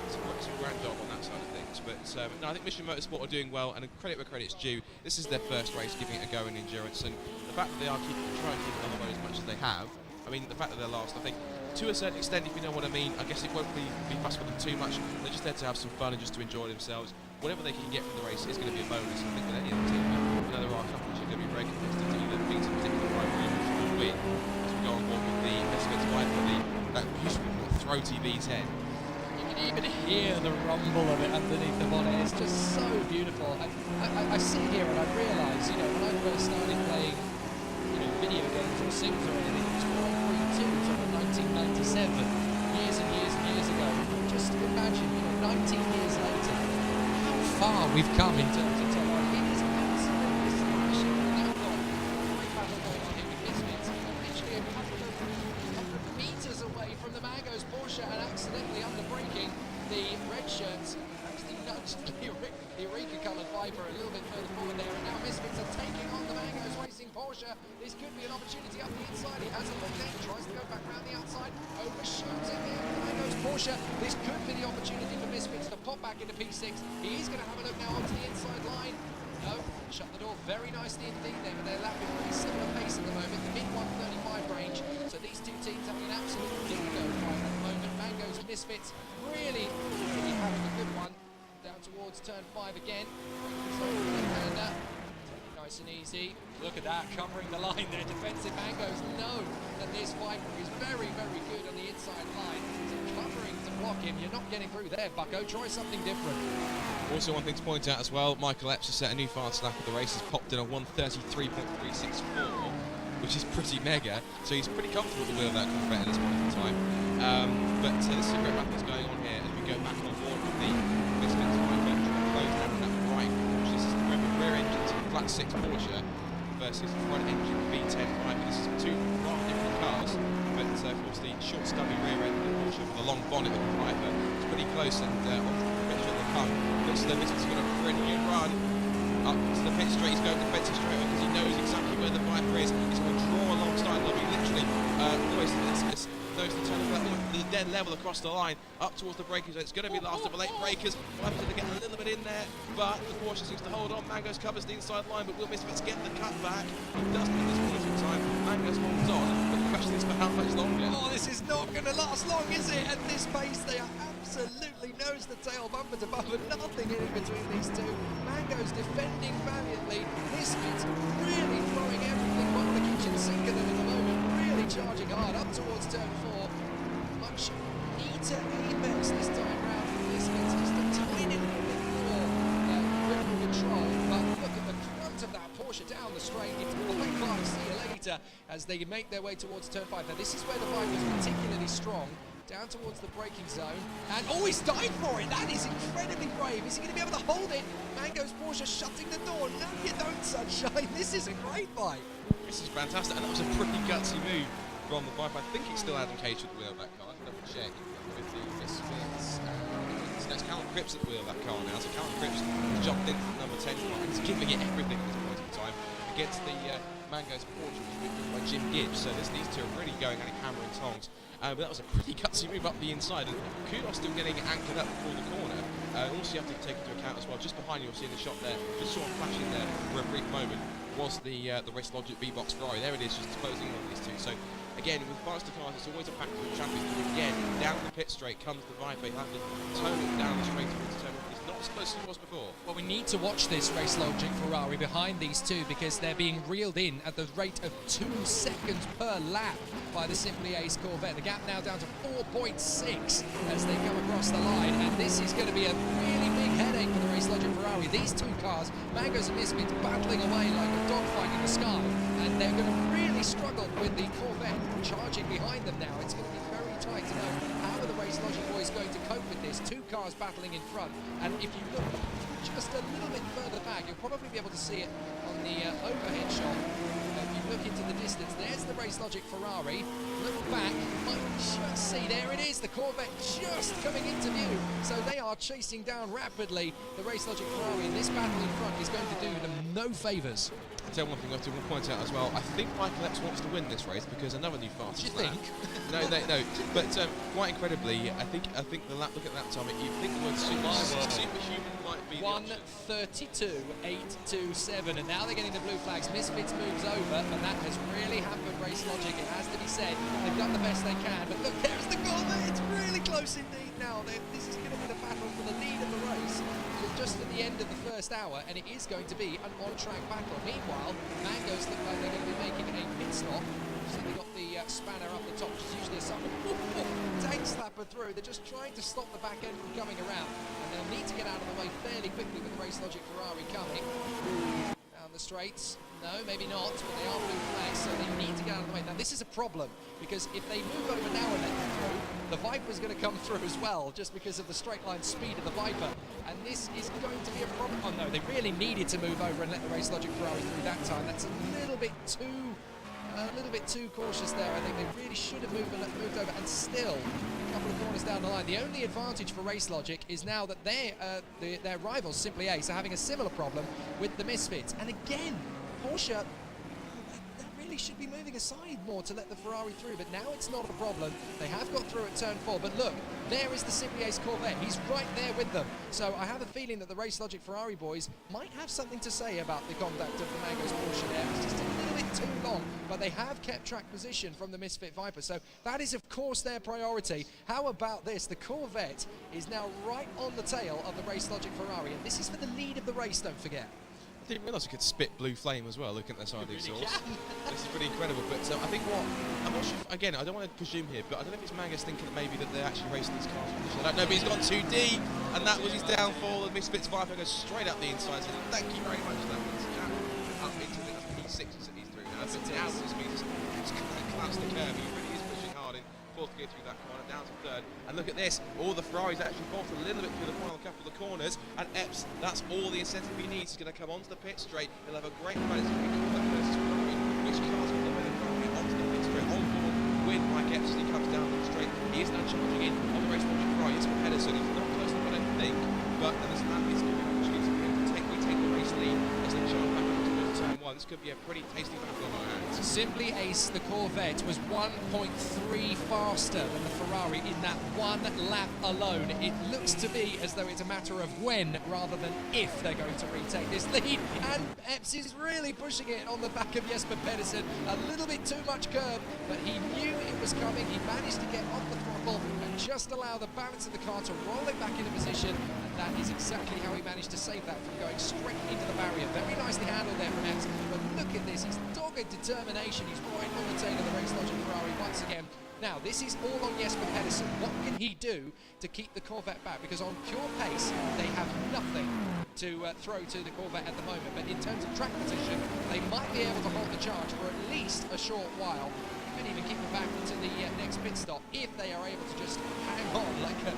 Speaker 8: it's a grand job on that side of things. But no, I think Mission Motorsport are doing well, and credit where credit's due. This is their first race, giving it a go in endurance, and the fact that they are trying to keep it on the road as much as they have. I mean, the fact that they're last, I think, to a certain extent, if you know what I mean, I guess it won't be fussed with them too much. They're just there to have some fun and just to enjoy themselves. Whatever they can get from the race is going to be a bonus, I think, with any of the team. I know there are a couple which are going to be very competitive. Either beats a particular rival will win as we go on board with the Estoril Viper, that beautiful throaty V10.
Speaker 6: You can even hear the rumble of it underneath the bonnet. It's just so beautiful. I sit here and I realise, you know, when I first started playing, you know, video games or Sims or anything, it was Grand Prix 2 from 1997, years and years and years ago. Just imagine, you know, 19 years later, how far we've come in terms of technology. It is absolutely astonishing. Now we've got a great battle going on here with Misfits, literally a couple of meters away from the Mango's Porsche, and accidentally under braking, the red shirts actually nudged the Eureka-coloured Viper a little bit further forward there, and now Misfits are taking on the Mango's Racing Porsche. This could be an opportunity up the inside. He has a look there, tries to go back round the outside, overshoots in there with the Mango's Porsche. This could be the opportunity for Misfits to pop back into P6. He is going to have a look now onto the inside line. No, shut the door very nicely indeed there, but they're lapping pretty similar pace at the moment, the mid-135 range. So these two teams having an absolute dingo fight at the moment. Mango's and Misfits really having a good one. Down towards turn 5 again. So left-hander, take it nice and easy. Look at that, covering the line there. Defensive Mangoes know that this Viper is very, very good on the inside line. So covering to block him. You're not getting through there, Bucko. Try something different.
Speaker 8: Also, one thing to point out as well, Michael Epps has set a new fast lap of the race. He's popped in a 1:33.364, which is pretty mega. So he's pretty comfortable at the wheel of that Corvette at this point in time. But this is a great lap that's going on here as we go back on board with the Misfits Viper. Close down that right Porsche. This is the rear engine to the flat 6 Porsche. versus front engine V10 Viper. This is two rather different cars, but of course the short stubby rear end of the Porsche with the long bonnet of the Viper is pretty close, and on the pit straight they come. Looks as though this has got a pretty good run up to the pit straight. He's going defensive straight away because he knows exactly where the Viper is. He's going to draw alongside Lobby, literally always knows the turn of the dead level across the line up towards the breakers. It's going to be last of the late breakers. Viper's going to get a little bit in there, but the Porsche seems to hold on. Mangoes covers the inside line, but will Misfits get the cut back? He doesn't at this point in time. Mangoes holds on, but the question is for how much longer?
Speaker 6: Oh, this is not going to last long, is it? At this pace, they are absolutely nose to tail, bumper to bumper, nothing in between these two. Mango's defending valiantly. Misfits really throwing everything on the kitchen sink at them at the moment, really charging hard up towards turn 4. Much neater apex this time round for Misfits, just a tiny little bit more grip and control. But look at the front of that Porsche down the straight. It's quite far. See you later as they make their way towards turn 5. Now this is where the Viper is particularly strong. Down towards the braking zone, and oh, he's died for it. That is incredibly brave. Is he going to be able to hold it? Mango's Porsche shutting the door. No, you don't, Sunshine. This is a great fight.
Speaker 8: This is fantastic, and that was a pretty gutsy move from the Viper. I think it's still Adam Cage at the wheel of that car. Double check with the Misfits. That's Callum Cripps at the wheel of that car now. So Callum Cripps jumped into the number 10 car. He's giving it everything at this point in time against the Mango's Porsche, which was driven by Jim Gibbs. So these two are really going at it hammer and tongs. But that was a pretty gutsy move up the inside, and Kudos still getting anchored up before the corner. Also you have to take into account as well, just behind you, you'll see in the shot there, just saw a flash in there for a brief moment, was the Race Logic V-Box Ferrari. There it is, just closing in on these two. So again, with faster cars, it's always a factor of champions. But again, down the pit straight comes the Viper. You have to tone it down the straight towards turn 1. It's not as close as it was before.
Speaker 6: Well, we need to watch this Race Logic Ferrari behind these two, because they're being reeled in at the rate of 2 seconds per lap by the Simply Ace Corvette. The gap now down to 4.6 as they come across the line, and this is going to be a really big headache for the Race Logic Ferrari. These two cars, Mangoes and Misfits, battling away like a dogfight in the sky, and they're going to really struggle with the Corvette charging behind them now. It's going to be very tight to know how are the Race Logic boys going to cope with this. Two cars battling in front, and if you look just a little bit further back, you'll probably be able to see it on the overhead shot. If you look into the distance, there's the Race Logic Ferrari. Look back, you might just see, there it is, the Corvette just coming into view. So they are chasing down rapidly the Race Logic Ferrari, and this battle in front is going to do them no favours.
Speaker 8: I'll tell you one thing I have to point out as well. I think Michael Epps wants to win this race because another new fastest lap. No. But quite incredibly, I think the lap. Look at that time. You think the word superhuman might be
Speaker 6: 1:32.827, and now they're getting the blue flags. Misfits moves over, and that has really hampered Race Logic. It has to be said. They've done the best they can, but look, there's the Corvette. It's really close indeed now. This is going to be the battle for the lead of the race. We're just at the end of the first hour, and it is going to be an on-track battle. Meanwhile, Mangoes look like they're going to be making a pit stop. So they got the spanner up the top, which is usually a sign of tank slapper through. They're just trying to stop the back end from coming around, and they'll need to get out of the way fairly quickly with the Race Logic Ferrari coming down the straights. No, maybe not, but they are blue flags, so they need to get out of the way. Now this is a problem, because if they move over now and let them through, the Viper's going to come through as well, just because of the straight line speed of the Viper, and this is going to be a problem. Oh no, they really needed to move over and let the Race Logic Ferrari through that time. That's a little bit too cautious there. I think they really should have moved over, and still a couple of corners down the line. The only advantage for Race Logic is now that their rivals, Simply Ace, are having a similar problem with the Misfits. And again, Porsche, they really should be moving aside more to let the Ferrari through, but now it's not a problem. They have got through at turn 4, but look, there is the Simply Ace Corvette. He's right there with them. So I have a feeling that the Race Logic Ferrari boys might have something to say about the conduct of the Mangoes Porsche there. It's just a little bit too long, but they have kept track position from the Misfit Viper, so that is of course their priority. How about this? The Corvette is now right on the tail of the Race Logic Ferrari, and this is for the lead of the race, don't forget.
Speaker 8: I didn't realise you could spit blue flame as well, looking at the side of the exhaust. This is pretty incredible, but I think I'm not sure, again, I don't want to presume here, but I don't know if it's Mangoes thinking that maybe that they're actually racing these cars. I don't know, but he's gone too deep, and that was his downfall. The Misfits Viper goes straight up the inside, so thank you very much for that. Up into the P6 that he's through now, but now this means it's collapsed the curve. He really is pushing hard in fourth gear through that corner, down to third, and look at this, all the Ferraris actually bolted a little bit through the final couple of the corners, and Epps, that's all the incentive he needs. He's going to come onto the pit straight, he'll have a great run, it's going to be all the first He is now charging in on the race logic right. It's Pedersen. He's not close enough, I don't think, but there's an is going to be opportunity for him to retake the race lead as they charge back up towards turn 1. This could be a pretty tasty battle on our hands.
Speaker 6: Simply Ace, the Corvette, was 1.3 faster than the Ferrari in that one lap alone. It looks to me as though it's a matter of when rather than if they're going to retake this lead. And Epps is really pushing it on the back of Jesper Pedersen. A little bit too much curb, but he knew it was coming. He managed to get off the throttle and just allow the balance of the car to roll it back into position. And that is exactly how he managed to save that from going straight into the barrier. Very nicely handled there from Epps. But look at this, his dogged determination. He's right on the tail of the race logic Ferrari once again. Now, this is all on Jesper Pedersen. What can he do to keep the Corvette back? Because on pure pace, they have nothing to throw to the Corvette at the moment. But in terms of track position, they might be able to hold the charge for at least a short while. Could even keep it back to the next pit stop if they are able to just hang on like a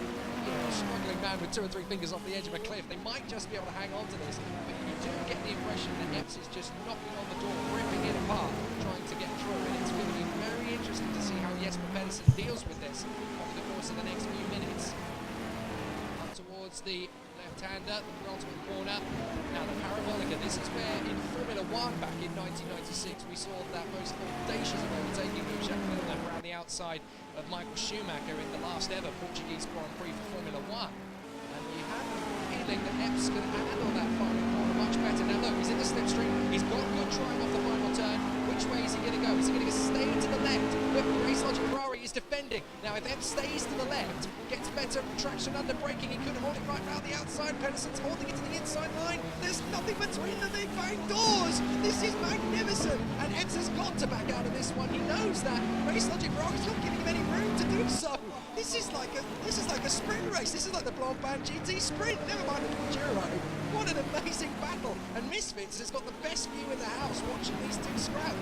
Speaker 6: struggling man with 2 or 3 fingers off the edge of a cliff. They might just be able to hang on to this. But you do get the impression that Epps is just knocking on the door, ripping it apart, trying to get through. And it's going to be very interesting to see how Jesper Pedersen deals with this over the course of the next few minutes. Up towards the left-hander, the penultimate corner. Now the Parabolica, this is where in Formula 1 back in 1996 we saw that most audacious of overtaking move, Jacques Villeneuve around the outside of Michael Schumacher in the last ever Portuguese Grand Prix for Formula 1. And you have the feeling that Epps can handle that final corner much better. Now look, he's in the slipstream, he's got good drive off the final turn. Which way is he going to go? Is he going to stay to the left? Look, Race Logic Ferrari is defending. Now, if Epps stays to the left, gets better traction under braking, he could hold it right around the outside. Pedersen's holding it to the inside line. There's nothing between the big bang doors. This is magnificent. And Epps has got to back out of this one. He knows that Race Logic Ferrari's not giving him any room to do so. This is like a sprint race. This is like the Blancpain GT sprint. Never mind the Enduro. What an amazing battle. And Misfits has got the best view in the house watching these two scrap.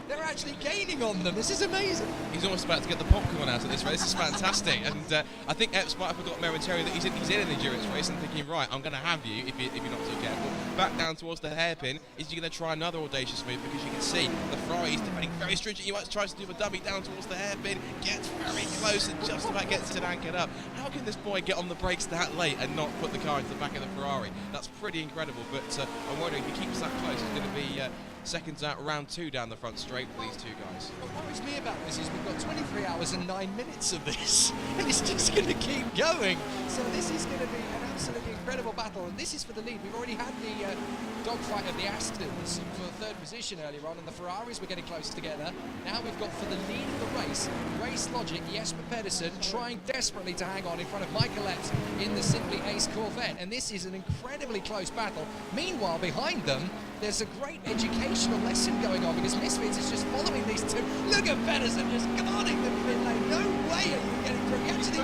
Speaker 6: They're actually gaining on them. This is amazing.
Speaker 8: He's almost about to get the popcorn out of this race. This is fantastic. And I think Epps might have forgotten momentarily that he's in an endurance race and thinking, right, I'm going to have you if you're not too careful. Back down towards the hairpin. Is he going to try another audacious move? Because you can see the Ferrari is defending very stringent. He tries to do a dummy down towards the hairpin. Gets very close and just about gets it anchored up. How can this boy get on the brakes that late and not put the car into the back of the Ferrari? That's pretty incredible. But I'm wondering if he keeps that close, it's going to be seconds out, round 2 down the front straight for these two guys.
Speaker 6: What worries me about this is we've got 23 hours and 9 minutes of this, and it's just going to keep going. So this is going to be an absolutely incredible battle, and this is for the lead. We've already had the dogfight of the Astons for 3rd position earlier on, and the Ferraris were getting close together. Now we've got for the lead of the race, Race Logic, Jesper Pedersen trying desperately to hang on in front of Michael Epps in the Simply Ace Corvette, and this is an incredibly close battle. Meanwhile, behind them, there's a great educational lesson going on because Misfits is just following these two. Look at Pedersen just guarding the mid lane. No way are you getting through. He actually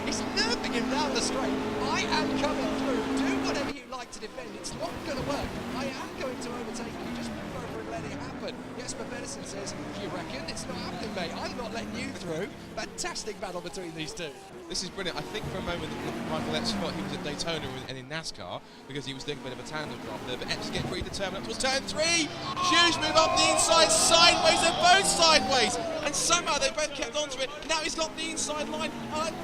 Speaker 6: he's nerfing him down the straight. I am coming through. Do whatever you like to defend. It's not going to work. I am going to overtake you. Just move over and let it happen. Jesper Pedersen says, you reckon? It's not happening, mate. I'm not letting you through. Fantastic battle between these two.
Speaker 8: This is brilliant. I think for a moment Michael Epps thought he was at Daytona and in NASCAR because he was doing a bit of a tandem drop there, but Epps is getting pretty determined up towards turn 3. Huge move up the inside, sideways. They're both sideways, and somehow they both kept onto it. Now he's got the inside line.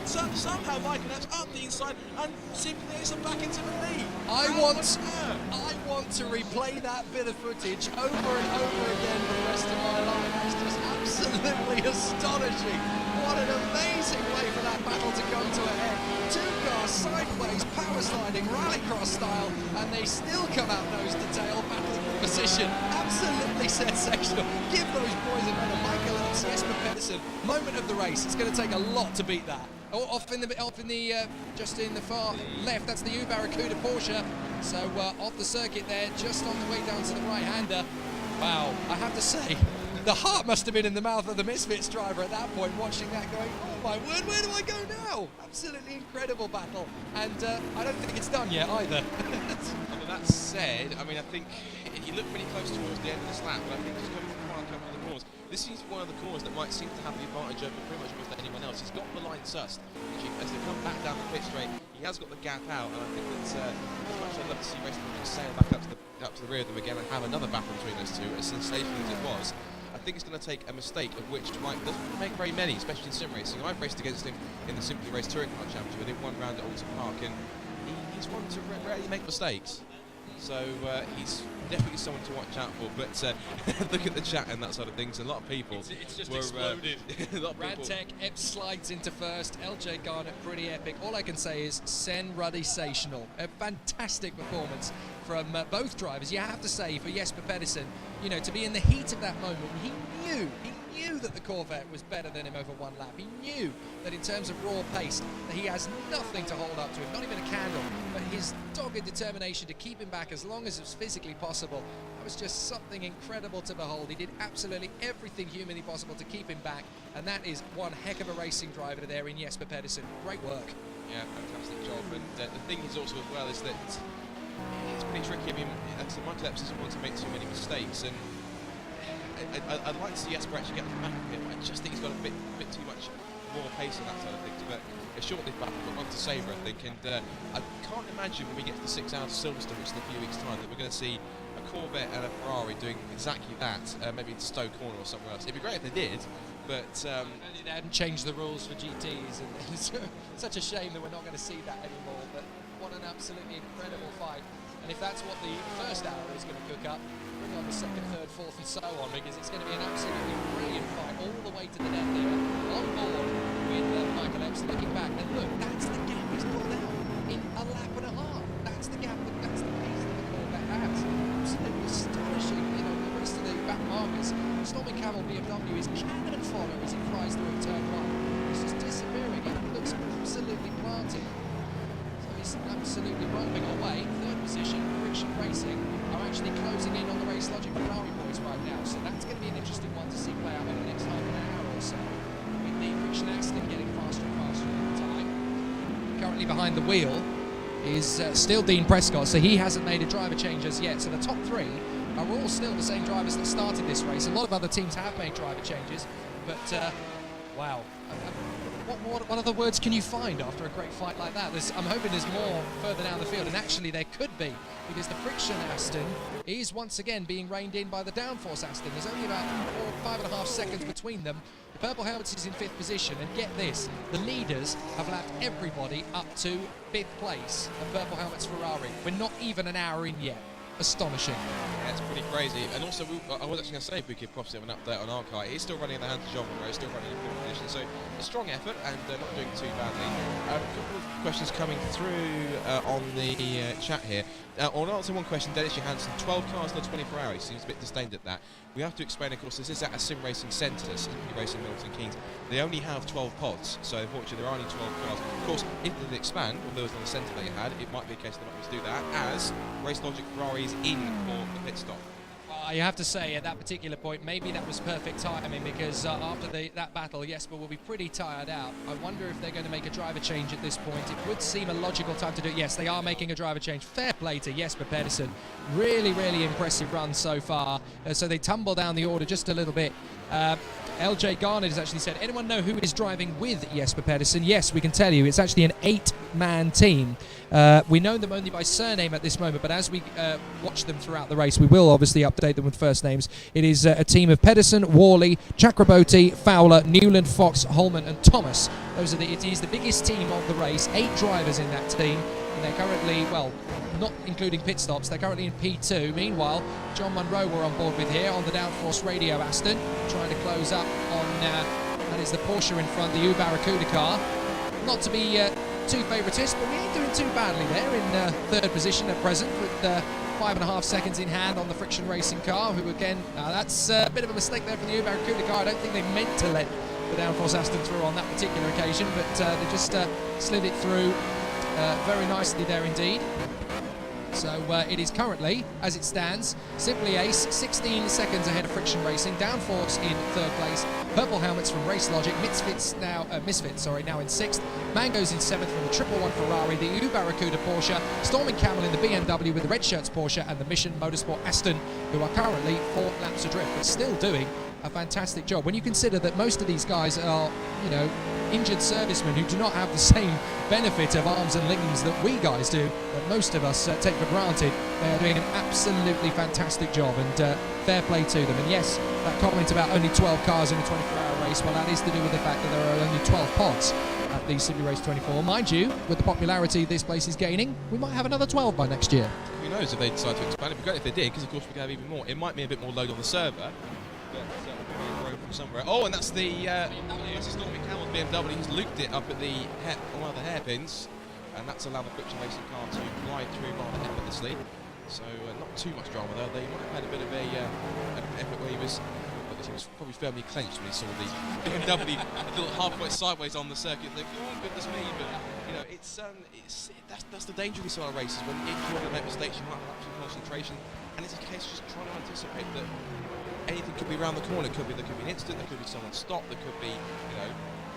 Speaker 8: Somehow Michael Epps up the inside and Simply Ace are back into the lead.
Speaker 6: I want to replay that bit of footage over and over again for the rest of my life. It's just absolutely astonishing. What an amazing way for that battle to come to a head. Two cars sideways, power sliding, rallycross style, and they still come out nose to tail, battling for position. Absolutely sensational. Give those boys a medal. Michael Epps, Jesper Pedersen. Moment of the race. It's going to take a lot to beat that. Oh, off in the just in the far left. That's the U Barracuda Porsche. So off the circuit there, just on the way down to the right-hander. Wow, I have to say, the heart must have been in the mouth of the Misfits driver at that point, watching that going, oh my word, where do I go now? Absolutely incredible battle. And I don't think it's done yet either.
Speaker 8: Well, that said, I mean, I think he looked pretty close towards the end of this lap, but I think just going for quite a couple of the corners. This is one of the corners that might seem to have the advantage over pretty much almost anyone else. He's got the line sussed. As they come back down the pit straight, he has got the gap out, and I think that as much as I'd love to see Racing just sail back up to the rear of them again and have another battle between those two, as sensational as it was, I think it's going to take a mistake of which Mike doesn't make very many, especially in sim racing. I've raced against him in the Simply Race Touring Car Championship. I did one round at Alton Park, and he's one to rarely make mistakes. So he's definitely someone to watch out for. But look at the chat and that sort of things. A lot of people
Speaker 6: It's just
Speaker 8: were,
Speaker 6: exploded.
Speaker 8: a lot of people.
Speaker 6: Radtech, Ep slides into first. LJ Garnett, pretty epic. All I can say is Sen Ruddy-sational. A fantastic performance from both drivers. You have to say, for Jesper Pedersen, you know, to be in the heat of that moment, he knew that the Corvette was better than him over one lap. He knew that in terms of raw pace, that he has nothing to hold up to him, not even a candle. But his dogged determination to keep him back as long as it was physically possible, that was just something incredible to behold. He did absolutely everything humanly possible to keep him back, and that is one heck of a racing driver there in Jesper Pedersen. Great work.
Speaker 8: Yeah, fantastic job. And the thing is also as well is that it's pretty tricky. I mean, Michael Epps doesn't want to make too many mistakes, and I'd like to see Jesper actually get on the back of him. I just think he's got a bit too much more pace on that side of things. But a short-lived battle, but one to savour, I think. And I can't imagine when we get to the 6 hours of Silverstone, which is in a few weeks' time, that we're going to see a Corvette and a Ferrari doing exactly that, maybe in Stowe Corner or somewhere else. It'd be great if they did, but
Speaker 6: They hadn't changed the rules for GTs, and it's such a shame that we're not going to see that anymore. But what an absolutely incredible fight. And if that's what the first hour is going to cook up, bring on the second, third, fourth and so on, because it's going to be an absolutely brilliant fight all the way to the death here. On board with Michael Epps looking back. And look, that's the gap he's pulled out in a lap and a half. That's the gap, that's the pace that the Corvette has. Absolutely astonishing. You know, the rest of the back markers. Stormy Camel BMW is cannon fodder as he flies through turn one. He's just disappearing. It looks absolutely planted. He's absolutely romping away. Third position, Friction Racing are actually closing in on the Race Logic Ferrari boys right now, so that's going to be an interesting one to see play out over the next half an hour or so. With the Friction Aston getting faster and faster all the time. Currently behind the wheel is still Dean Prescott, so he hasn't made a driver change as yet. So the top three are all still the same drivers that started this race. A lot of other teams have made driver changes, but wow. What other words can you find after a great fight like that? I'm hoping there's more further down the field, and actually there could be, because the Friction Aston is once again being reined in by the Downforce Aston. There's only about 5.5 seconds between them. The Purple Helmets is in 5th position, and get this, the leaders have lapped everybody up to 5th place. The Purple Helmets Ferrari. We're not even an hour in yet. Astonishing.
Speaker 8: yeah, it's pretty crazy. And also, I was actually going to say if we could possibly have an update on our car. He's still running in the hands of John Monroe, still running in 5th position, so a strong effort and not doing too badly. A couple of questions coming through on the chat here. I'll answer one question. Dennis Johansson, 12 cars in a 24 hours. Seems a bit disdained at that. We have to explain, of course, this is at a sim racing centre, Simply Racing Milton Keynes. They only have 12 pods, so unfortunately there are only 12 cars. Of course, if they expand, or there was another centre they had, it might be a case they might be able to do that, as Race Logic Ferrari is in for the pit stop.
Speaker 6: You have to say at that particular point, maybe that was perfect timing, because after that battle, Jesper will be pretty tired out. I wonder if they're going to make a driver change at this point. It would seem a logical time to do it. Yes, they are making a driver change. Fair play to Jesper Pedersen. Really, really impressive run so far. So they tumble down the order just a little bit. LJ Garnett has actually said, anyone know who is driving with Jesper Pedersen? Yes, we can tell you. It's actually an 8-man team. We know them only by surname at this moment, but as we watch them throughout the race, we will obviously update them with first names. It is a team of Pedersen, Worley, Chakraborty, Fowler, Newland, Fox, Holman and Thomas. It is the biggest team of the race. 8 drivers in that team. And they're currently, well, not including pit stops, they're currently in P2. Meanwhile, John Munro we're on board with here on the Downforce Radio Aston, trying to close up on, that is the Porsche in front, the U Barracuda car. Not to be too favouriteist, but we ain't doing too badly there in 3rd position at present, with 5.5 seconds in hand on the Friction Racing car, who again, that's a bit of a mistake there from the U Barracuda car. I don't think they meant to let the Downforce Aston through on that particular occasion, but they just slid it through very nicely there indeed. So it is currently, as it stands, Simply Ace 16 seconds ahead of Friction Racing, Downforce in 3rd place, Purple Helmets from Race Logic, Misfits now in 6th, Mango's in 7th from the 111 Ferrari, the U Barracuda Porsche, Storming Camel in the BMW with the Red Shirts Porsche, and the Mission Motorsport Aston, who are currently 4 laps adrift, but still doing a fantastic job. When you consider that most of these guys are, you know, injured servicemen who do not have the same benefit of arms and limbs that we guys do, that most of us take for granted. They are doing an absolutely fantastic job, and fair play to them. And yes, that comment about only 12 cars in a 24-hour race, well, that is to do with the fact that there are only 12 pods at the Simply Race 24. Mind you, with the popularity this place is gaining, we might have another 12 by next year.
Speaker 8: Who knows if they decide to expand? It'd be great if they did, because of course we could have even more. It might be a bit more load on the server, but growing from somewhere. Oh, and that's the Stormy Camel BMW. He's looped it up at the one of the hairpins, and that's allowed the friction racing car to glide through rather effortlessly. So not too much drama there. They might have had a bit of an effort where he was probably firmly clenched when he saw the BMW a little halfway sideways on the circuit. Thinking, oh goodness me! But you know, that's the danger we saw in races. When if you're going to make mistakes, you might have absolute concentration, and it's a case of just trying to anticipate that anything could be around the corner. There could be an incident. There could be someone stopped. There could be, you know,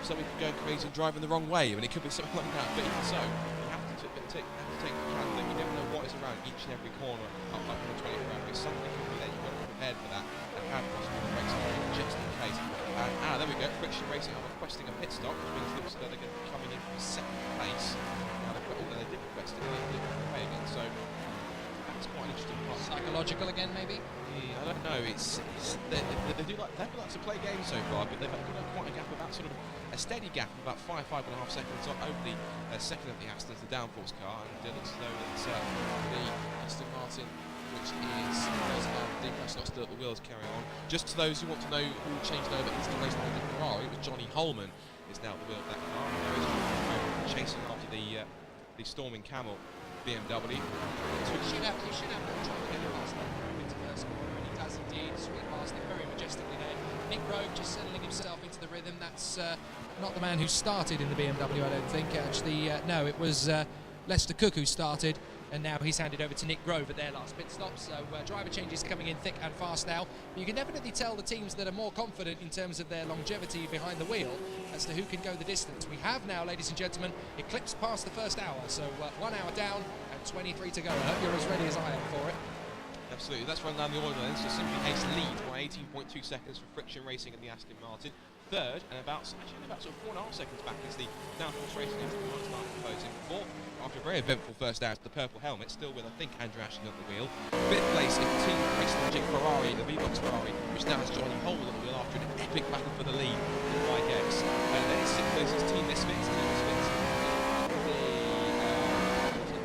Speaker 8: somebody going crazy and driving the wrong way. I mean, it could be something like that. But even so, you have to take account that you never know what is around each and every corner up on the 24 hours. Something could be there. You've got to be prepared for that and have possible brakes just in case. And there we go. Friction Racing are requesting a pit stop, which means it looks like they're going to be coming in for second place. Although they did request it, they did pay again. So that's quite an interesting part.
Speaker 6: Psychological again, maybe?
Speaker 8: I don't know. They do like to play games so far, but they've got quite a gap, about sort of a steady gap of about 5.5 seconds over the second of the Aston's, the downforce car, and it looks as though it's the Aston Martin, which is the press not still at the wheels, carrying on. Just to those who want to know who changed over into the race behind the Ferrari, with Johnny Holman is now at the wheel of that car. And there is chasing after the Storming Camel BMW.
Speaker 6: You should have no trouble getting past that into first corner, and he does indeed sweep past it very majestically there. Nick Grove just settling himself into the rhythm. That's not the man who started in the BMW, I don't think. Actually, no, it was Lester Cook who started, and now he's handed over to Nick Grove at their last pit stop. So driver changes coming in thick and fast now. But you can definitely tell the teams that are more confident in terms of their longevity behind the wheel as to who can go the distance. We have now, ladies and gentlemen, eclipsed past the first hour. So 1 hour down and 23 to go. I hope you're as ready as I am for it.
Speaker 8: Absolutely. Let's run down the order then. So Simply Ace lead by 18.2 seconds for Friction Racing and the Aston Martin. Third, and about sort of 4.5 seconds back, is the Downforce Racing Aston Martin starting closing. Fourth, after a very eventful first hour, the Purple Helmet, still with, I think, Andrew Ashton at the wheel. Fifth place is the Team Race Logic Ferrari, the V-Box Ferrari, which now has Johnny Hole at the wheel after an epic battle for the lead in Bike X. And then in sixth place is Team Misfits.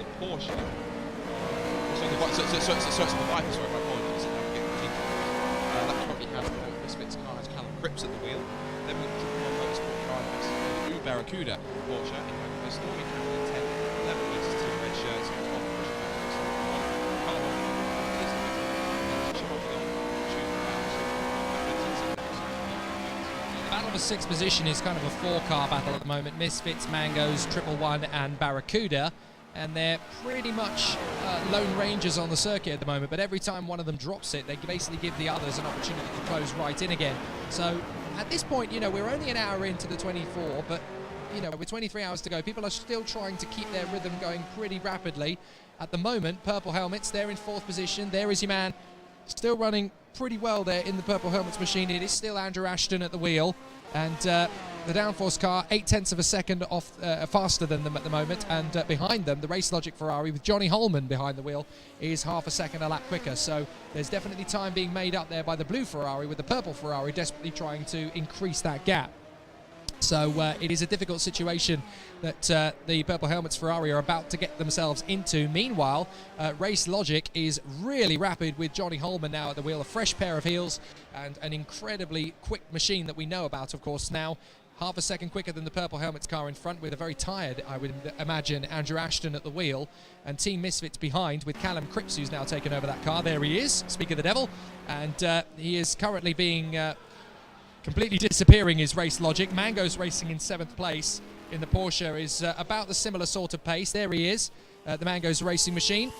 Speaker 8: The Porsche. So it's the Viper, sorry, my apologies. That probably has Misfits car has Callum Cripps at the wheel. Then we've got Triple Motorsport car next to the New Barracuda Porsche. In the Stormy Camel in 10th, 11 versus Team Red Shirts, and 12 Porsche
Speaker 6: The battle for sixth position is kind of a 4-car battle at the moment. Misfits, Mangoes, Triple One and Barracuda. And they're pretty much lone rangers on the circuit at the moment, but every time one of them drops it, they basically give the others an opportunity to close right in again. So at this point, you know, we're only an hour into the 24, but, you know, with 23 hours to go, people are still trying to keep their rhythm going pretty rapidly. At the moment, Purple Helmets, they're in 4th position. There is your man, still running pretty well there in the Purple Helmets machine. It is still Andrew Ashton at the wheel, and the downforce car 0.8 of a second off faster than them at the moment, and behind them the Race Logic Ferrari with Johnny Holman behind the wheel is half a second a lap quicker. So there's definitely time being made up there by the blue Ferrari, with the purple Ferrari desperately trying to increase that gap. So it is a difficult situation that the Purple Helmets Ferrari are about to get themselves into. Meanwhile, Race Logic is really rapid with Johnny Holman now at the wheel. A fresh pair of heels and an incredibly quick machine that we know about, of course, now. Half a second quicker than the Purple Helmets car in front, with a very tired, I would imagine, Andrew Ashton at the wheel. And Team Misfits behind with Callum Cripps, who's now taken over that car. There he is, speak of the devil. And he is currently being... completely disappearing his Race Logic. Mango's racing in 7th place in the Porsche is about the similar sort of pace. There he is, the Mango's racing machine.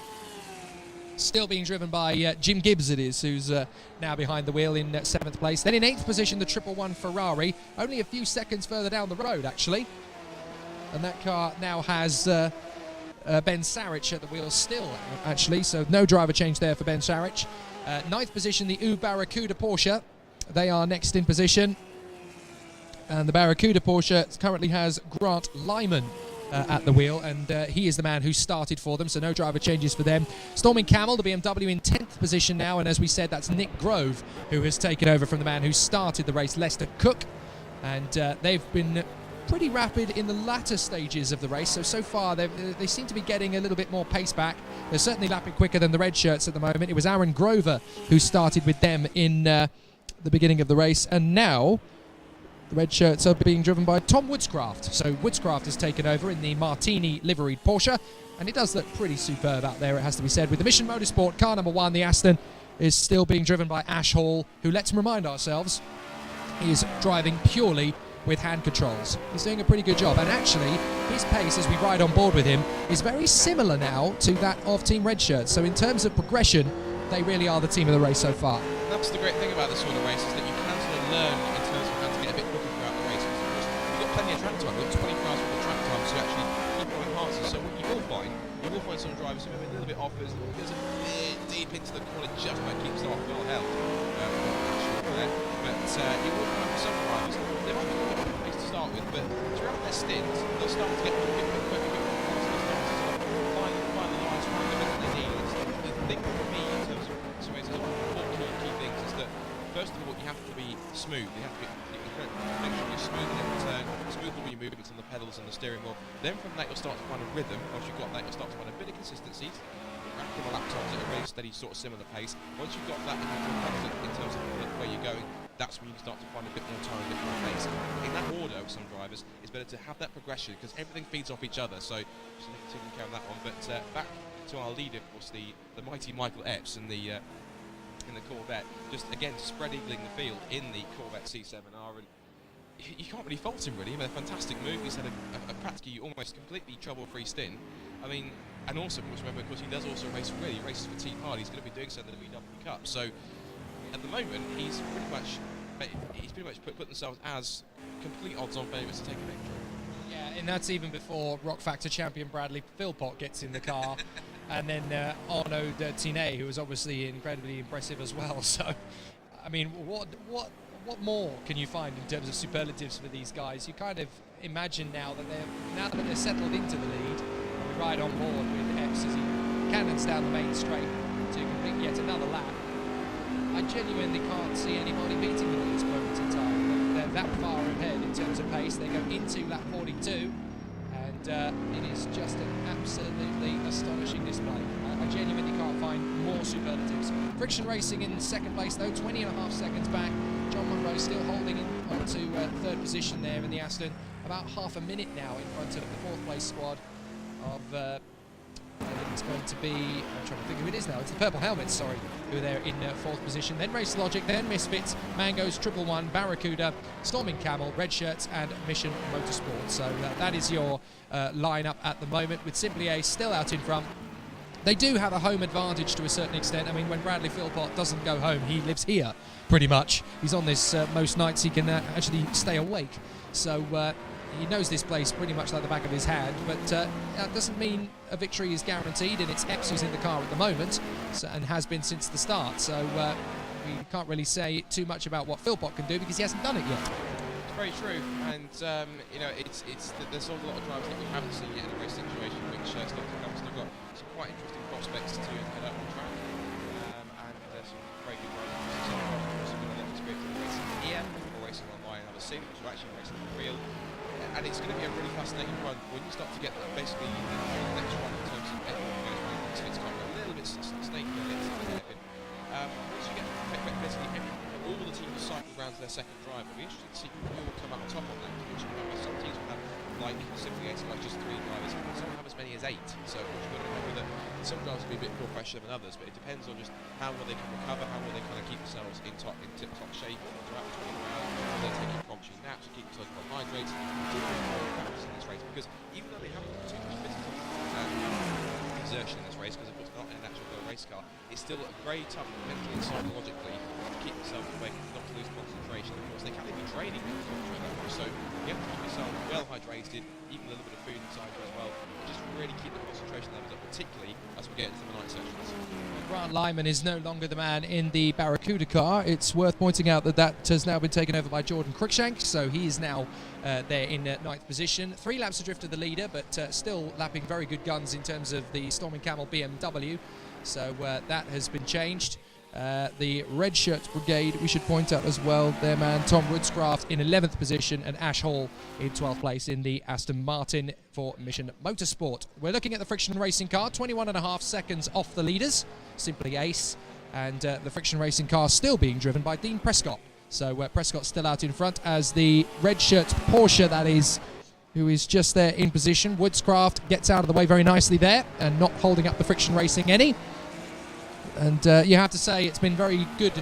Speaker 6: Still being driven by Jim Gibbs, it is, who's now behind the wheel in 7th place. Then in 8th position, the Triple One Ferrari, only a few seconds further down the road, actually. And that car now has Ben Sarich at the wheel still, actually, so no driver change there for Ben Sarich. 9th position, the Barracuda Porsche. They are next in position. And the Barracuda Porsche currently has Grant Lyman at the wheel, and he is the man who started for them, so no driver changes for them. Storming Camel, the BMW, in 10th position now, and as we said, that's Nick Grove, who has taken over from the man who started the race, Lester Cook. And they've been pretty rapid in the latter stages of the race, so far they seem to be getting a little bit more pace back. They're certainly lapping quicker than the red shirts at the moment. It was Aaron Grover who started with them in the beginning of the race, and now the red shirts are being driven by Tom Woodscraft. So Woodscraft has taken over in the Martini liveried Porsche, and it does look pretty superb out there, it has to be said. With the Mission Motorsport car number 1, the Aston, is still being driven by Ash Hall, who, let's remind ourselves, is driving purely with hand controls. He's doing a pretty good job, and actually his pace as we ride on board with him is very similar now to that of Team Red Shirts. So in terms of progression, they really are the team of the race so far.
Speaker 8: That's the great thing about this sort of race, is that you can sort of learn in terms of how to get a bit quicker throughout the race. We've got plenty of track time. We've got 20 cars worth of track time to actually keep our enhancers. So what you will find some drivers who are a little bit off, as it goes a bit deep into the corner, just about keeps them off well held. But you will find some drivers, they might be a bit of a pace to start with, but throughout their stint, they'll start to get a bit quicker, a bit more fast, they'll start to find the lines, find the bit that they need. The thing for me in terms of some races, four key things is that, first of all, you have to be smooth. You have to make sure you're smooth in every turn, smooth all your movements on the pedals and the steering wheel. Then from that, you'll start to find a rhythm. Once you've got that, you'll start to find a bit of consistency. Racking the lap times at a really steady, sort of similar pace. Once you've got that in terms of where you're going, that's when you start to find a bit more time, a bit more pace. In that order, with some drivers, it's better to have that progression, because everything feeds off each other. So just taking care of that one. But back to our leader, of course, the mighty Michael Epps in the Corvette, just again spread eagling the field in the Corvette C7R, and you can't really fault him really. He made a fantastic move. He's had a practically almost completely trouble-free stint. I mean, and also, of course, remember, of course, he does also race for He races for Team Hard. He's going to be doing so in the VW Cup. So at the moment, he's pretty much put themselves as complete odds-on favourites to take a victory.
Speaker 6: Yeah, and that's even before Rock Factor champion Bradley Philpott gets in the car. And then Arnaud Tinet, who was obviously incredibly impressive as well. So, I mean, what more can you find in terms of superlatives for these guys? You kind of imagine now that they're settled into the lead, and we ride on board with Epps as he cannons down the main straight to complete yet another lap. I genuinely can't see anybody beating them at this moment in time. They're that far ahead in terms of pace. They go into lap 42. And it is just an absolutely astonishing display. I genuinely can't find more superlatives. Friction Racing in second place though, 20.5 seconds back. John Munro still holding on to third position there in the Aston. About half a minute now in front of the fourth place squad of I think it's going to be, I'm trying to think who it is now, it's the Purple Helmets, sorry, who are there in fourth position. Then Race Logic, then Misfits, Mangoes, 111, Barracuda, Storming Camel, Red Shirts and Mission Motorsport. So that is your lineup at the moment, with Simply Ace still out in front. They do have a home advantage to a certain extent. I mean, when Bradley Philpott doesn't go home, he lives here, pretty much. He's on this most nights he can actually stay awake. So he knows this place pretty much like the back of his hand, but that doesn't mean a victory is guaranteed, and it's Epps who's in the car at the moment, and has been since the start. So we can't really say too much about what Philpott can do because he hasn't done it yet.
Speaker 8: It's very true, and you know, there's a lot of drivers that we haven't seen yet in a race situation, which still to come. Still got some quite interesting prospects to head up on track, and there's some very good drivers. Some drivers have got a lot of experience in racing here, or racing online, I've seen, which are actually racing for real. And it's going to be a really fascinating run when you start to get basically the next one in terms of everyone goes around. It's kind of a little bit snaky a little bit. Once you get basically all the teams cycle around to their second drive, it'll be interesting to see who will come out on top on that. Which some teams will have like simply 8, like just 3 drivers, some have as many as 8. So you've got to remember that some drivers will be a bit more pressure than others, but it depends on just how well they can recover, how well they kind of keep themselves in tip-top shape throughout the 24 hours. They're taking prompting naps to keep themselves carbohydrates. In this race, because even though they haven't got too much physical exertion in this race, because of course they're not in an actual race car, it's still very tough mentally and psychologically to keep yourself awake, not to lose concentration. Of course, they can be draining your concentration, so you have to keep yourself well hydrated, even a little bit of food inside you as well, and just really keep the concentration levels up, particularly as we get into the night sessions.
Speaker 6: Grant Lyman is no longer the man in the Barracuda car. It's worth pointing out that that has now been taken over by Jordan Cruikshank, so he is now there in ninth position. 3 laps adrift of the leader, but still lapping very good guns in terms of the Storming Camel BMW. So that has been changed. The Red Shirt Brigade, we should point out as well, their man Tom Woodscraft in 11th position and Ash Hall in 12th place in the Aston Martin for Mission Motorsport. We're looking at the Friction Racing car, 21.5 seconds off the leaders, Simply Ace, and the Friction Racing car still being driven by Dean Prescott. So Prescott's still out in front as the Red Shirt Porsche, that is, who is just there in position. Woodscraft gets out of the way very nicely there and not holding up the Friction Racing any. And you have to say it's been very good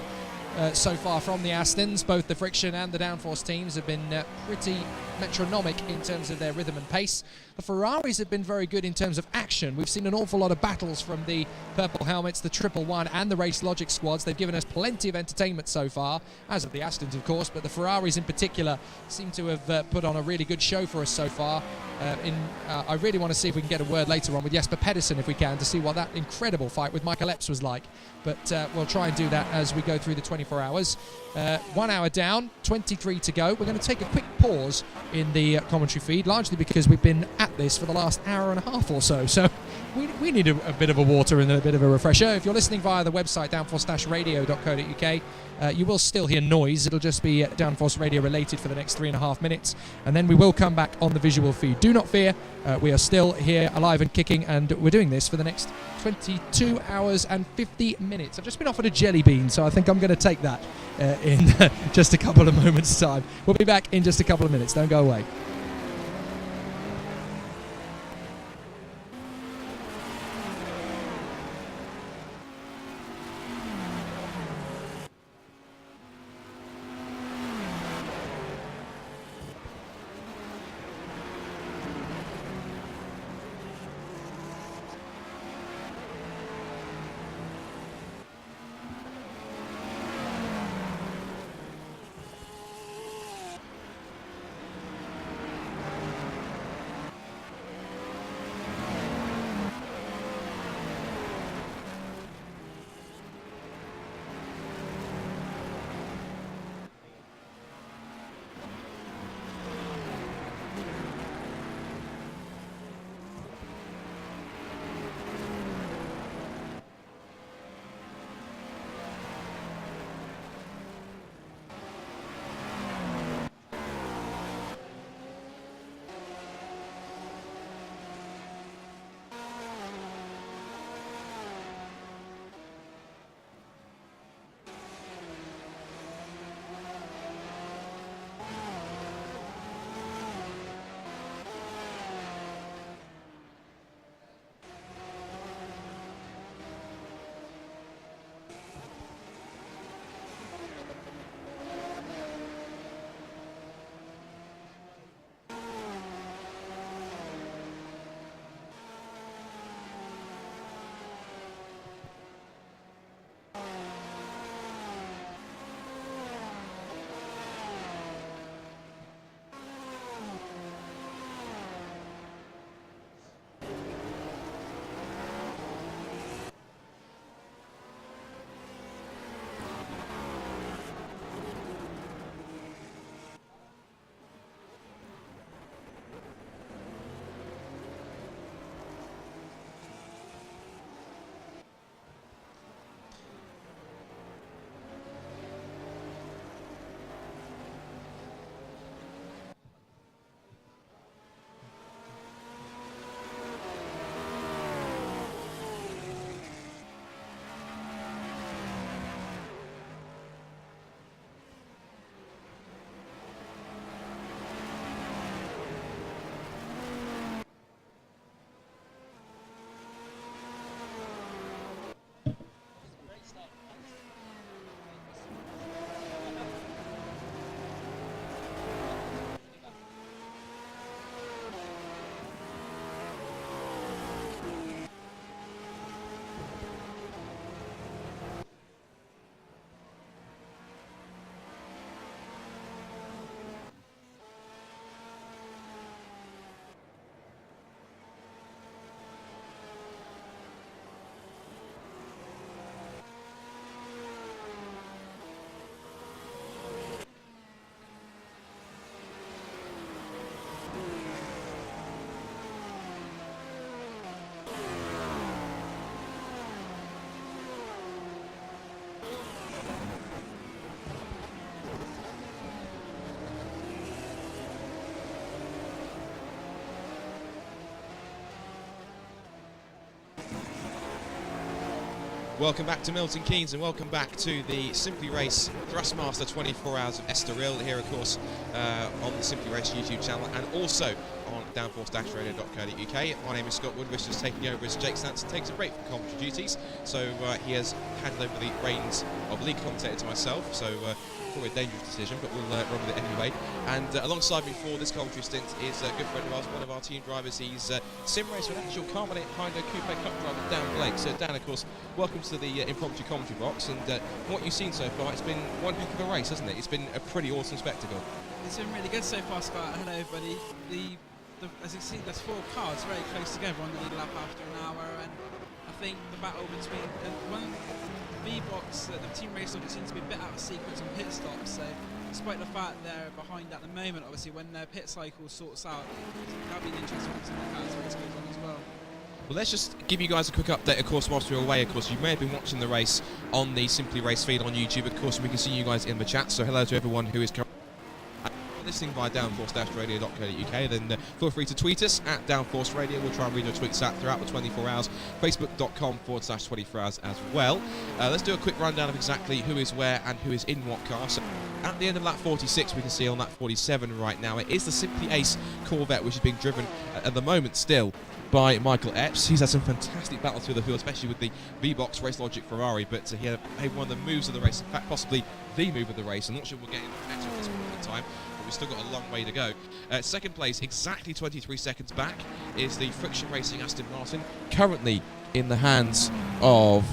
Speaker 6: so far from the Astons. Both the Friction and the Downforce teams have been pretty metronomic in terms of their rhythm and pace. The Ferraris have been very good in terms of action. We've seen an awful lot of battles from the Purple Helmets, the 111 and the Race Logic squads. They've given us plenty of entertainment so far, as have the Astons of course, but the Ferraris in particular seem to have put on a really good show for us so far. I really want to see if we can get a word later on with Jesper Pedersen if we can, to see what that incredible fight with Michael Epps was like. But we'll try and do that as we go through the 24 hours. 1 hour down, 23 to go. We're going to take a quick pause in the commentary feed, largely because we've been at this for the last hour and a half or so. So we need a bit of a water and a bit of a refresher. If you're listening via the website, downforce-radio.co.uk, you will still hear noise. It'll just be Downforce Radio related for the next 3.5 minutes. And then we will come back on the visual feed. Do not fear. We are still here alive and kicking, and we're doing this for the next 22 hours and 50 minutes. I've just been offered a jelly bean, so I think I'm going to take that in just a couple of moments' time. We'll be back in just a couple of minutes. Don't go away.
Speaker 8: Welcome back to Milton Keynes and welcome back to the Simply Race Thrustmaster 24 Hours of Estoril here, of course, on the Simply Race YouTube channel and also on downforce-radio.co.uk. My name is Scott Woodruff, just taking over as Jake Stanton takes a break from commentary duties, so he has handed over the reins of league commentator to myself, so probably a dangerous decision, but we'll run with it anyway. And alongside me for this commentary stint is a good friend of ours, one of our team drivers. He's sim racer and actual Carbonate Hyundai Coupe Cup driver, Dan Blake. So Dan, of course, welcome to the impromptu commentary box. And what you've seen so far, it's been one heck of a race, hasn't it? It's been a pretty awesome spectacle.
Speaker 9: It's been really good so far, Scott. Hello, everybody. As you see, there's 4 cars very close together on the lead lap after an hour, and I think the battle between one V-Box, the team race logic seems to be a bit out of sequence on pit stops. So, despite the fact they're behind at the moment, obviously when their pit cycle sorts out, that'll be an interesting one to look at as the race goes on as well.
Speaker 8: Well, let's just give you guys a quick update, of course, whilst we're away. Of course, you may have been watching the race on the Simply Race feed on YouTube. Of course, we can see you guys in the chat. So, hello to everyone who is currently listening via downforce-radio.co.uk, then feel free to tweet us at Downforce Radio. We'll try and read your tweets out throughout the 24 hours. Facebook.com/24 hours as well. Let's do a quick rundown of exactly who is where and who is in what car. So at the end of lap 46, we can see on lap 47 right now, it is the Simply Ace Corvette, which is being driven at the moment still by Michael Epps. He's had some fantastic battles through the field, especially with the V-Box Race Logic Ferrari, but he had one of the moves of the race, in fact possibly the move of the race. I'm not sure we'll get into next at this point in time, but we've still got a long way to go. Second place, exactly 23 seconds back, is the Friction Racing Aston Martin, currently in the hands of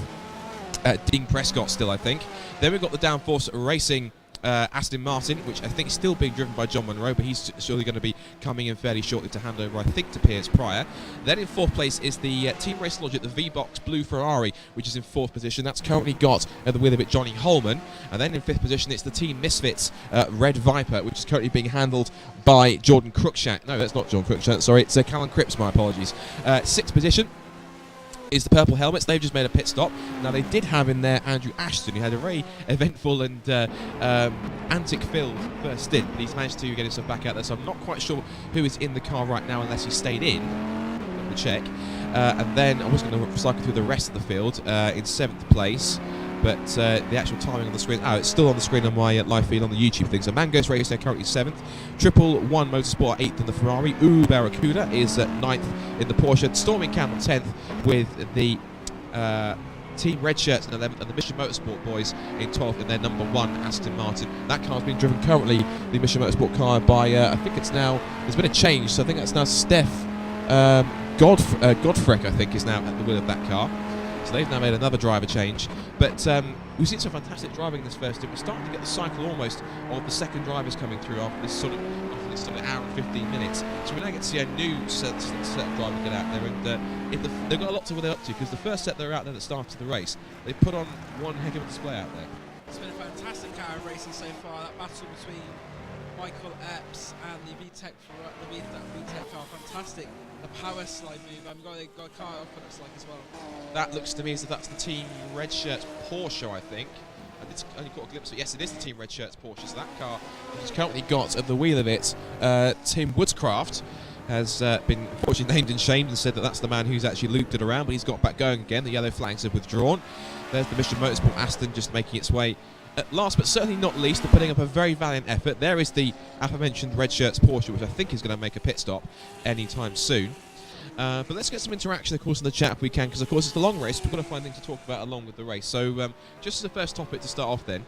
Speaker 8: Dean Prescott still, I think. Then we've got the Downforce Racing Aston Martin, which I think is still being driven by John Monroe, but he's surely going to be coming in fairly shortly to hand over, I think, to Piers Pryor. Then in 4th place is the Team Race Logic, the V-Box Blue Ferrari, which is in 4th position. That's currently got at the wheel of it Johnny Holman. And then in 5th position, it's the Team Misfits Red Viper, which is currently being handled by Jordan Cruikshank. No, that's not John Cruikshank, sorry, it's Callum Cripps, my apologies. 6th position is the Purple Helmets. They've just made a pit stop. Now, they did have in there Andrew Ashton, who had a very eventful and antic-filled first stint, but he's managed to get himself back out there, so I'm not quite sure who is in the car right now unless he stayed in. Let me check. And then I'm just going to cycle through the rest of the field in 7th place. But the actual timing on the screen, it's still on the screen on my live feed on the YouTube thing. So Mango's Race, they're currently 7th. Triple One Motorsport 8th in the Ferrari. Barracuda is 9th in the Porsche. Storming Campbell 10th with the Team Red Shirts in 11th, and the Mission Motorsport boys in 12th in their number 1 Aston Martin. That car's being driven currently, the Mission Motorsport car, by I think it's now, there's been a change, so I think that's now Steph Godfreck, I think, is now at the wheel of that car. So they've now made another driver change. But we've seen some fantastic driving in this first stint. We're starting to get the cycle almost of the second drivers coming through after this sort of hour and 15 minutes. So we now get to see a new set of drivers get out there, and they've got a lot to what they're up to, because the first set that were out there that started the race, they put on one heck of a display out there.
Speaker 9: It's been a fantastic hour of racing so far. That battle between Michael Epps and the VTEC car, fantastic. The power slide move, got a car off, it looks like, as well.
Speaker 8: That looks to me as if that's the Team Red Shirts Porsche, I think. It's only got a glimpse of it. Yes, it is the Team Red Shirts Porsche. So that car has currently got at the wheel of it Tim Woodscraft, has been unfortunately named and shamed and said that that's the man who's actually looped it around, but he's got back going again. The yellow flags have withdrawn. There's the Mission Motorsport Aston just making its way. At last but certainly not least, they're putting up a very valiant effort. There is the aforementioned Red Shirts Porsche, which I think is going to make a pit stop anytime soon. But let's get some interaction, of course, in the chat if we can, because, of course, it's a long race. We've got to find things to talk about along with the race. So just as the first topic to start off then,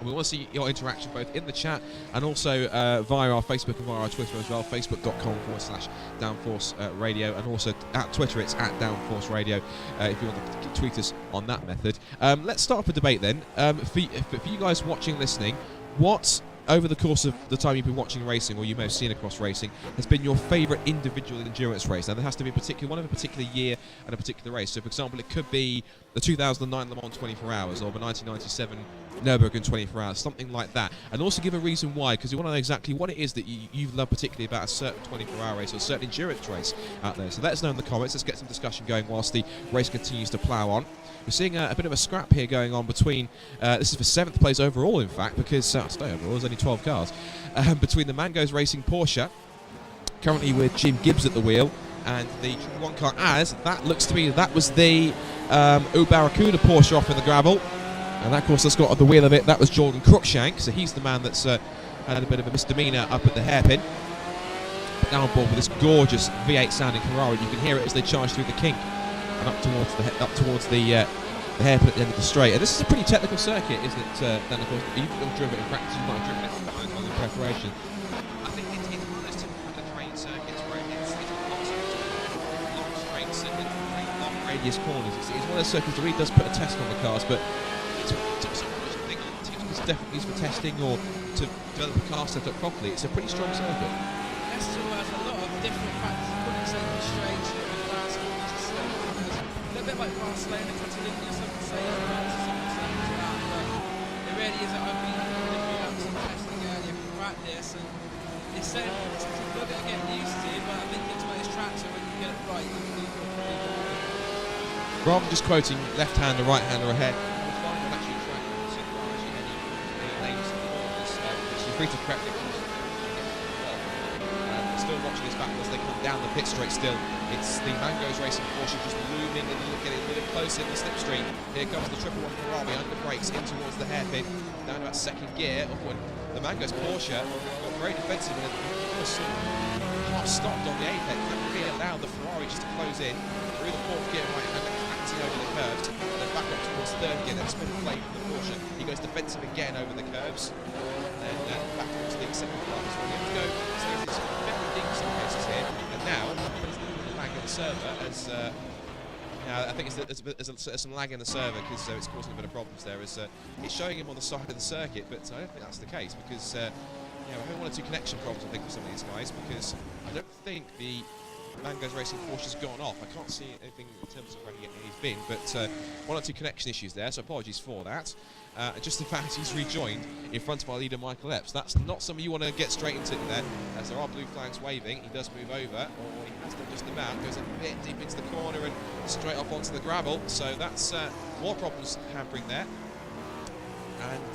Speaker 8: we want to see your interaction both in the chat and also via our Facebook and via our Twitter as well, facebook.com/Downforce Radio, and also at Twitter it's at Downforce Radio if you want to tweet us on that method. Let's start off a debate then. For you guys watching, listening, what, over the course of the time you've been watching racing, or you may have seen across racing, has been your favourite individual endurance race? Now, there has to be one of a particular year and a particular race. So, for example, it could be the 2009 Le Mans 24 Hours or the 1997 Nürburgring 24 Hours, something like that. And also give a reason why, because you want to know exactly what it is that you love particularly about a certain 24-hour race or a certain endurance race out there. So let us know in the comments. Let's get some discussion going whilst the race continues to plough on. We're seeing a bit of a scrap here going on between, this is for 7th place overall, in fact, because, today overall, there's only 12 cars, between the Mango's Racing Porsche, currently with Jim Gibbs at the wheel, and the one car, as that looks to be, that was the Barracuda Porsche off in the gravel. And that, of course, that's got the wheel of it. That was Jordan Cruikshank, so he's the man that's had a bit of a misdemeanor up at the hairpin. But now on board with this gorgeous V8 sounding Ferrari. You can hear it as they charge through the kink and up towards the hairpin at the end of the straight. And this is a pretty technical circuit, isn't it? Dan, of course, you've not driven it in practice, you might have driven it in preparation. I think it's one of those typical kind of terrain circuits where it's lots of long straights and very long radius corners. It's one of those circuits that really does put a test on the cars, but it's definitely used for testing or to develop a car set up properly. It's a pretty strong circuit.
Speaker 9: Estoril has a lot of different factors. You couldn't say straight with fast corners to slow corners. A little bit like Barcelona, Catalonia, some can say that, but it really is. I've been looking at some testing earlier for practice, and it's a little bit of getting used to, but I think it's one of those tracks where when you get it right, you can do it pretty well.
Speaker 8: Rather than just quoting left-hander, right-hander ahead, free to correct it. Still watching this battle as they come down the pit straight still. It's the Mango's Racing Porsche just looming and getting a little closer in the slipstream. Here comes the 111 Ferrari under brakes in towards the hairpin. Down to about second gear. Oh, and the Mango's Porsche got very defensive and almost half stopped on the apex. That really allowed the Ferrari just to close in through the fourth gear right hand, acting over the curves, and then back up towards third gear, then spin play from the Porsche. He goes defensive again over the curves. And back into the second class. So we have to go, so it's very deep in some cases here. And now, there's the lag in the server as, I think there's some lag in the server because it's causing a bit of problems there. As it's showing him on the side of the circuit, but I don't think that's the case because we're having one or two connection problems, I think, with some of these guys because I don't think the Mango's Racing Porsche has gone off. I can't see anything in terms of where he's been, but one or two connection issues there, so apologies for that. Just the fact he's rejoined in front of our leader Michael Epps. That's not something you want to get straight into there, as there are blue flags waving. He does move over, or he has to just about, goes a bit deep into the corner and straight off onto the gravel. So that's more problems hampering there. And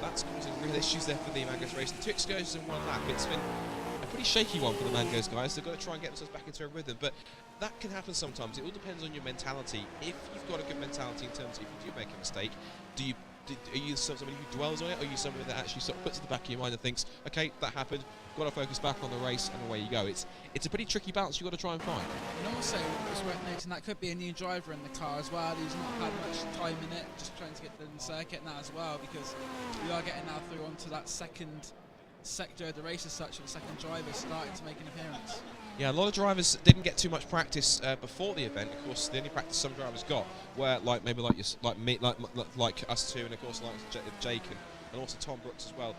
Speaker 8: that's causing real issues there for the Mango's Racing. 2 excursions in 1 lap. It's been a pretty shaky one for the Mango's guys. They've got to try and get themselves back into a rhythm, but that can happen sometimes. It all depends on your mentality. If you've got a good mentality in terms of if you do make a mistake, are you somebody who dwells on it, or are you somebody that actually sort of puts it in the back of your mind and thinks, okay, that happened, got to focus back on the race, and away you go? It's a pretty tricky balance you've got to try and find.
Speaker 9: And also, it's worth noting that could be a new driver in the car as well, who's not had much time in it, just trying to get the circuit now as well, because we are getting now through onto that second sector of the race as such, with the second driver starting to make an appearance.
Speaker 8: Yeah, a lot of drivers didn't get too much practice before the event. Of course, the only practice some drivers got were like us two, and of course like Jake and also Tom Brooks as well.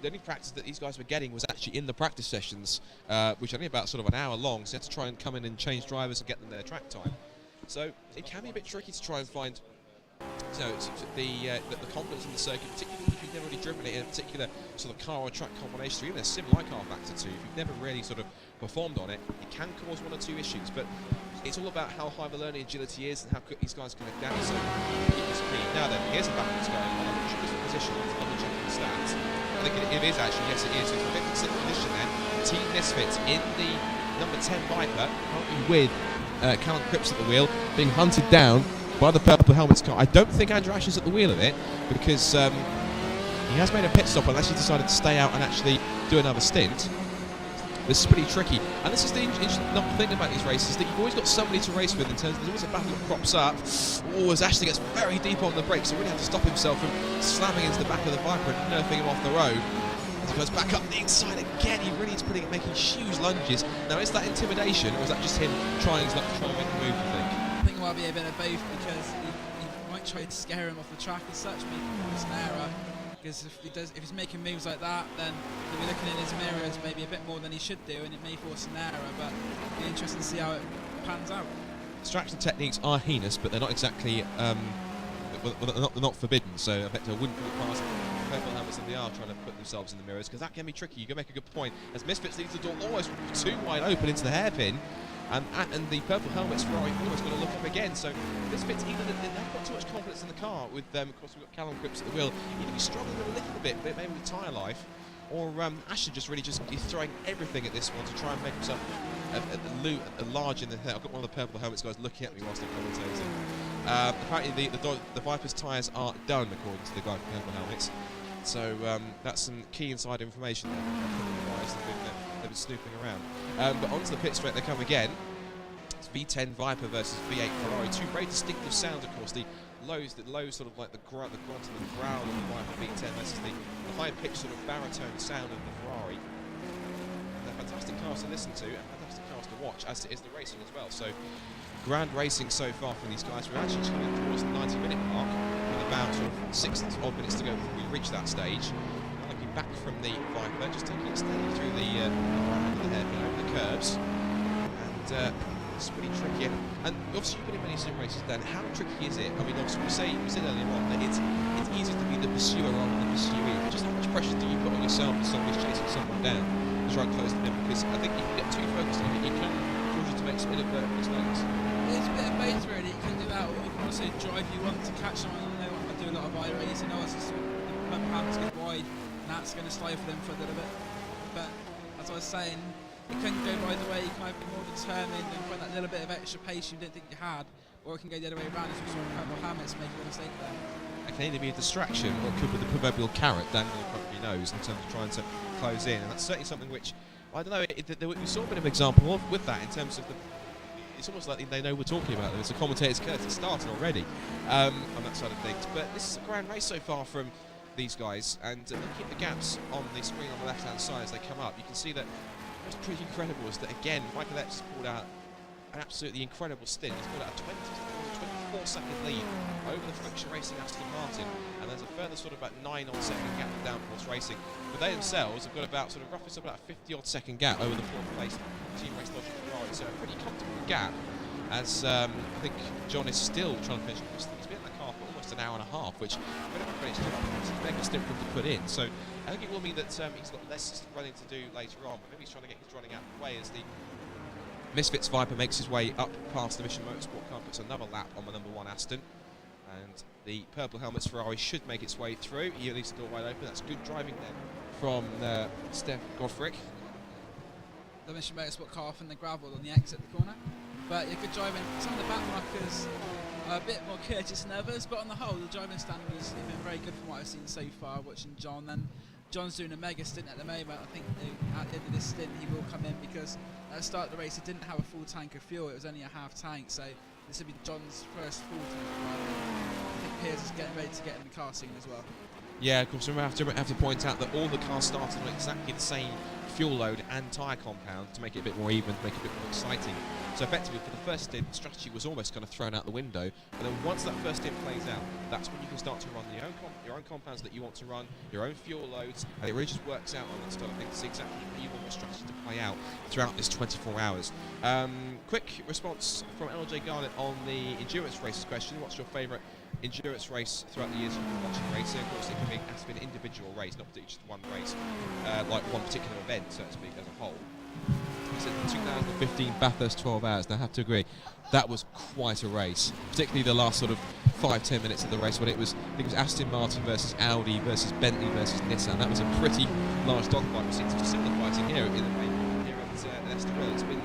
Speaker 8: The only practice that these guys were getting was actually in the practice sessions, which are only about sort of an hour long. So you had to try and come in and change drivers and get them their track time. So it can be a bit tricky to try and find the confidence in the circuit, particularly if you've never really driven it in a particular sort of car or track combination, or even a sim-like car factor too. If you've never really sort of performed on it, it can cause 1 or 2 issues. But it's all about how high the learning agility is and how quick these guys can adapt. So now then, here's a backwards going on. I'm not sure the position. Let's double check the stats. I think it is actually, yes it is. It's the 56th position then. Team Misfits in the number 10 Viper, currently with Callum Cripps at the wheel, being hunted down by the Purple Helmets car. I don't think Andrew Ash is at the wheel of it because he has made a pit stop unless he decided to stay out and actually do another stint. This is pretty tricky, and this is the interesting thing about these races, that you've always got somebody to race with in terms of there's always a battle that crops up. As Ashley gets very deep on the brakes, so really have to stop himself from slamming into the back of the Viper and nerfing him off the road. As he goes back up the inside again, he really is making huge lunges. Now, is that intimidation, or is that just him trying to make a move, you think?
Speaker 9: I think it might be a bit of both, because he might try to scare him off the track as such, maybe force an error. Because if he's making moves like that, then he'll be looking in his mirrors maybe a bit more than he should do, and it may force an error. But it'll be interesting to see how it pans out.
Speaker 8: Distraction techniques are heinous, but they're not exactly they're not forbidden. So I bet I wouldn't put it past Purple Helmets and they are trying to put themselves in the mirrors, because that can be tricky. You can make a good point. As Misfits leaves the door almost too wide open into the hairpin. And the Purple Helmets Ferrari almost going to look up again. So Misfits, either they've got too much confidence in the car with them. Of course, we've got Callum Cripps at the wheel. Either he's struggling a little bit, maybe with tyre life, or Ashton just really just is throwing everything at this one to try and make himself a large in the head. I've got one of the purple helmets guys looking at me whilst I'm commentating. Apparently the Viper's tyres are done, according to the guy with the purple helmets. So that's some key inside information there. They've been snooping around. But onto the pit straight they come again. It's V10 Viper versus V8 Ferrari. Two very distinctive sounds, of course. The low sort of like the grunt and the growl of the Viper V10 versus the high-pitched sort of baritone sound of the Ferrari. They're fantastic cars to listen to and fantastic cars to watch, as it is the racing as well. So grand racing so far from these guys. We're actually coming towards the 90-minute mark with about sort of 6 odd minutes to go before we reach that stage. Now looking back from the Viper, just taking it steady through the hairpin over the curves, and it's pretty tricky. And obviously you've been in many sim races, Dan. How tricky is it? I mean, obviously we said earlier on that it's easy to be the pursuer rather than the pursuee. But just how much pressure do you put on yourself if somebody's chasing someone down to try and close them in? Because I think if you get too focused on it, you can cause you to make some inadvertent mistakes.
Speaker 9: It's a bit of both really. You can do that, or you can also drive you on to catch someone. I do a lot of iRacing. I was just the purple helmets get wide, and that's going to stifle them for a little bit. But as I was saying, it can go either way. You can either be more determined and find that little bit of extra pace you didn't think you had, or it can go the other way around as we saw purple helmets making a mistake there.
Speaker 8: It can either be a distraction or it could be the proverbial carrot Daniel probably knows in terms of trying to close in, and that's certainly something which I don't know. We saw a bit of an example of with that in terms of the. It's almost like they know we're talking about them. It's a commentator's curtain starting already on that side of things. But this is a grand race so far from these guys, and looking at the gaps on the screen on the left-hand side as they come up, you can see that what's pretty incredible is that again Michael Epps has pulled out an absolutely incredible stint. He's pulled out a 24-second lead over the Friction Racing Aston Martin, and there's a further sort of about 9 odd second gap to Downforce Racing. But they themselves have got about sort of roughly about a 50 odd second gap over the 4th place Team Race Logic Ferrari. So a pretty comfortable gap, as I think John is still trying to finish. He's been in that car for almost an hour and a half, which we don't have it's a mega stint for him to put in. So I think it will mean that he's got less running to do later on, but maybe he's trying to get his running out of the way as the Misfits Viper makes his way up past the Mission Motorsport car, puts another lap on the number 1 Aston, and the Purple Helmets Ferrari should make its way through. He leaves the door wide open. That's good driving then from Steph Godfrick.
Speaker 9: The Mission Motorsport car off in the gravel on the exit at the corner. But you're good driving. Some of the back markers are a bit more courteous than others, but on the whole, the driving standards have been very good from what I've seen so far watching John. And John's doing a mega stint at the moment. I think at the end of this stint he will come in, because at the start of the race he didn't have a full tank of fuel. It was only a half tank, so this will be John's first full tank. I think Piers is getting ready to get in the car soon as well.
Speaker 8: Yeah, of course, we have to point out that all the cars started on exactly the same fuel load and tyre compound to make it a bit more even, to make it a bit more exciting. So effectively, for the first stint, the strategy was almost kind of thrown out the window. But then once that first stint plays out, that's when you can start to run your own compounds that you want to run, your own fuel loads, and it really just works out on that sort of thing to see exactly how you want your strategy to play out throughout this 24 hours. Quick response from LJ Garnett on the endurance races question. What's your favourite endurance race throughout the years you've been watching racing? Of course, it has to be an individual race, not just one race, like one particular event, so to speak, as a whole. He said 2015 Bathurst 12 hours. Now I have to agree, that was quite a race, particularly the last sort of 5-10 minutes of the race when I think it was Aston Martin versus Audi versus Bentley versus Nissan. That was a pretty large dogfight. We've seen some similar fighting here in the rain here at Estoril. It's been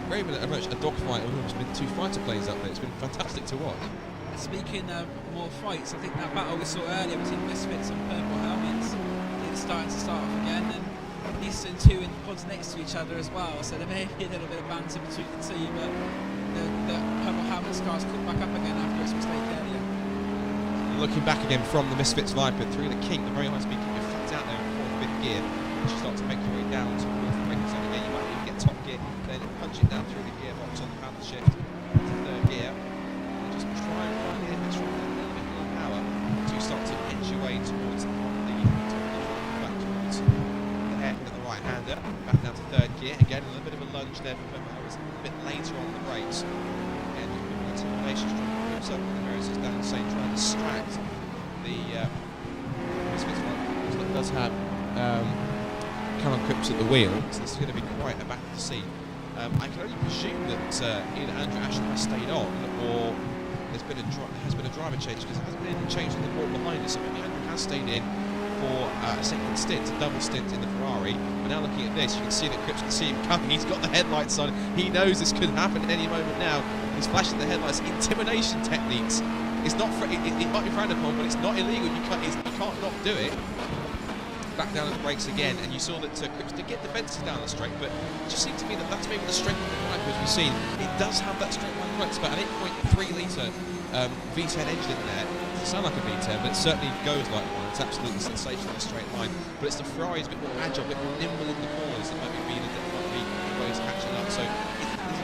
Speaker 8: very much a dogfight. It's been 2 fighter planes up there. It's been fantastic to watch.
Speaker 9: Speaking of more fights, I think that battle we saw earlier between Misfits and Purple Helmets is starting to start off again, and these two in pods next to each other as well, so there may be a little bit of banter between the two, but the Purple Helmets car's caught back up again after its mistake earlier.
Speaker 8: Looking back again from the Misfits Viper through the kink, the very high speed kink, you're flat out there in 4th, 5th gear, and you start to make your way down towards the braking zone again. You might even get top gear, then punch it down through the gearbox on the paddle shift to 3rd gear, and just try and find a little bit more power to start to edge your way towards the front of the back towards the hairpin of the right hander, back down to 3rd gear. Again, a little bit of a lunge there for Purple Helmets, a bit later on the brakes. Again, just a bit more intimidation, trying to put himself in the mirrors, as Dan was saying, trying to distract the Misfits one. That does have Callum Cripps at the wheel, so this is going to be quite a battle to see. I can only presume that either Andrew Ashton has stayed on, or has been a driver change, because there hasn't been any change in the board behind us. So maybe Andrew has stayed in for for a second stint, a double stint in the Ferrari. But now looking at this, you can see that Cripps can see him coming. He's got the headlights on. He knows this could happen at any moment now. He's flashing the headlights. Intimidation techniques. It's not it might be frowned upon, but it's not illegal. You can't not do it. Back down at the brakes again, and you saw that Cripps did get defensive down the straight, but it just seemed to me that that's maybe the strength of the bike, as we've seen. It does have that straight line front. It's about an 8.3 litre V10 engine in there. It doesn't sound like a V10, but it certainly goes like one. It's absolutely sensational in a straight line. But it's the Ferrari's a bit more agile, a bit more nimble in the corners that might be ways catching up. So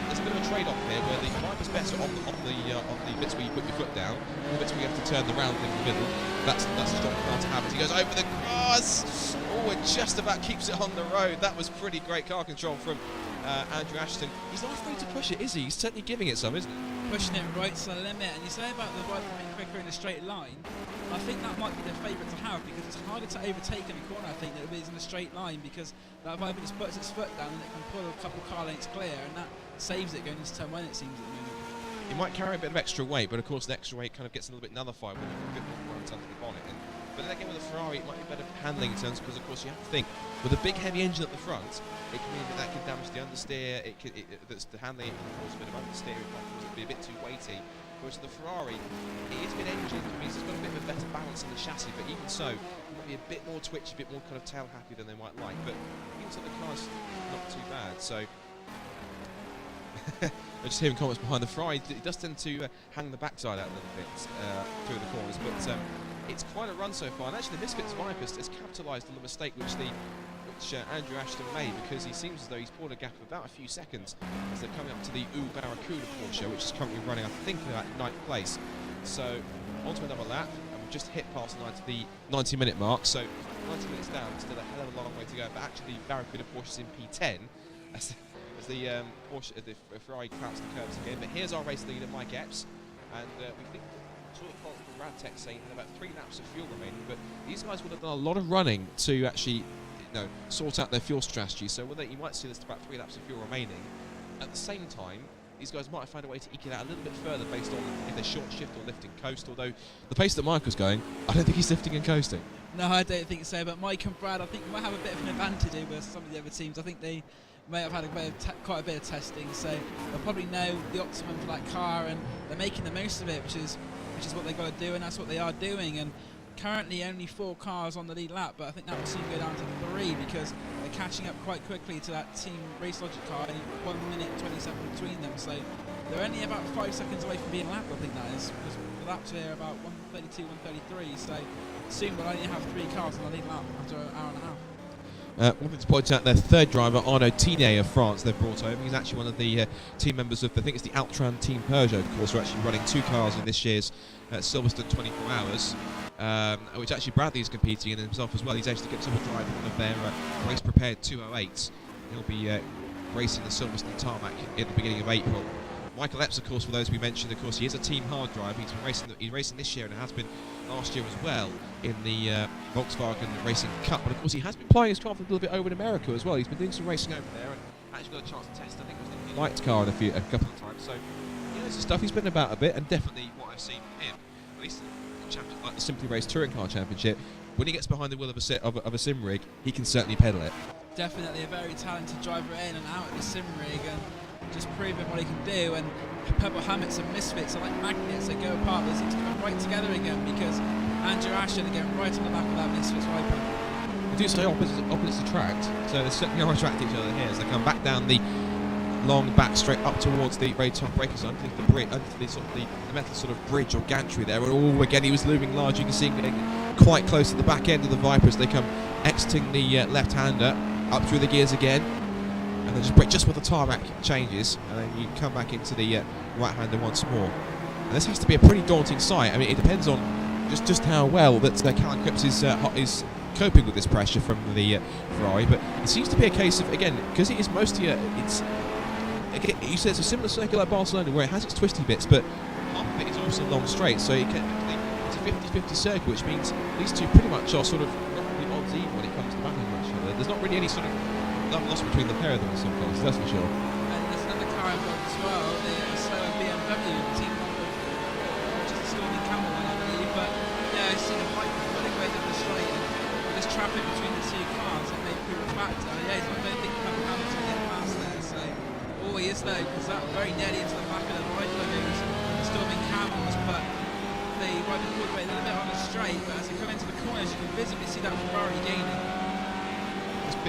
Speaker 8: there's a bit of a trade-off here where the bike is better on the bits where you put your foot down, and the bits where you have to turn the round in the middle. That's a strong car to have. As he goes over the cross. Oh, it just about keeps it on the road. That was pretty great car control from Andrew Ashton. He's not afraid to push it, is he? He's certainly giving it some, isn't he?
Speaker 9: Pushing it right to the limit, and you say about the bike being quicker in a straight line. I think that might be the favourite to have because it's harder to overtake in a corner. I think than it is in a straight line because that bike just puts its foot down and it can pull a couple car lengths clear, and that saves it going into turn one. It seems at the moment.
Speaker 8: He might carry a bit of extra weight, but of course the extra weight kind of gets a little bit nullified with a bit more grunt under the bonnet. But then again with a Ferrari, it might be better handling in terms because of course you have to think with a big heavy engine at the front, it can mean that can damage the understeer. That's the handling. It can cause a bit of understeer. It might cause it to be a bit too weighty. Whereas the Ferrari, it is mid-engine, which means it's got a bit of a better balance in the chassis. But even so, it might be a bit more twitchy, a bit more kind of tail happy than they might like. But even so, the car's not too bad. So. I'm just hearing comments behind the Ferrari. It does tend to hang the backside out a little bit through the corners, but it's quite a run so far. And actually, the Misfits Vipers has capitalised on the mistake which Andrew Ashton made, because he seems as though he's pulled a gap of about a few seconds as they're coming up to the Barracuda Porsche, which is currently running, I think, about 9th place. So onto another lap, and we've just hit past the 90-minute mark. So 90 minutes down, still a hell of a long way to go. But actually, the Barracuda Porsche is in P10. As the Ferrari crouches the curves again. But here's our race leader, Mike Epps, and we think sort of called from Radtech saying about 3 laps of fuel remaining. But these guys would have done a lot of running to actually, sort out their fuel strategy. So you might see this about 3 laps of fuel remaining. At the same time, these guys might have found a way to eke it out a little bit further based on if they're short shift or lift and coast. Although the pace that Michael's going, I don't think he's lifting and coasting.
Speaker 9: No, I don't think so. But Mike and Brad, I think, might have a bit of an advantage over some of the other teams. I think they may have had quite a bit of testing, so they'll probably know the optimum for that car, and they're making the most of it, which is what they've got to do, and that's what they are doing. And currently only 4 cars on the lead lap, but I think that will soon go down to 3 because they're catching up quite quickly to that Team Race Logic car, only 1 minute 27 between them, so they're only about 5 seconds away from being lapped, I think that is, because the laps here are about 132, 133, so soon we'll only have 3 cars on the lead lap after an hour and a half.
Speaker 8: Wanted to point out their third driver, Arnaud Tinet of France, they've brought over. He's actually one of the team members of, I think it's the Altran Team Peugeot, of course, who are actually running 2 cars in this year's Silverstone 24 Hours, which actually Bradley is competing in himself as well. He's actually going to drive one of their race-prepared 208s. He'll be racing the Silverstone tarmac in the beginning of April. Michael Epps, of course, for those we mentioned, of course, he is a team hard driver. He's been racing this year and has been last year as well in the Volkswagen Racing Cup. But of course, he has been plying his craft a little bit over in America as well. He's been doing some racing over there and actually got a chance to test, I think, it was the light car a couple of times. So, some stuff. He's been about a bit, and definitely what I've seen from him, at least like the Simply Race Touring Car Championship, when he gets behind the wheel of a sim rig, he can certainly pedal it.
Speaker 9: Definitely a very talented driver in and out of the sim rig, and just proving what he can do. And Purple Hammets and Misfits are like magnets that go apart, but they seem to come right together again because Andrew Ashton again right on the back of that Misfits Viper.
Speaker 8: We do say opposites attract, so they certainly are attracting each other here as they come back down the long back straight up towards the very top breaker zone, underneath the bridge, the metal sort of bridge or gantry there. And again, he was looming large. You can see him getting quite close to the back end of the Viper as they come exiting the left-hander up through the gears again. And then just brake just where the tarmac changes, and then you come back into the right-hander once more. And this has to be a pretty daunting sight. I mean, it depends on just how well that Callum Cripps is coping with this pressure from the Ferrari. But it seems to be a case of, again, because it is mostly you said it's a similar circuit like Barcelona where it has its twisty bits, but half of it is also long straight. So it's a 50-50 circuit, which means these two pretty much are sort of roughly odds even when it comes to battling each other. There's not really any sort of love lost between the pair of them in some cases, that's for sure.
Speaker 9: And there's another car involved as well, the slower BMW team number 4, which is a Stormy Camel one, I believe. But yeah, I've seen a bike running away down the straight, and traffic between the two cars, it may prove a factor. Yeah, I don't think Pepper Hamilton will get past there, so he is though, because that very nearly into the back of the right goes Storming Camels, but they might be pulled away a little bit on the straight, but as they come into the corners, you can visibly see that Ferrari gaining.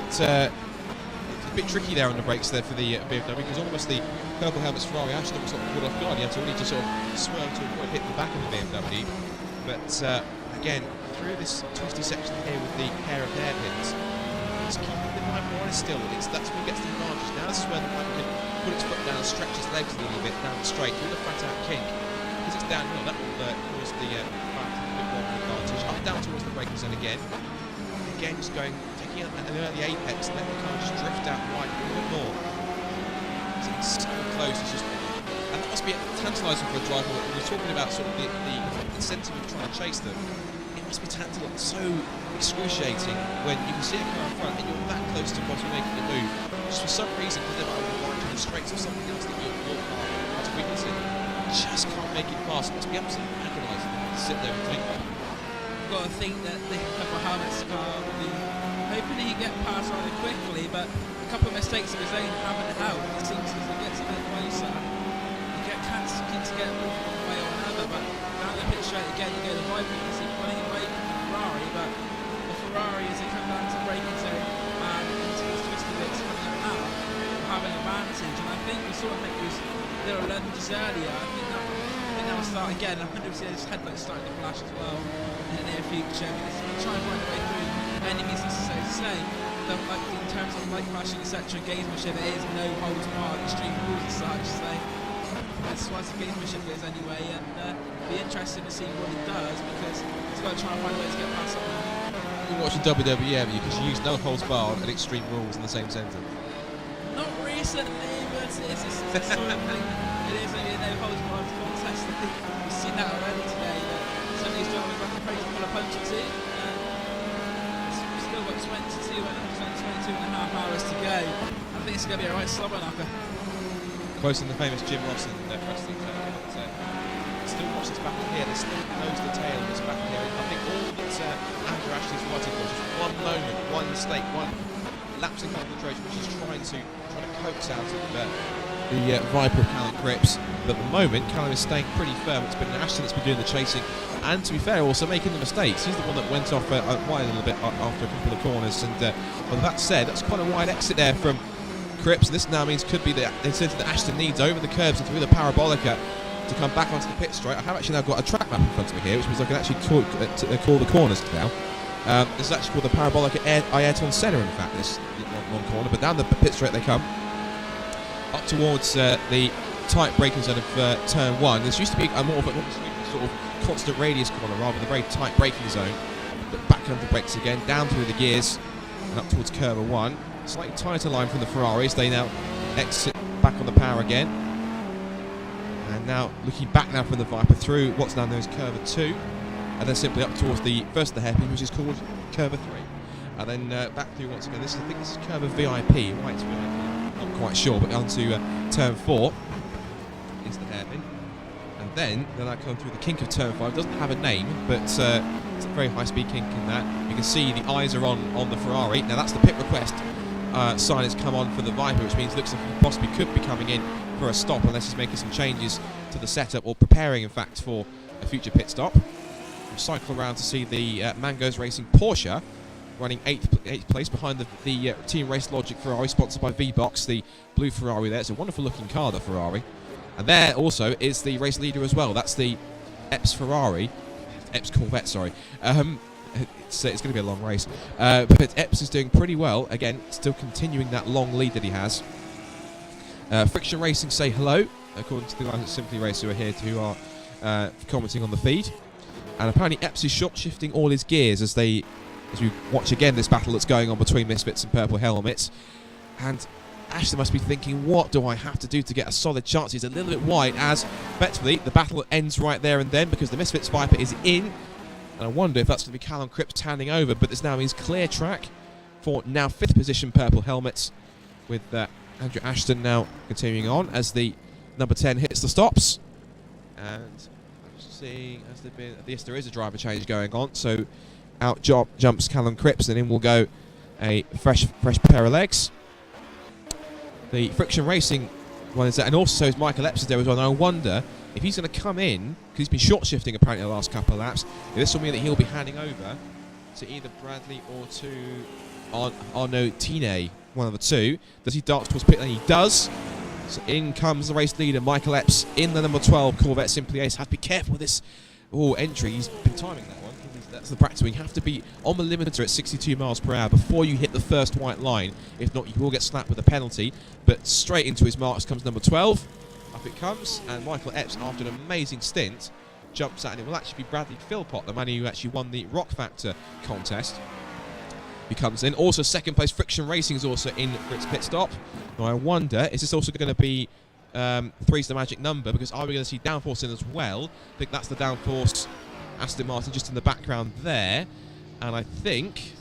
Speaker 8: It's a bit tricky there on the brakes there for the BMW, because almost the purple helmet's Ferrari Ashton was sort of caught off guard. He had to really just sort of swerve to avoid hitting the back of the BMW. But again, through this twisty section here with the pair of hairpins, it's keeping the Viper honest still. That's where it gets the advantage. Now this is where the Viper can put its foot down and stretch its legs a little bit down the straight through the flat out kink. Because it's downhill, that will cause the Viper a bit more of an advantage. Up and down towards the braking zone again. Again, just going, taking an early apex and then the car just drift out right a little bit more. It's so close, it's just, and that must be tantalising for a driver. When you're talking about sort of the incentive of trying to chase them, it must be tantalising, so excruciating when you can see a car in front and you're that close to possibly making the move. Just for some reason, because they're like the straights or something else that your car has a weakness in, just can't make it past. It must be absolutely agonising to sit there and think that.
Speaker 9: Got to think that the Pepper Helmet's car will be hoping he can get past rather quickly, but a couple of mistakes of his own haven't helped. It seems as he gets a bit closer, can't seem to get one way or another, but down the pit straight again, you go the Viper, you can see pulling away from the Ferrari, but the Ferrari, as they come down to the braking zone and into those twisty bits coming up now, will have an advantage. And I think we saw him make those little lunges earlier. I think that will start again. I wonder if his headlights starting to flash as well in the near future. But he's trying to find a way through enemies, as I say. Don't like in terms of light flashing, etc. Gamesmanship, it is no holds barred, extreme rules as such. So as far as the gamesmanship goes anyway, and it'll be interesting to see what he does, because he's got to try and find a way to get past someone.
Speaker 8: You're watching WWE, because you use no holds barred and extreme rules in the same sentence.
Speaker 9: Not recently, but it's the sort of thing. It is a no holds barred contest. I think we've seen that already today. That some of these drivers like to praise pull a punch or two. We've still got 22 and a half hours to go. I think it's going to be a right slobber knocker.
Speaker 8: Close in the famous Jim Ross in the wrestling film, but still Ross's battle here. There's still nose to tail in this battle here. I think all that Andrew Ashley's fighting for is just one moment, one mistake, one lapse in concentration, which is trying to coax out of the Viper of Callum Cripps. But at the moment, Callum is staying pretty firm. It's been Ashton that's been doing the chasing, and to be fair, also making the mistakes. He's the one that went off wide a little bit after a couple of corners. And with that said, that's quite a wide exit there from Cripps. This now means could be the incentive that Ashton needs over the curbs and through the parabolica to come back onto the pit straight. I have actually now got a track map in front of me here, which means I can actually call the corners now. This is actually called the parabolica Ayrton Senna, in fact, this one corner. But down the pit straight they come, up towards the tight braking zone of turn 1. This used to be a more of a sort of constant radius corner rather than a very tight braking zone. But back under the brakes again, down through the gears, and up towards curve 1. Slightly tighter line from the Ferraris. They now exit back on the power again. And now looking back now from the Viper through what's now known as curve 2. And then simply up towards the first of the hairpin, which is called curve 3. And then back through once again. I think this is curve VIP. Right, it's VIP. Not quite sure, but onto turn 4 is the hairpin. And then I come through the kink of turn 5. It doesn't have a name, but it's a very high speed kink in that. You can see the eyes are on the Ferrari. Now that's the pit request sign has come on for the Viper, which means it looks like he possibly could be coming in for a stop unless he's making some changes to the setup, or preparing in fact for a future pit stop. We'll cycle around to see the Mangoes Racing Porsche running 8th place behind the Team Race Logic Ferrari, sponsored by V-Box, the blue Ferrari there. It's a wonderful looking car, the Ferrari. And there also is the race leader as well. That's the Epps Corvette, sorry. It's going to be a long race. But Epps is doing pretty well. Again, still continuing that long lead that he has. Friction Racing say hello, according to the guys at Simply Race who are here, who are commenting on the feed. And apparently Epps is short shifting all his gears as we watch again this battle that's going on between Misfits and Purple Helmets. And Ashton must be thinking, what do I have to do to get a solid chance? He's a little bit wide, as effectively the battle ends right there and then, because the Misfits Viper is in. And I wonder if that's going to be Callum Cripps handing over, but this now means clear track for now 5th position Purple Helmets, with Andrew Ashton now continuing on as the number 10 hits the stops. And I'm just seeing, there is a driver change going on, so out jumps Callum Cripps, and in will go a fresh pair of legs. The Friction Racing one is there, and also is Michael Epps is there as well. And I wonder if he's going to come in, because he's been short shifting apparently the last couple of laps. This will mean that he'll be handing over to either Bradley or to Arnaud Tine, one of the two. Does he dart towards pit lane? He does. So in comes the race leader, Michael Epps, in the number 12 Corvette Simply Ace. Have to be careful with this entry. He's been timing that one. That's the practice. You have to be on the limiter at 62 miles per hour before you hit the first white line. If not, you will get slapped with a penalty. But straight into his marks comes number 12. Up it comes, and Michael Epps, after an amazing stint, jumps out, and it will actually be Bradley Philpott, the man who actually won the Rock Factor contest. He comes in. Also, second place Friction Racing is also in for its pit stop. Now, I wonder, is this also going to be 3's the magic number? Because are we going to see Downforce in as well? I think that's the Downforce Aston Martin just in the background there. And I think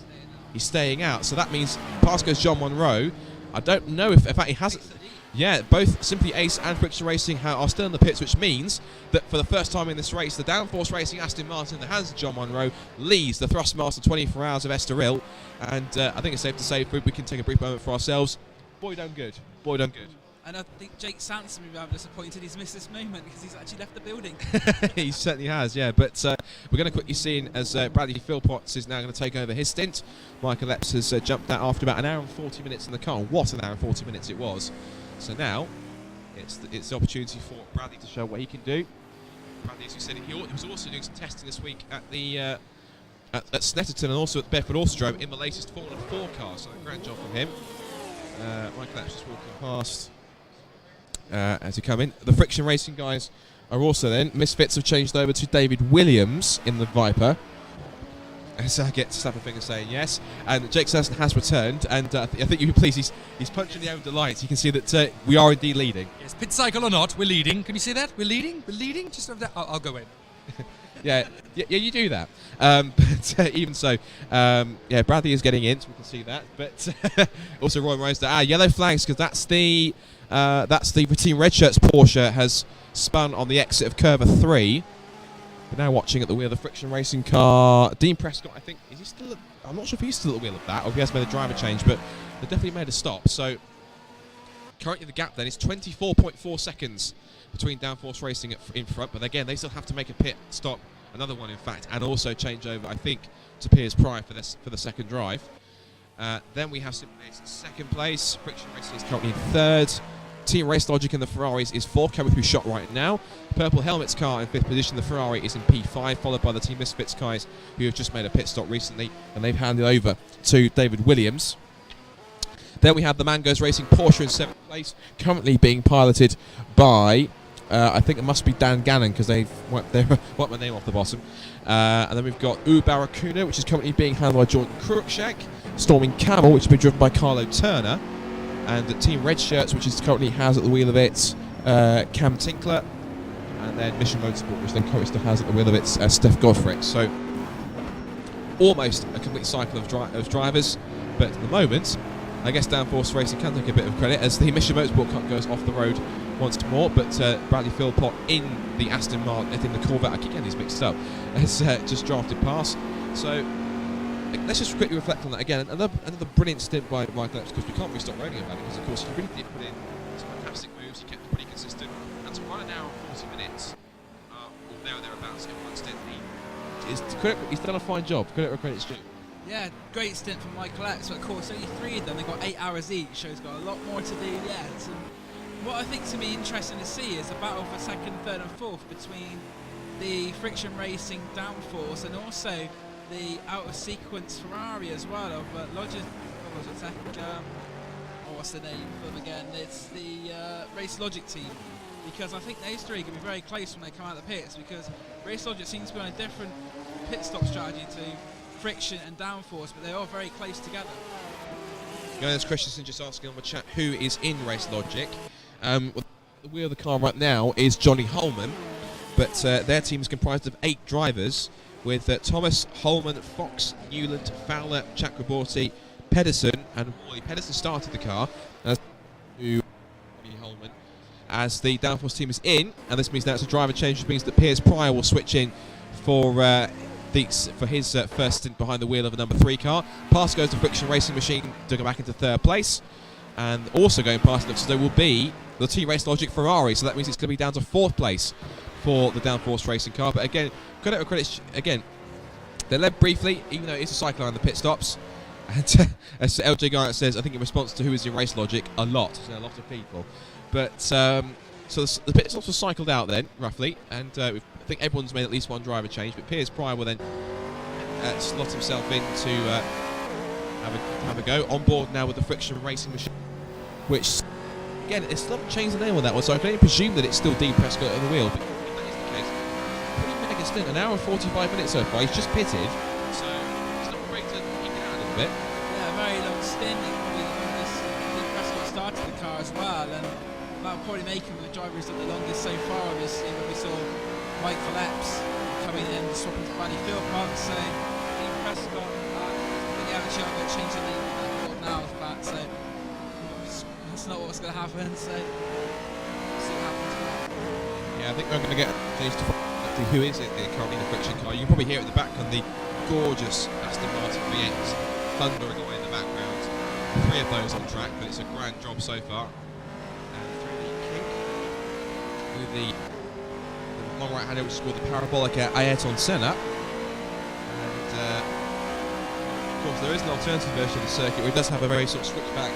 Speaker 8: he's staying out. So that means past goes John Monroe. I don't know if, in fact, he hasn't. Yeah, both Simply Ace and Friction Racing are still in the pits, which means that for the first time in this race, the Downforce Racing Aston Martin in the hands of John Monroe leads the Thrustmaster 24 Hours of Estoril. And I think it's safe to say, if we can take a brief moment for ourselves, boy done good. Boy done good.
Speaker 9: And I think Jake Sanson will be rather disappointed he's missed this moment because he's actually left the building.
Speaker 8: He certainly has, yeah. But we're going to quickly see in as Bradley Philpott is now going to take over his stint. Michael Epps has jumped out after about an hour and 40 minutes in the car. What an hour and 40 minutes it was. So now it's the opportunity for Bradley to show what he can do. Bradley, as you said, he was also doing some testing this week at the at Snetterton and also at the Bedford Autodrome in the latest Formula 4 car. So a grand job from him. Michael Epps just walking past as he come in. The Friction Racing guys are also then. Misfits have changed over to David Williams in the Viper. So I get to snap a finger saying yes. And Jake Sanson has returned, and I think you'll be pleased. He's punching the air with delight. You can see that we are indeed leading.
Speaker 6: Yes, pit cycle or not, we're leading. Can you see that? We're leading. We're leading. Just over there. I'll go in.
Speaker 8: yeah, you do that. But even so, yeah, Bradley is getting in, so we can see that. But also Roy Morris, yellow flags because that's the Team Red Shirts Porsche has spun on the exit of Curva 3. We're now watching at the wheel of the Friction Racing car. Dean Prescott, I think, is he still? I'm not sure if he's still at the wheel of that or if he has made a driver change, but they definitely made a stop. So currently the gap then is 24.4 seconds between Downforce Racing in front, but again they still have to make a pit stop, another one in fact, and also change over, I think, to Piers Pryor for the second drive. Then we have Simply Ace in second place. Friction Racing is currently in third. Team Race Logic in the Ferraris is fourth, coming through shot right now. Purple Helmets car in fifth position. The Ferrari is in P5, followed by the Team Misfits guys who have just made a pit stop recently, and they've handed over to David Williams. Then we have the Mangos Racing Porsche in seventh place, currently being piloted by I think it must be Dan Gannon because they've wiped my name off the bottom. And then we've got Barracuda, which is currently being handled by Jordan Cruikshank. Storming Camel, which has been driven by Carlo Turner. And the Team Red Shirts, which is currently has at the wheel of it Cam Tinkler. And then Mission Motorsport, which then currently still has at the wheel of it Steph Godfrey. So almost a complete cycle of drivers. But at the moment, I guess Downforce Racing can take a bit of credit as the Mission Motorsport car goes off the road once more. But Bradley Philpott in the Aston Martin, I think the Corvette, I keep getting these mixed up, has just drafted past. So let's just quickly reflect on that again. Another brilliant stint by Michael Epps, because we can't really stop raining about it, because of course he really did put in some fantastic moves. He kept it pretty consistent, and to run an hour and 40 minutes, or thereabouts in one stint, he's done a fine job. Credit where credit's due.
Speaker 9: Yeah, great stint from Michael Epps, but of course only three of them. They've got 8 hours each, so he's got a lot more to do yet. And what I think to be interesting to see is a battle for second, third and fourth between the Friction Racing Downforce and also the out-of-sequence Ferrari as well of what's the name of them again? It's the Race Logic team, because I think those three can be very close when they come out of the pits, because Race Logic seems to be on a different pit stop strategy to Friction and Downforce, but they're all very close together.
Speaker 8: There's Christensen just asking on the chat who is in Race Logic. The wheel of the car right now is Johnny Holman, but their team is comprised of 8 drivers, with Thomas, Holman, Fox, Newland, Fowler, Chakraborty, Pedersen and Wally. Pedersen started the car as Holman as the Downforce team is in, and this means that's a driver change, which means that Piers Pryor will switch in for for his first stint behind the wheel of a number 3 car. Past goes to Friction Racing Machine to go back into 3rd place. And also going past looks as though will be the Team Race Logic Ferrari, so that means it's going to be down to 4th place for the Downforce Racing car. But again, credit where credit's again, they led briefly, even though it's a cycle around the pit stops. And as LJ Garrett says, I think in response to who is in Race Logic, a lot of people. But so the pit stops were cycled out then, roughly, and I think everyone's made at least one driver change. But Piers Pryor will then slot himself in to have a go. On board now with the Friction Racing Machine, which, again, it's not changed the name on that one, so I can only presume that it's still Dean Prescott on the wheel. But if that is the case, pretty mega stint, an hour and 45 minutes so far. He's just pitted, so it's not great to eke it out a little bit.
Speaker 9: Yeah, very long stint. Probably the longest Dean Prescott started the car as well, and that will probably make him the driver who's done the longest so far. Obviously, when we saw Mike Phillips coming in and swapping to Buddy Philpott, so Dean Prescott, I think actually I'm going to change the lead now with that, so that's not what's going to happen, so we'll see what happens.
Speaker 8: Yeah, I think we're going to get changed to who is it currently in the Friction car. You can probably hear it at the back on the gorgeous Aston Martin V8 thundering away in the background. 3 of those on track, but it's a grand job so far. And through the kink with the long right hander, which is called the parabolic Ayrton Senna. And of course, there is an alternative version of the circuit which does have a very sort of switchback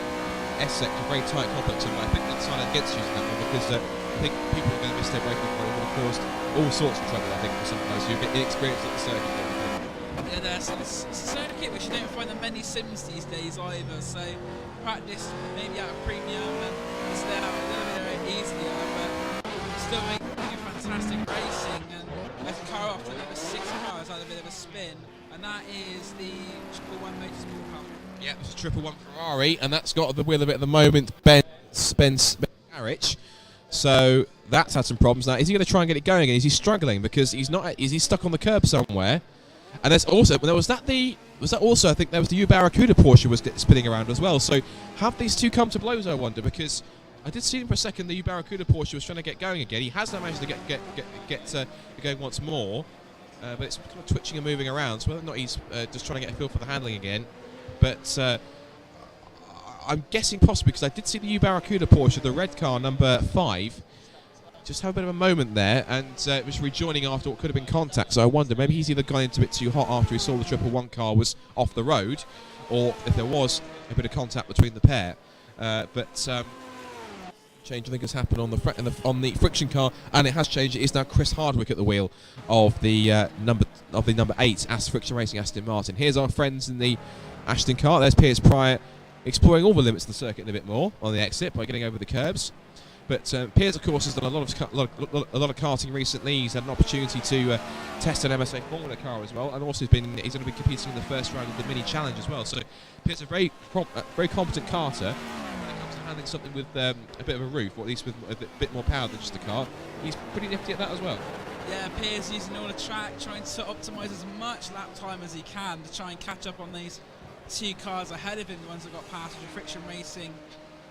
Speaker 8: S-sector, very tight complex, and I think that's decided against using that one because I think people are going to miss their braking point. It would have caused all sorts of trouble, I think, for some of those who are a bit inexperienced at the circuit.
Speaker 9: Yeah, it's a circuit which you don't find on many sims these days either, so practice maybe out of premium and it's there a little bit easier, but still making fantastic racing. And left the car off, I think the 6 cars had a bit of a spin, and that is the 1 Motorsport car.
Speaker 8: Yeah, it's a 111 Ferrari, and that's got the wheel of it at the moment, Spence Garrett. So that's had some problems. Now, is he going to try and get it going again? Is he struggling because he's not? Is he stuck on the curb somewhere? And there's also, was that also? I think there was the U-Barracuda Porsche was spinning around as well. So have these two come to blows? I wonder, because I did see him for a second. The U-Barracuda Porsche was trying to get going again. He has now managed to get going once more, but it's kind of twitching and moving around. So whether or not he's just trying to get a feel for the handling again. But I'm guessing possibly because I did see the U-Barracuda Porsche, the red car, number 5, just have a bit of a moment there, and it was rejoining after what could have been contact. So I wonder, maybe he's either gone into a bit too hot after he saw the 111 car was off the road, or if there was a bit of contact between the pair. Change I think has happened on the friction car, and it has changed. It is now Chris Hardwick at the wheel of the number 8 Friction Racing Aston Martin. Here's our friends in the Ashton car. There's Piers Pryor exploring all the limits of the circuit a bit more on the exit by getting over the curbs. But Piers, of course, has done a lot of karting recently. He's had an opportunity to test an MSA Formula car as well, and also he's going to be competing in the first round of the Mini Challenge as well. So Piers is a very competent karter. When it comes to handling something with a bit of a roof, or at least with a bit more power than just a car, he's pretty nifty at that as well.
Speaker 9: Yeah, Piers using all the track, trying to optimise as much lap time as he can to try and catch up on these 2 cars ahead of him, the ones that got past, which are Friction Racing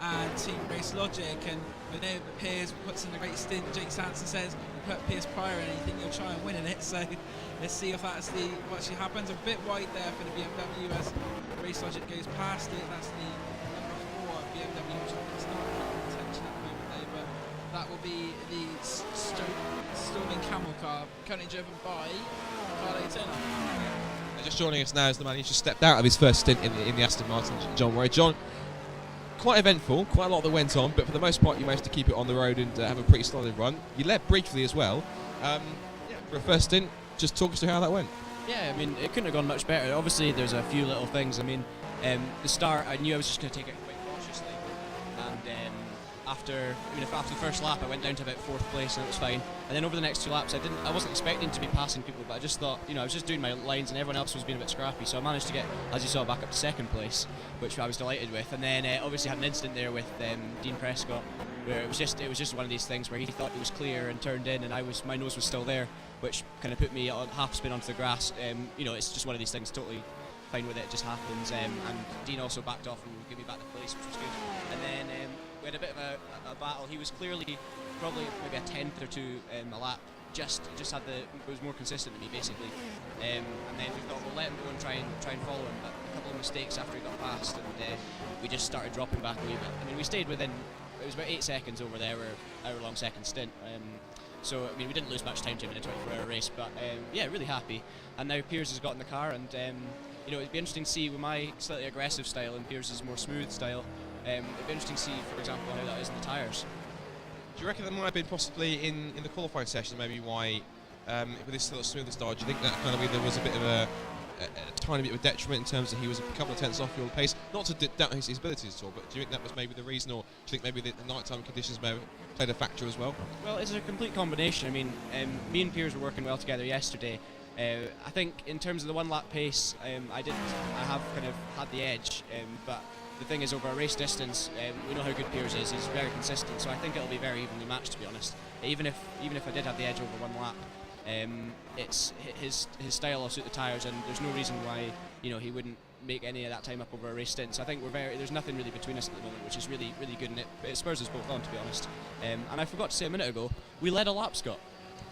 Speaker 9: and Team Race Logic. And I know that Piers puts in a great stint. Jake Sanson says, put Piers Pryor in anything, you'll try and win in it. So let's see if that's what actually happens. A bit wide there for the BMW as Race Logic goes past it. That's the number 4 BMW, which is not in attention at the moment there, but that will be the Storming Camel car, currently driven by Carlo Turner.
Speaker 8: Just joining us now is the man who just stepped out of his first stint in the Aston Martin, John Murray. John, quite eventful, quite a lot that went on, but for the most part you managed to keep it on the road and have a pretty solid run. You led briefly as well. For a first stint, just talk us through how that went.
Speaker 10: Yeah, I mean, it couldn't have gone much better. Obviously, there's a few little things. I mean, the start, I knew I was just going to take it quite cautiously, and after the first lap, I went down to about 4th place, and it was fine. And then over the next 2 laps, I wasn't expecting to be passing people, but I just thought, I was just doing my lines, and everyone else was being a bit scrappy. So I managed to get, as you saw, back up to 2nd place, which I was delighted with. And then obviously had an incident there with Dean Prescott, where it was just one of these things where he thought it was clear and turned in, and my nose was still there, which kind of put me on half spin onto the grass. It's just one of these things. Totally fine with it. It just happens. And Dean also backed off and gave me back the place, which was good. And then we had a bit of a battle. He was clearly probably maybe a 10th or 2 a lap just had was more consistent than me basically. And then we thought we'll let him go and try and follow him, but a couple of mistakes after he got past, and we just started dropping back a wee bit. I mean, we stayed within, it was about 8 seconds over the hour-long second stint. So I mean, we didn't lose much time to him in a 24-hour race, but yeah, really happy. And now Piers has got in the car, and you know, it'd be interesting to see with my slightly aggressive style and Piers' more smooth style. It'd be interesting to see, for example, how that is in the tyres.
Speaker 8: Do you reckon that might have been possibly in the qualifying session, maybe why, with this sort of smoother style, do you think that kind of there was a bit of a tiny bit of a detriment in terms of he was a couple of tenths off your pace? Not to doubt his abilities at all, but do you think that was maybe the reason, or do you think maybe the nighttime conditions may have played a factor as well?
Speaker 10: Well, it's a complete combination. I mean, me and Piers were working well together yesterday. I think in terms of the 1 lap pace, I have kind of had the edge, but the thing is, over a race distance, we know how good Piers is. He's very consistent, so I think it'll be very evenly matched, to be honest. Even if I did have the edge over 1 lap, it's his style will suit the tyres, and there's no reason why, you know, he wouldn't make any of that time up over a race stint. So I think there's nothing really between us at the moment, which is really, really good, and it spurs us both on, to be honest. And I forgot to say a minute ago, we led a lap, Scott.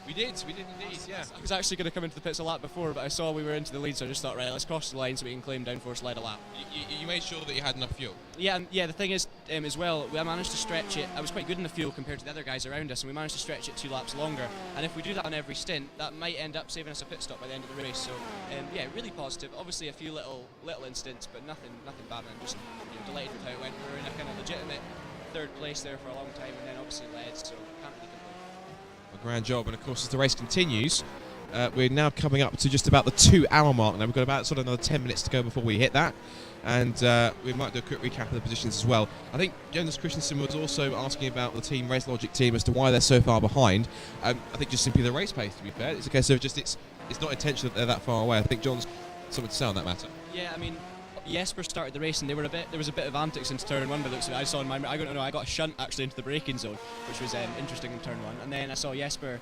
Speaker 8: We did indeed, yeah.
Speaker 10: I was actually going to come into the pits a lap before, but I saw we were into the lead, so I just thought, right, let's cross the line so we can claim downforce led a lap.
Speaker 8: You made sure that you had enough fuel?
Speaker 10: Yeah, the thing is, as well, we managed to stretch it. I was quite good in the fuel compared to the other guys around us, and we managed to stretch it 2 laps longer. And if we do that on every stint, that might end up saving us a pit stop by the end of the race. So, yeah, really positive. Obviously, a few little incidents, but nothing bad. And just, you know, delighted with how it went. We were in a kind of legitimate 3rd place there for a long time, and then obviously led. So can't really complain.
Speaker 8: A grand job, and of course, as the race continues, we're now coming up to just about the 2-hour mark. Now we've got about sort of another 10 minutes to go before we hit that, and we might do a quick recap of the positions as well. I think Jonas Christensen was also asking about the team Race Logic team as to why they're so far behind. I think just simply the race pace, to be fair. It's a case of just it's not intentional that they're that far away. I think John's something to say on that matter.
Speaker 10: Yeah, I mean, Jesper started the race and there was a bit of antics into turn 1, but I saw in my, I got a shunt actually into the braking zone, which was interesting in turn 1, and then I saw Jesper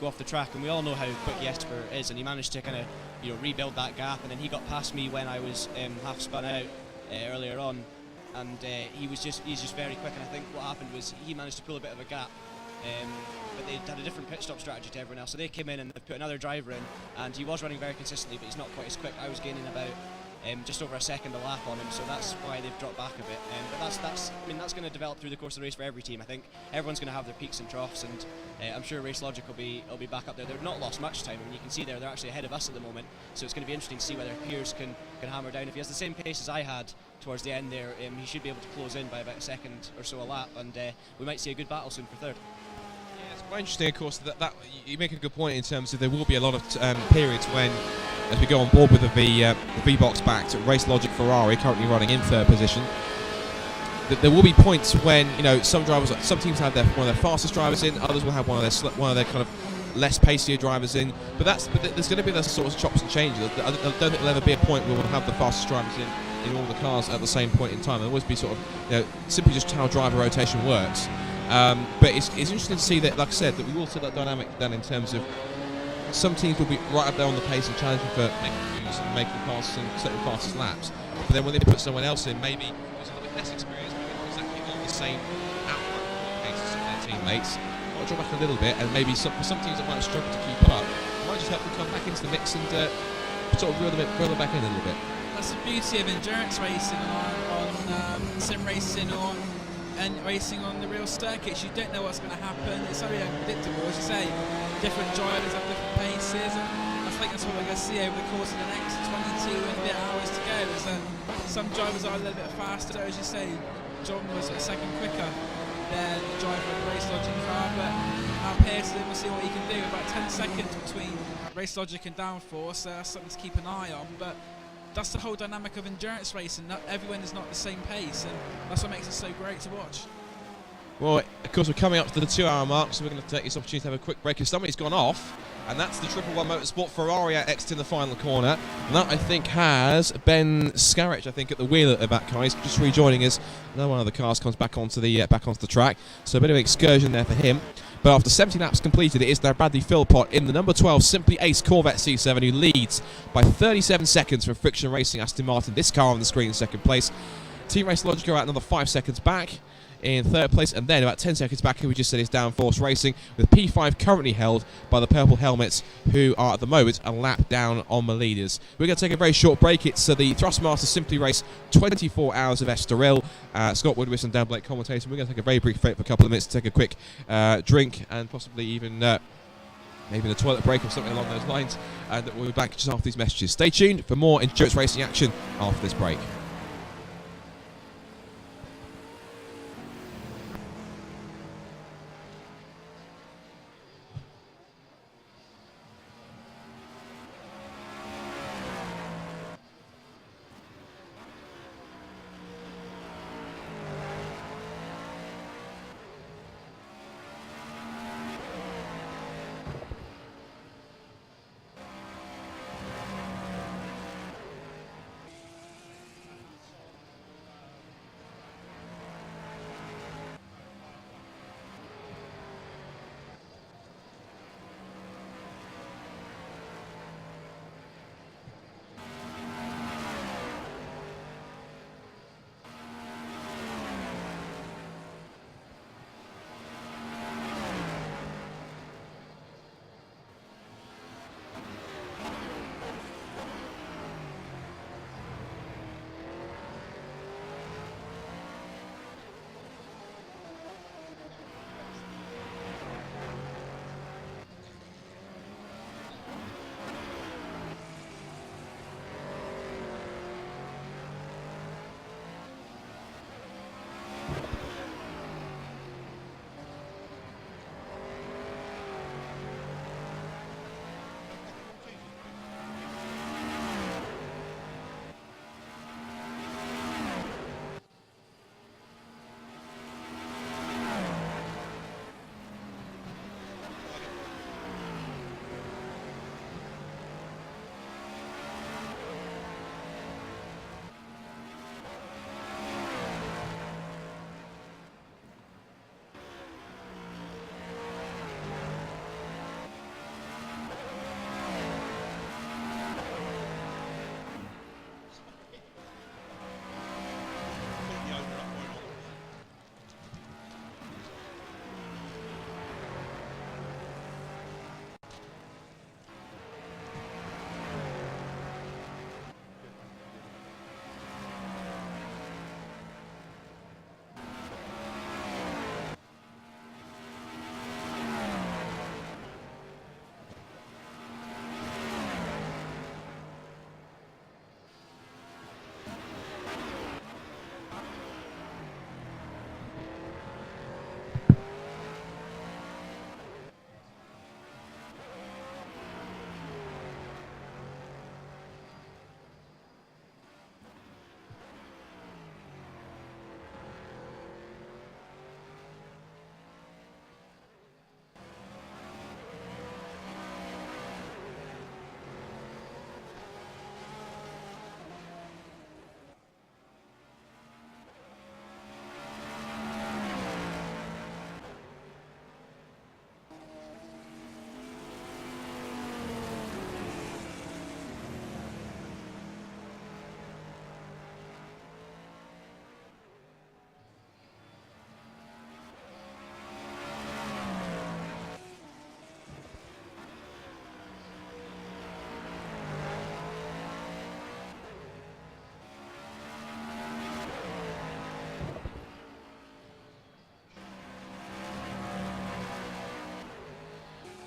Speaker 10: go off the track, and we all know how quick Jesper is, and he managed to kind of, you know, rebuild that gap, and then he got past me when I was half spun out earlier on, and he's just very quick, and I think what happened was he managed to pull a bit of a gap. But they had a different pit stop strategy to everyone else, so they came in and they put another driver in, and he was running very consistently, but he's not quite as quick. I was gaining about just over a second a lap on him, so that's why they've dropped back a bit. But that's going to develop through the course of the race for every team. I think everyone's going to have their peaks and troughs, and I'm sure Race Logic will be back up there. They've not lost much time, and you can see they're actually ahead of us at the moment. So it's going to be interesting to see whether Piers can hammer down. If he has the same pace as I had towards the end there, he should be able to close in by about a second or so a lap, and we might see a good battle soon for 3rd.
Speaker 8: It's quite interesting, of course, that you make a good point in terms of there will be a lot of periods when, as we go on board with the V-Box backed Race Logic Ferrari, currently running in 3rd position, that there will be points when, you know, some teams have one of their fastest drivers in, others will have one of their kind of less pacier drivers in, but there's going to be those sorts of chops and changes. I don't think there'll ever be a point where we'll have the fastest drivers in all the cars at the same point in time. There'll always be sort of, you know, simply just how driver rotation works. But it's interesting to see that, like I said, that we will see that dynamic then in terms of some teams will be right up there on the pace and challenging for making moves and making passes and setting fastest laps. But then when they put someone else in, maybe who's a little bit less experienced, maybe not exactly on the same output pace as their teammates, might drop back a little bit, and maybe for some teams that might struggle to keep up, it might just help them come back into the mix and sort of reel them back in a little bit.
Speaker 9: That's the beauty of endurance racing on sim racing or and racing on the real circuits. You don't know what's going to happen. It's very unpredictable, as you say. Different drivers have different paces, and I think that's what we're going to see over the course of the next 22 and a bit hours to go. Is that some drivers are a little bit faster, as you say. John was a second quicker than the driver of the Race Logic car, but now Pearson, we'll see what he can do. About 10 seconds between Race Logic and downforce, so that's something to keep an eye on. But that's the whole dynamic of endurance racing. Not everyone is not the same pace, and that's what makes it so great to watch.
Speaker 8: Well, of course, we're coming up to the 2-hour mark, so we're going to take this opportunity to have a quick break. If somebody's gone off, and that's the 111 Motorsport Ferrari exiting the final corner. And that, I think, has Ben Scarrich, I think, at the wheel at the back car. He's just rejoining us. Another one of the cars comes back onto the track. So a bit of an excursion there for him. But after 70 laps completed, it is now Bradley Philpott in the number 12 Simply Ace Corvette C7 who leads by 37 seconds from Friction Racing Aston Martin. This car on the screen in second place. Team Race Logic are out another 5 seconds back. in third place, and then about 10 seconds back, we just said, is Downforce Racing, with P5 currently held by the Purple Helmets, who are at the moment a lap down on the leaders. We're going to take a very short break. It's the Thrustmaster Simply Race 24 Hours of Estoril. Scott Woodward and Dan Blake commentating. We're going to take a very brief break for a couple of minutes to take a quick drink and possibly even maybe a toilet break or something along those lines, and we'll be back just after these messages. Stay tuned for more endurance racing action after this break.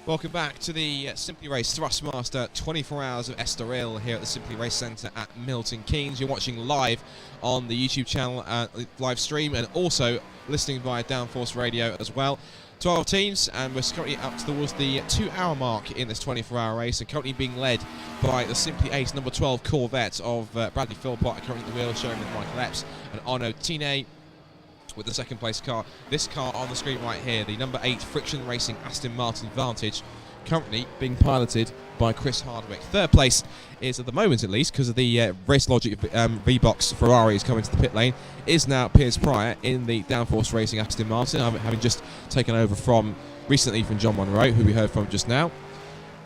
Speaker 8: Welcome back to the Simply Race Thrustmaster 24 Hours of Estoril here at the Simply Race Centre at Milton Keynes. You're watching live on the YouTube channel, live stream, and also listening via Downforce Radio as well. 12 teams, and we're currently up towards the 2-hour mark in this 24-hour race, and currently being led by the Simply Ace number 12 Corvette of Bradley Philpott, currently at the wheel, showing with Michael Epps and Arnaud Tine with the second place car. This car on the screen right here, the number 8 Friction Racing Aston Martin Vantage, currently being piloted by Chris Hardwick. Third place is, at the moment at least, because of the Race Logic V-Box Ferrari is coming to the pit lane, is now Piers Pryor in the Downforce Racing Aston Martin, having just taken over recently from John Monroe, who we heard from just now.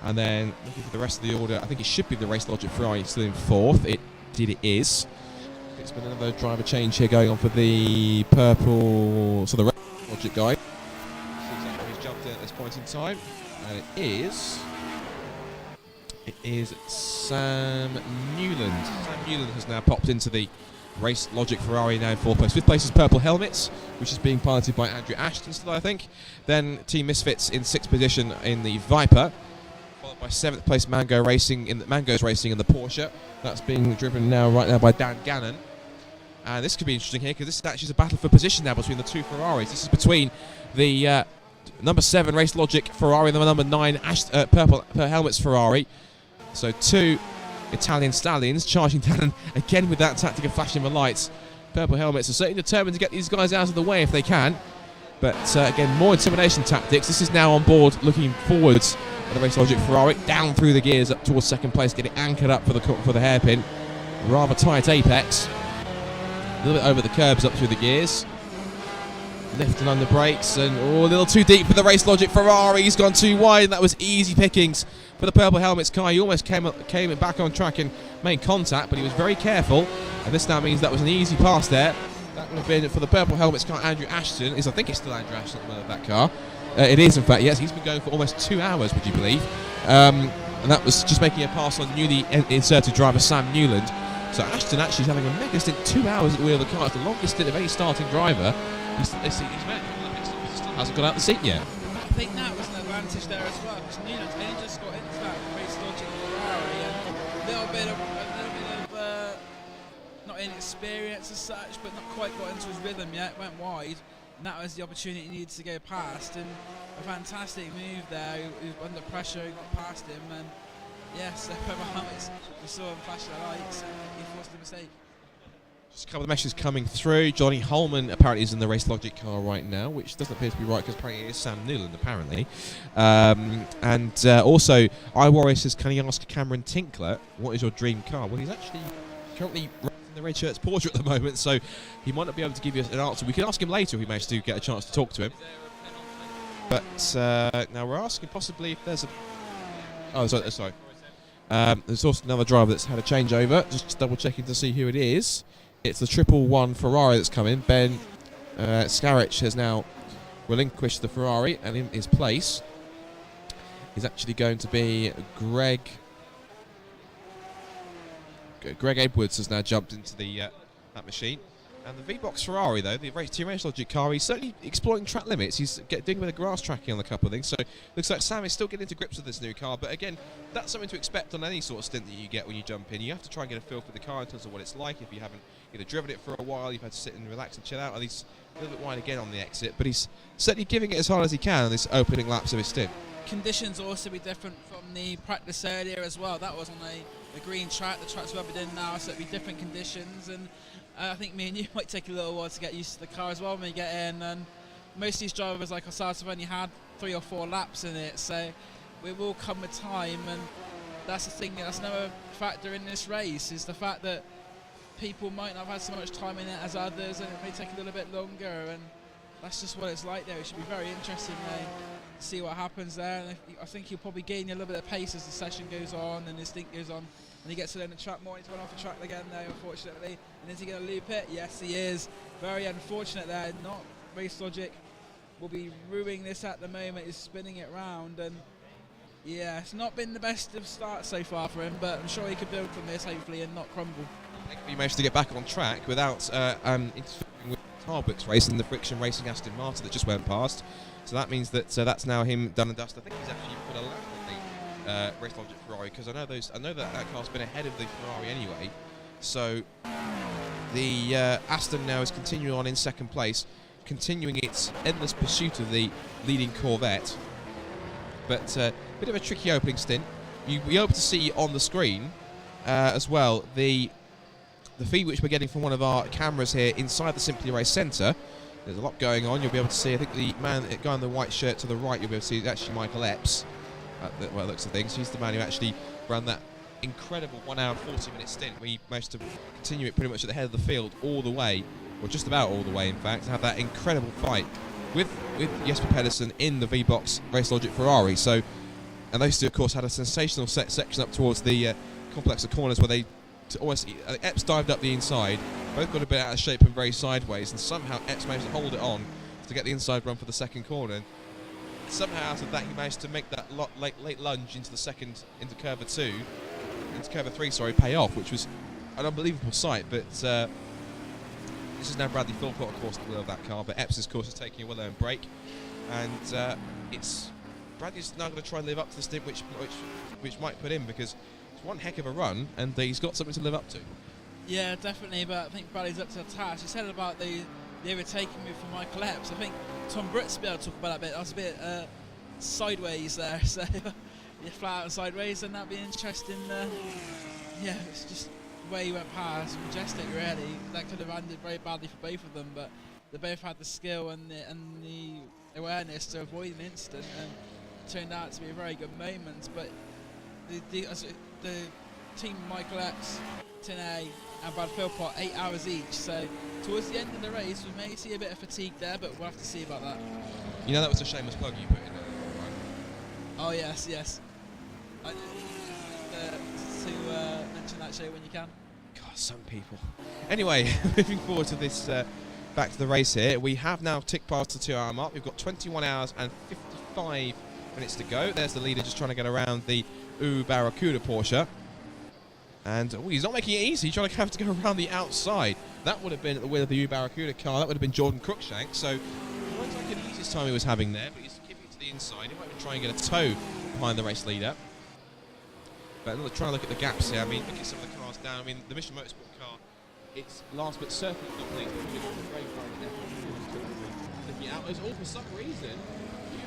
Speaker 8: And then looking for the rest of the order, I think it should be the Race Logic Ferrari still in fourth. It is. There's been another driver change here going on for the purple, so the red Logic guy. See exactly who's jumped in at this point in time, and it is Sam Newland. Sam Newland has now popped into the Race Logic Ferrari, now in 4th place. 5th place is Purple Helmets, which is being piloted by Andrew Ashton still, I think. Then Team Misfits in 6th position in the Viper, followed by 7th place Mango's Racing in the Porsche. That's being driven right now by Dan Gannon. And this could be interesting here, because this is actually a battle for position now between the two Ferraris. This is between the number 7 Race Logic Ferrari and the number 9 Purple Helmets Ferrari. So 2 Italian stallions charging down again with that tactic of flashing the lights. Purple Helmets are certainly determined to get these guys out of the way if they can. But again, more intimidation tactics. This is now on board, looking forwards at the Race Logic Ferrari, down through the gears up towards 2nd place, getting anchored up for the hairpin. Rather tight apex. A little bit over the curbs up through the gears. Lifting on the brakes, and a little too deep for the Race Logic Ferrari. He's gone too wide, and that was easy pickings for the Purple Helmets car. He almost came back on track and made contact, but he was very careful, and this now means that was an easy pass there. That would have been for the Purple Helmets car, Andrew Ashton. I think it's still Andrew Ashton at that car. It is, in fact, yes. He's been going for almost 2 hours, would you believe? And that was just making a pass on newly inserted driver Sam Newland. So Ashton actually is having a mega stint, 2 hours at the wheel of the car. It's the longest stint of any starting driver. He's still hasn't got out the seat yet.
Speaker 9: I think that was an advantage there as well, because Newland's only just got into that Race Logic Ferrari, and a little bit of not inexperience as such, but not quite got into his rhythm yet. Went wide, and that was the opportunity he needed to go past. And a fantastic move there. He was under pressure, he got past him, and yes, Purple Helmets, we saw him flash the lights, and he forced a mistake.
Speaker 8: Just a couple of messages coming through. Johnny Holman apparently is in the Race Logic car right now, which doesn't appear to be right, because apparently it is Sam Newland, apparently. Also, iWarrior says, can he ask Cameron Tinkler, what is your dream car? Well, he's actually currently racing the Red Shirts Porsche at the moment, so he might not be able to give you an answer. We can ask him later if we manage to get a chance to talk to him. But now we're asking possibly if there's a... Oh, sorry. There's also another driver that's had a changeover. Just double checking to see who it is. It's the 111 Ferrari that's come in. Ben Skarich has now relinquished the Ferrari, and in his place is actually going to be Greg Edwards has now jumped into the that machine. And the V-Box Ferrari, though, the Team Race Logic car, he's certainly exploiting track limits. He's doing a bit of grass tracking on a couple of things. So looks like Sam is still getting to grips with this new car. But again, that's something to expect on any sort of stint that you get when you jump in. You have to try and get a feel for the car in terms of what it's like. If you haven't either driven it for a while, you've had to sit and relax and chill out. Or he's a little bit wide again on the exit. But he's certainly giving it as hard as he can on this opening laps of his stint.
Speaker 9: Conditions will also be different from the practice earlier as well. That was on a green track. The track's rubbered in now, so it'll be different conditions. And I think me and you might take a little while to get used to the car as well when we get in. And most of these drivers like ourselves have only had 3 or 4 laps in it, so it will come with time. And that's the thing, that's another factor in this race, is the fact that people might not have had so much time in it as others, and it may take a little bit longer. And that's just what it's like there. It should be very interesting to see what happens there. And I think he'll probably gain a little bit of pace as the session goes on and his stint goes on, and he gets to learn the track more. He's gone off the track again there, unfortunately. And is he going to loop it? Yes, he is. Very unfortunate there. Not Race Logic will be ruining this at the moment. He's spinning it round, and yeah, it's not been the best of starts so far for him, but I'm sure he could build from this, hopefully, and not crumble.
Speaker 8: He managed to get back on track without interfering with Tarbuck's race and the Friction Racing Aston Martin that just went past. So that means that that's now him done and dusted. I think he's actually put a lap on the Race Logic Ferrari, because I know that car's been ahead of the Ferrari anyway. So the Aston now is continuing on in 2nd place, continuing its endless pursuit of the leading Corvette. But a bit of a tricky opening stint. We hope to see on the screen as well the feed which we're getting from one of our cameras here inside the Simply Race Centre. There's a lot going on. You'll be able to see, I think the guy in the white shirt to the right, you'll be able to see is actually Michael Epps, by the looks of things. He's the man who actually ran that incredible 1 hour and 40-minute stint where he managed to continue it pretty much at the head of the field all the way, or just about all the way, in fact, to have that incredible fight with Jesper Pedersen in the V-Box Race Logic Ferrari. So, and those two, of course, had a sensational section up towards the complex of corners where they almost Epps dived up the inside, Both got a bit out of shape and very sideways, and somehow Epps managed to hold it on to get the inside run for the second corner. And somehow out of that, he managed to make that late lunge into into curve 3, pay off, which was an unbelievable sight. But this is now Bradley Philpott, of course, at the wheel of that car, but Epps, of course, is taking a willow and brake, and it's Bradley's now going to try and live up to the stint which Mike put in, because it's one heck of a run, and he's got something to live up to.
Speaker 9: Yeah, definitely, but I think Bradley's up to the task. You said about the overtaking move for Michael Epps. I think Tom Britt's will be able to talk about that a bit. That was a bit sideways there, so you're flat out and sideways, and that'd be interesting. Yeah, it's just the way he went past, majestic really. That could have ended very badly for both of them, but they both had the skill and the awareness to avoid an incident, and it turned out to be a very good moment. But the team Michael Epps, Tinay and Brad Philpott, 8 hours each, so towards the end of the race we may see a bit of fatigue there, but we'll have to see about that.
Speaker 8: You know, that was a shameless plug you put in there, right?
Speaker 9: Oh yes. To mention that show when you can.
Speaker 8: God, some people. Anyway, moving forward to this, back to the race here. We have now ticked past the 2-hour mark. We've got 21 hours and 55 minutes to go. There's the leader just trying to get around the Barracuda Porsche. And he's not making it easy, trying to have to go around the outside. That would have been at the wheel of the Barracuda car. That would have been Jordan Cruikshank. So it looks like the easiest time he was having there, but he's keeping it to the inside. He might be trying to get a toe behind the race leader. But trying to look at the gaps here. I mean, look at some of the cars down. I mean, the Mission Motorsport car, it's last but certainly not least. Looking out, it's all for some reason.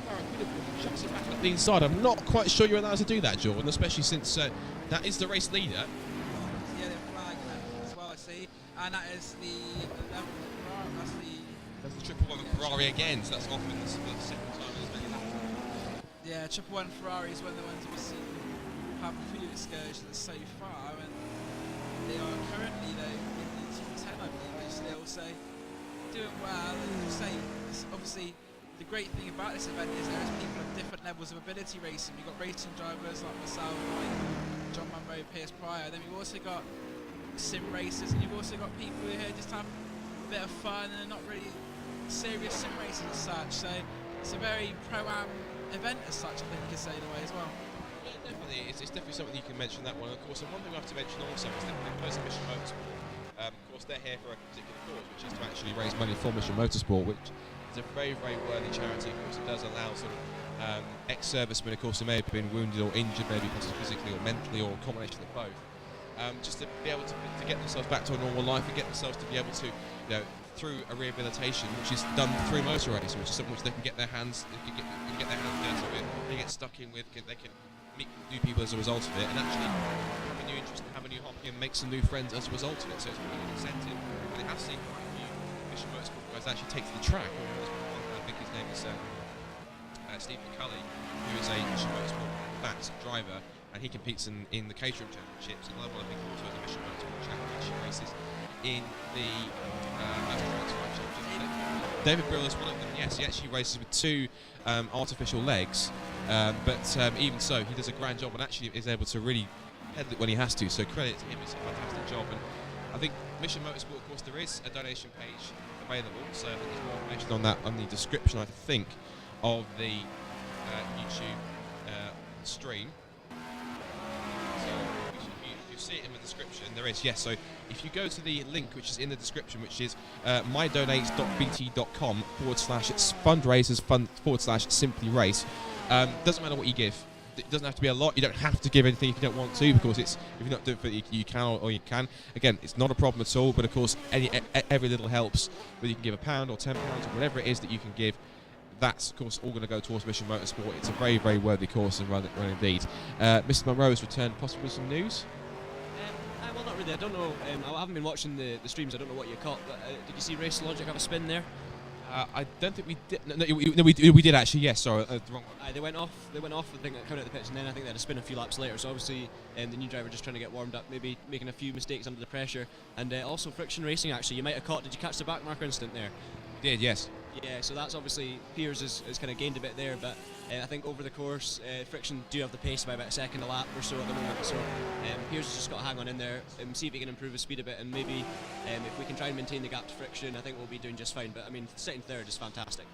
Speaker 8: Barracuda chucks it back at the inside. I'm not quite sure you're allowed to do that, Jordan, especially since that is the race leader.
Speaker 9: Yeah, the flag as well, I see, and that is the 11 Ferrari.
Speaker 8: That's the 111 Ferrari again, so that's off in the second time as many laps.
Speaker 9: Yeah, 111 Ferrari is one of the ones we've seen have a few excursions so far, and they are currently though in the top 10, I believe, still, so doing well. And you say, obviously, the great thing about this event is there's people of different levels of ability racing. You've got racing drivers like myself, like John Munro, Pierce Pryor. Then you've also got sim racers, and you've also got people who are here just have a bit of fun and are not really serious sim racers as such. So it's a very pro-am event as such, I think you could say in a way as well.
Speaker 8: Yeah, definitely. It's definitely something you can mention, that one. Of course, and one thing we have to mention also is that Mission Motorsport. Of course, they're here for a particular cause, which is to actually raise money for Mission Motorsport, which is a very, very worthy charity. Of course, it does allow sort of ex-servicemen, of course, who may have been wounded or injured, maybe possibly physically or mentally, or a combination of both, just to be able to get themselves back to a normal life and get themselves to be able to, through a rehabilitation, which is done through motor racing, which is something which they can get their hands, get their hands dirty with, they get stuck in with, they can meet new people as a result of it, and actually have a new interest, have a new hobby, and make some new friends as a result of it. So it's a really good incentive. And they have seen quite a few Mission Motorsport guys actually take to the track. I think his name is Steve McCulley, who is a Mission Motorsport fast driver, and he competes in the Caterham Championships. Another one I think also is a Mission Motorsport Championship races in the David Brill is one of them. Yes, he actually races with 2 artificial legs, but even so, he does a grand job and actually is able to really pedal it when he has to. So credit to him; it's a fantastic job. And I think Mission Motorsport, of course, there is a donation page available. So I think there's more information on that on the description, I think, of the YouTube stream. So if you see it in the description, there is, yes. So if you go to the link which is in the description, which is mydonates.bt.com/fundraisers/simply race, doesn't matter what you give. It doesn't have to be a lot. You don't have to give anything if you don't want to, because it's, if you're not doing it, you can or you can. Again, it's not a problem at all. But of course, every little helps. Whether you can give £1 or £10 or whatever it is that you can give, that's of course all going to go towards Mission Motorsport. It's a very, very worthy course and run indeed. Mr. Monroe has returned, possibly with some news.
Speaker 10: Well, not really. I don't know. I haven't been watching the streams. I don't know what you caught. But did you see Race Logic have a spin there?
Speaker 8: I don't think we did. No, we did actually. Yes, sorry, the wrong one.
Speaker 10: They went off. I think coming out the pitch, and then I think they had a spin a few laps later. So obviously, the new driver just trying to get warmed up, maybe making a few mistakes under the pressure, and also friction racing. Actually, you might have caught. Did you catch the back marker instant there?
Speaker 8: Did, yes.
Speaker 10: Yeah. So that's obviously Piers has kind of gained a bit there, but I think over the course, Friction do have the pace by about a second a lap or so at the moment, so Piers has just got to hang on in there, see if he can improve his speed a bit, and maybe if we can try and maintain the gap to Friction, I think we'll be doing just fine. But I mean, second, third is fantastic.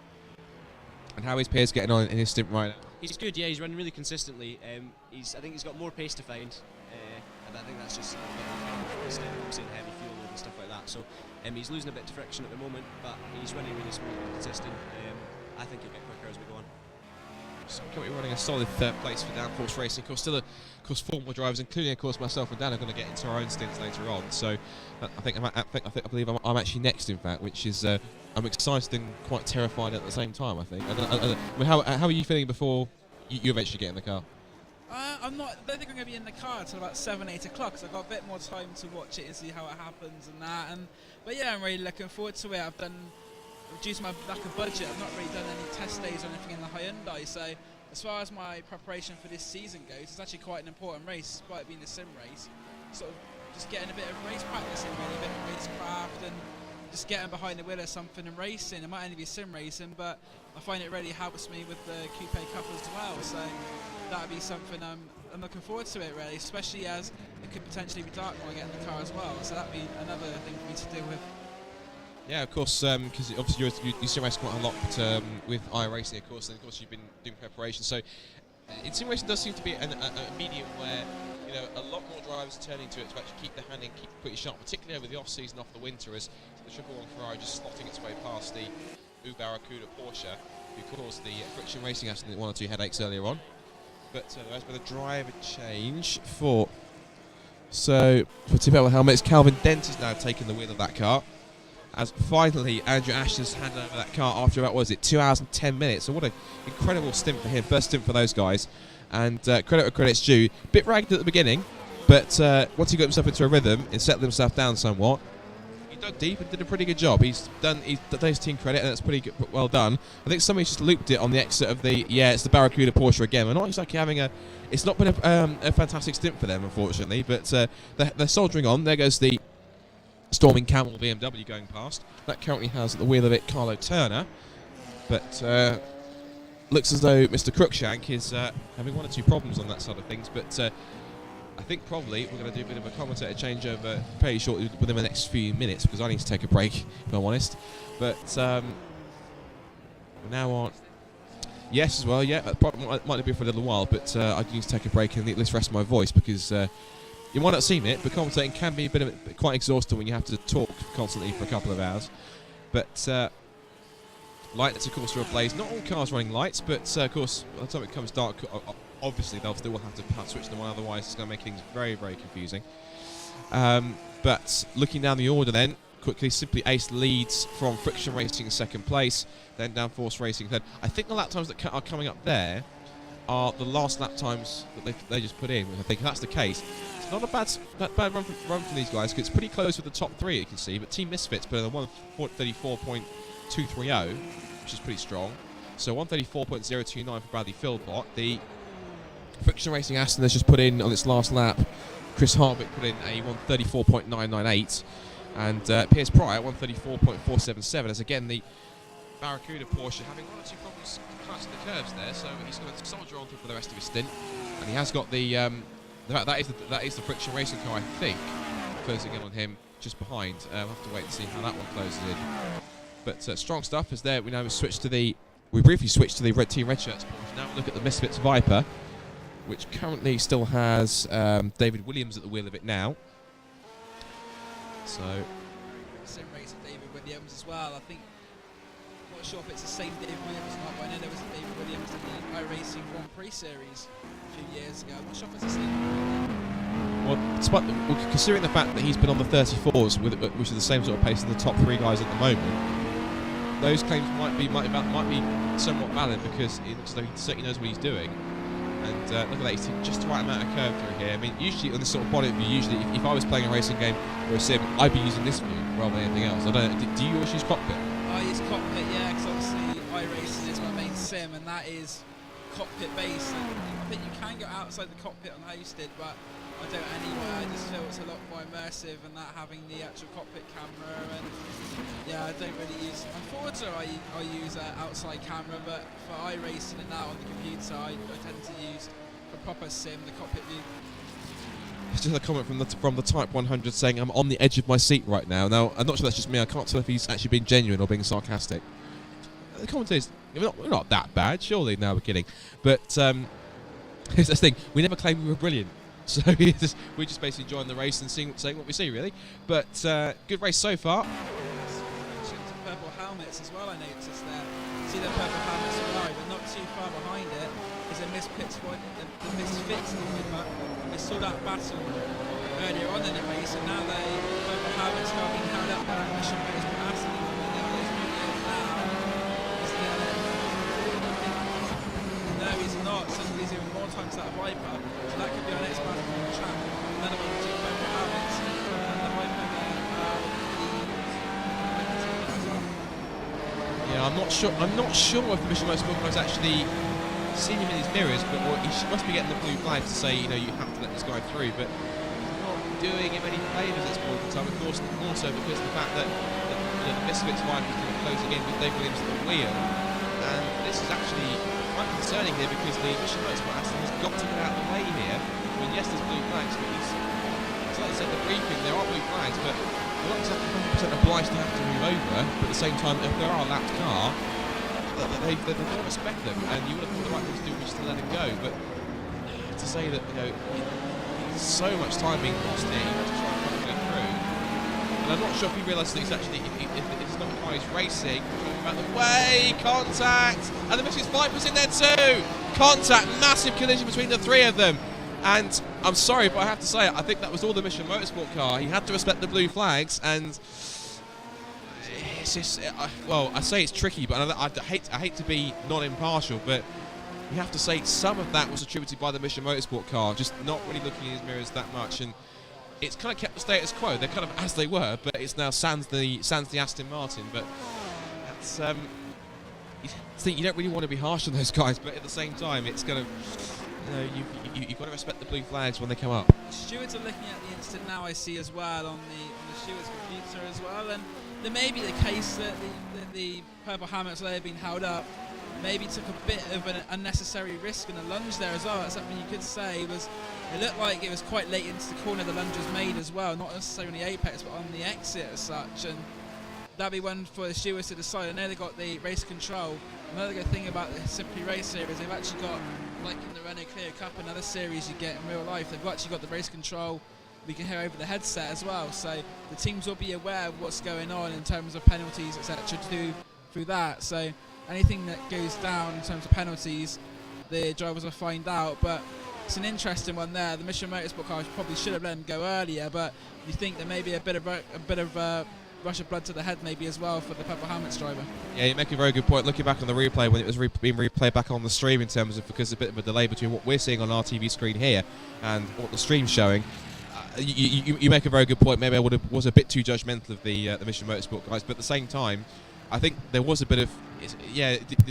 Speaker 8: And how is Piers getting on in his stint right now?
Speaker 10: He's good, yeah, he's running really consistently. I think he's got more pace to find, and I think that's just obviously heavy fuel and stuff like that. So he's losing a bit to Friction at the moment, but he's running really smooth and consistent. I think he'll get quicker as we go on.
Speaker 8: So currently running a solid third place for Downforce Racing. Of course, still, of course, 4 more drivers, including, of course, myself and Dan, are going to get into our own stints later on. So I believe I'm actually next, in fact, which is I'm excited and quite terrified at the same time. I think. I mean, how are you feeling before you eventually get in the car?
Speaker 9: I don't think I'm going to be in the car until about 7, 8 o'clock, so I've got a bit more time to watch it and see how it happens and that. But yeah, I'm really looking forward to it. Due to my lack of budget, I've not really done any test days or anything in the Hyundai, so as far as my preparation for this season goes, it's actually quite an important race, despite it being a sim race. Sort of just getting a bit of race practice in, really, a bit of racecraft, and just getting behind the wheel of something and racing. It might only be sim racing, but I find it really helps me with the Coupe Cup as well, so that would be something I'm looking forward to it, really, especially as it could potentially be dark when I get in the car as well, so that would be another thing for me to deal with.
Speaker 8: Yeah, of course, because obviously you sim race quite a lot with iRacing, of course, and of course you've been doing preparation. So, sim racing does seem to be a medium where a lot more drivers are turning to it to actually keep the hand in, keep pretty sharp, particularly over the off season, off the winter, as the 111 Ferrari just slotting its way past the Barracuda Porsche, who caused the Friction Racing accident 1 or 2 headaches earlier on. But there's been a driver change for Team Pebble Helmets. Calvin Dent is now taking the wheel of that car, as finally Andrew Ashton's handed over that car after about, 2 hours and 10 minutes. So what an incredible stint for him, first stint for those guys. And credit where credit's due. Bit ragged at the beginning, but once he got himself into a rhythm and settled himself down somewhat, he dug deep and did a pretty good job. He's done his team credit, and that's pretty good, well done. I think somebody's just looped it on the exit of it's the Barracuda Porsche again. We're not exactly having it's not been a fantastic stint for them, unfortunately, but they're soldiering on. There goes the Storming Camel BMW going past. That currently has at the wheel of it Carlo Turner, but looks as though Mr. Cruikshank is having 1 or 2 problems on that side of things. But I think probably we're going to do a bit of a commentator changeover very shortly within the next few minutes, because I need to take a break, if I'm honest. But now on. Yes, as well, yeah, that probably might be for a little while, but I need to take a break and at least rest my voice, because you might not have seen it, but commentating can be quite exhausting when you have to talk constantly for a couple of hours. But lights, of course, are ablaze. Not all cars running lights, but of course, by the time it comes dark, obviously they'll still have to switch them on, otherwise it's going to make things very, very confusing. But looking down the order then, quickly, Simply Ace leads from Friction Racing in second place, then Downforce Racing third. I think the lap times that are coming up there are the last lap times that they just put in. I think if that's the case, it's not a bad run from these guys, because it's pretty close with the top 3, you can see, but Team Misfits put in a 134.230, which is pretty strong. So 134.029 for Bradley Philpott. The Friction Racing Aston has just put in on its last lap. Chris Harvick put in a 134.998, and Piers Pryor 134.477. As again, the Barracuda Porsche having 1 or 2 problems passing the curves there, so he's going to soldier on for the rest of his stint. And he has got that is the Friction Racing car, I think, closing in on him just behind. We'll have to wait and see how that one closes in. But strong stuff is there. We briefly switched to the Team Red Shirts Porsche. Now we look at the Misfits Viper, which currently still has David Williams at the wheel of it now. So
Speaker 9: Sim race of David Williams as well. I think, I'm not sure if it's the same David Williams or not, but I know there was a David Williams in the iRacing Grand Prix series a few years ago. I'm not sure if it's the same.
Speaker 8: Well, considering the fact that he's been on the 34s, which is the same sort of pace as the top 3 guys at the moment, those claims might be somewhat valid, because it looks like he certainly knows what he's doing. And look at that, he's just the right amount of curve through here. I mean, usually on this sort of body view, if I was playing a racing game or a sim, I'd be using this view rather than anything else. I don't know, do you always use cockpit?
Speaker 9: I use cockpit, yeah, because obviously iRacing is my main sim, and that is cockpit based. And I think you can go outside the cockpit on Hosted, but I don't anywhere. I just feel it's a lot more immersive, and that having the actual cockpit camera, and yeah, I don't really use. On Forza, I use outside camera, but for iRacing and now on the computer, I tend to use for proper sim the cockpit view.
Speaker 8: It's just a comment from the Type 100 saying I'm on the edge of my seat right now. Now, I'm not sure that's just me. I can't tell if he's actually being genuine or being sarcastic. The comment is, we're not that bad, surely. No, we're kidding. But here's the thing: we never claimed we were brilliant. So we're just basically enjoying the race and saying what we see, really. But good race so far.
Speaker 9: Purple helmets as well, I noticed there. See the purple helmets arrive, but not too far behind it is a Misfits one. The Misfits they saw that battle earlier on in the race, and now the purple helmets are being held up by that mission race. But absolutely, no, he's not. Somebody's even more times that Viper. So that could be our next battle on the track. Another one with two purple helmets. And the Viper there.
Speaker 8: Yeah, I'm not sure if the Mission Motorsport has actually seen him in his mirrors, but he must be getting the blue flag to say, you have to let this guy through. But he's not doing him any favours at this point in time. Of course, also because of the fact that the Misfits wife is going to close again with Dave Williams at the wheel, and this is actually quite concerning here because the Mission Motorsport Aston has got to get out of the way here. I mean, yes, there's blue flags, but it's like I said, the briefing, there are blue flags, but they're not exactly 100% obliged to have to move over. But at the same time, if there are a lapped car, they don't respect them, and you would have thought the right thing to do was just to let him go. But to say that so much time being lost here, you have to try and go through. And I'm not sure if he realises that it's actually if it's not why he's racing. Out the way, contact, and the Misfits Viper's in there too. Contact, massive collision between the three of them. And I'm sorry, but I have to say, I think that was all the Mission Motorsport car. He had to respect the blue flags, and it's just, well, I say it's tricky, but I hate to be non-impartial, but you have to say some of that was attributed by the Mission Motorsport car, just not really looking in his mirrors that much, and it's kind of kept the status quo. They're kind of as they were, but it's now sans the Aston Martin. But that's you don't really want to be harsh on those guys, but at the same time, it's kind of. You've got to respect the blue flags when they come up.
Speaker 9: Stewards are looking at the incident now, I see as well on the stewards' computer as well, and there may be the case that the purple helmets that have been held up maybe took a bit of an unnecessary risk in the lunge there as well. That's something you could say it looked like it was quite late into the corner the lunge was made as well, not necessarily on the apex but on the exit as such, and that'd be one for the stewards to decide. I know they've got the race control. Another good thing about the Simply Race series, they've actually got, like in the Renault Clio Cup, another series you get in real life, they've actually got the race control we can hear over the headset as well, so the teams will be aware of what's going on in terms of penalties, etc. to do through that. So anything that goes down in terms of penalties, the drivers will find out. But it's an interesting one there. The Mission Motorsport cars probably should have let them go earlier, but you think there may be a bit of rush of blood to the head maybe as well for the purple helmets driver.
Speaker 8: Yeah, you make a very good point. Looking back on the replay when it was being replayed back on the stream, in terms of because there's a bit of a delay between what we're seeing on our TV screen here and what the stream's showing. You make a very good point. Maybe I was a bit too judgmental of the Mission Motorsport guys, but at the same time, I think there was a bit of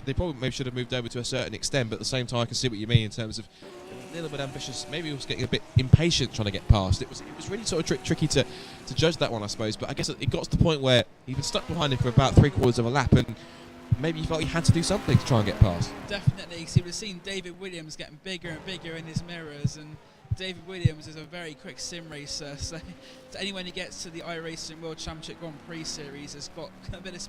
Speaker 8: they probably maybe should have moved over to a certain extent, but at the same time I can see what you mean in terms of a little bit ambitious. Maybe he was getting a bit impatient trying to get past. It was really sort of tricky to judge that one, I suppose. But I guess it got to the point where he'd been stuck behind him for about 3/4 of a lap, and maybe he felt he had to do something to try and get past.
Speaker 9: Definitely, because he would have seen David Williams getting bigger and bigger in his mirrors, and David Williams is a very quick sim racer, so to anyone who gets to the iRacing World Championship Grand Prix series has got a bit of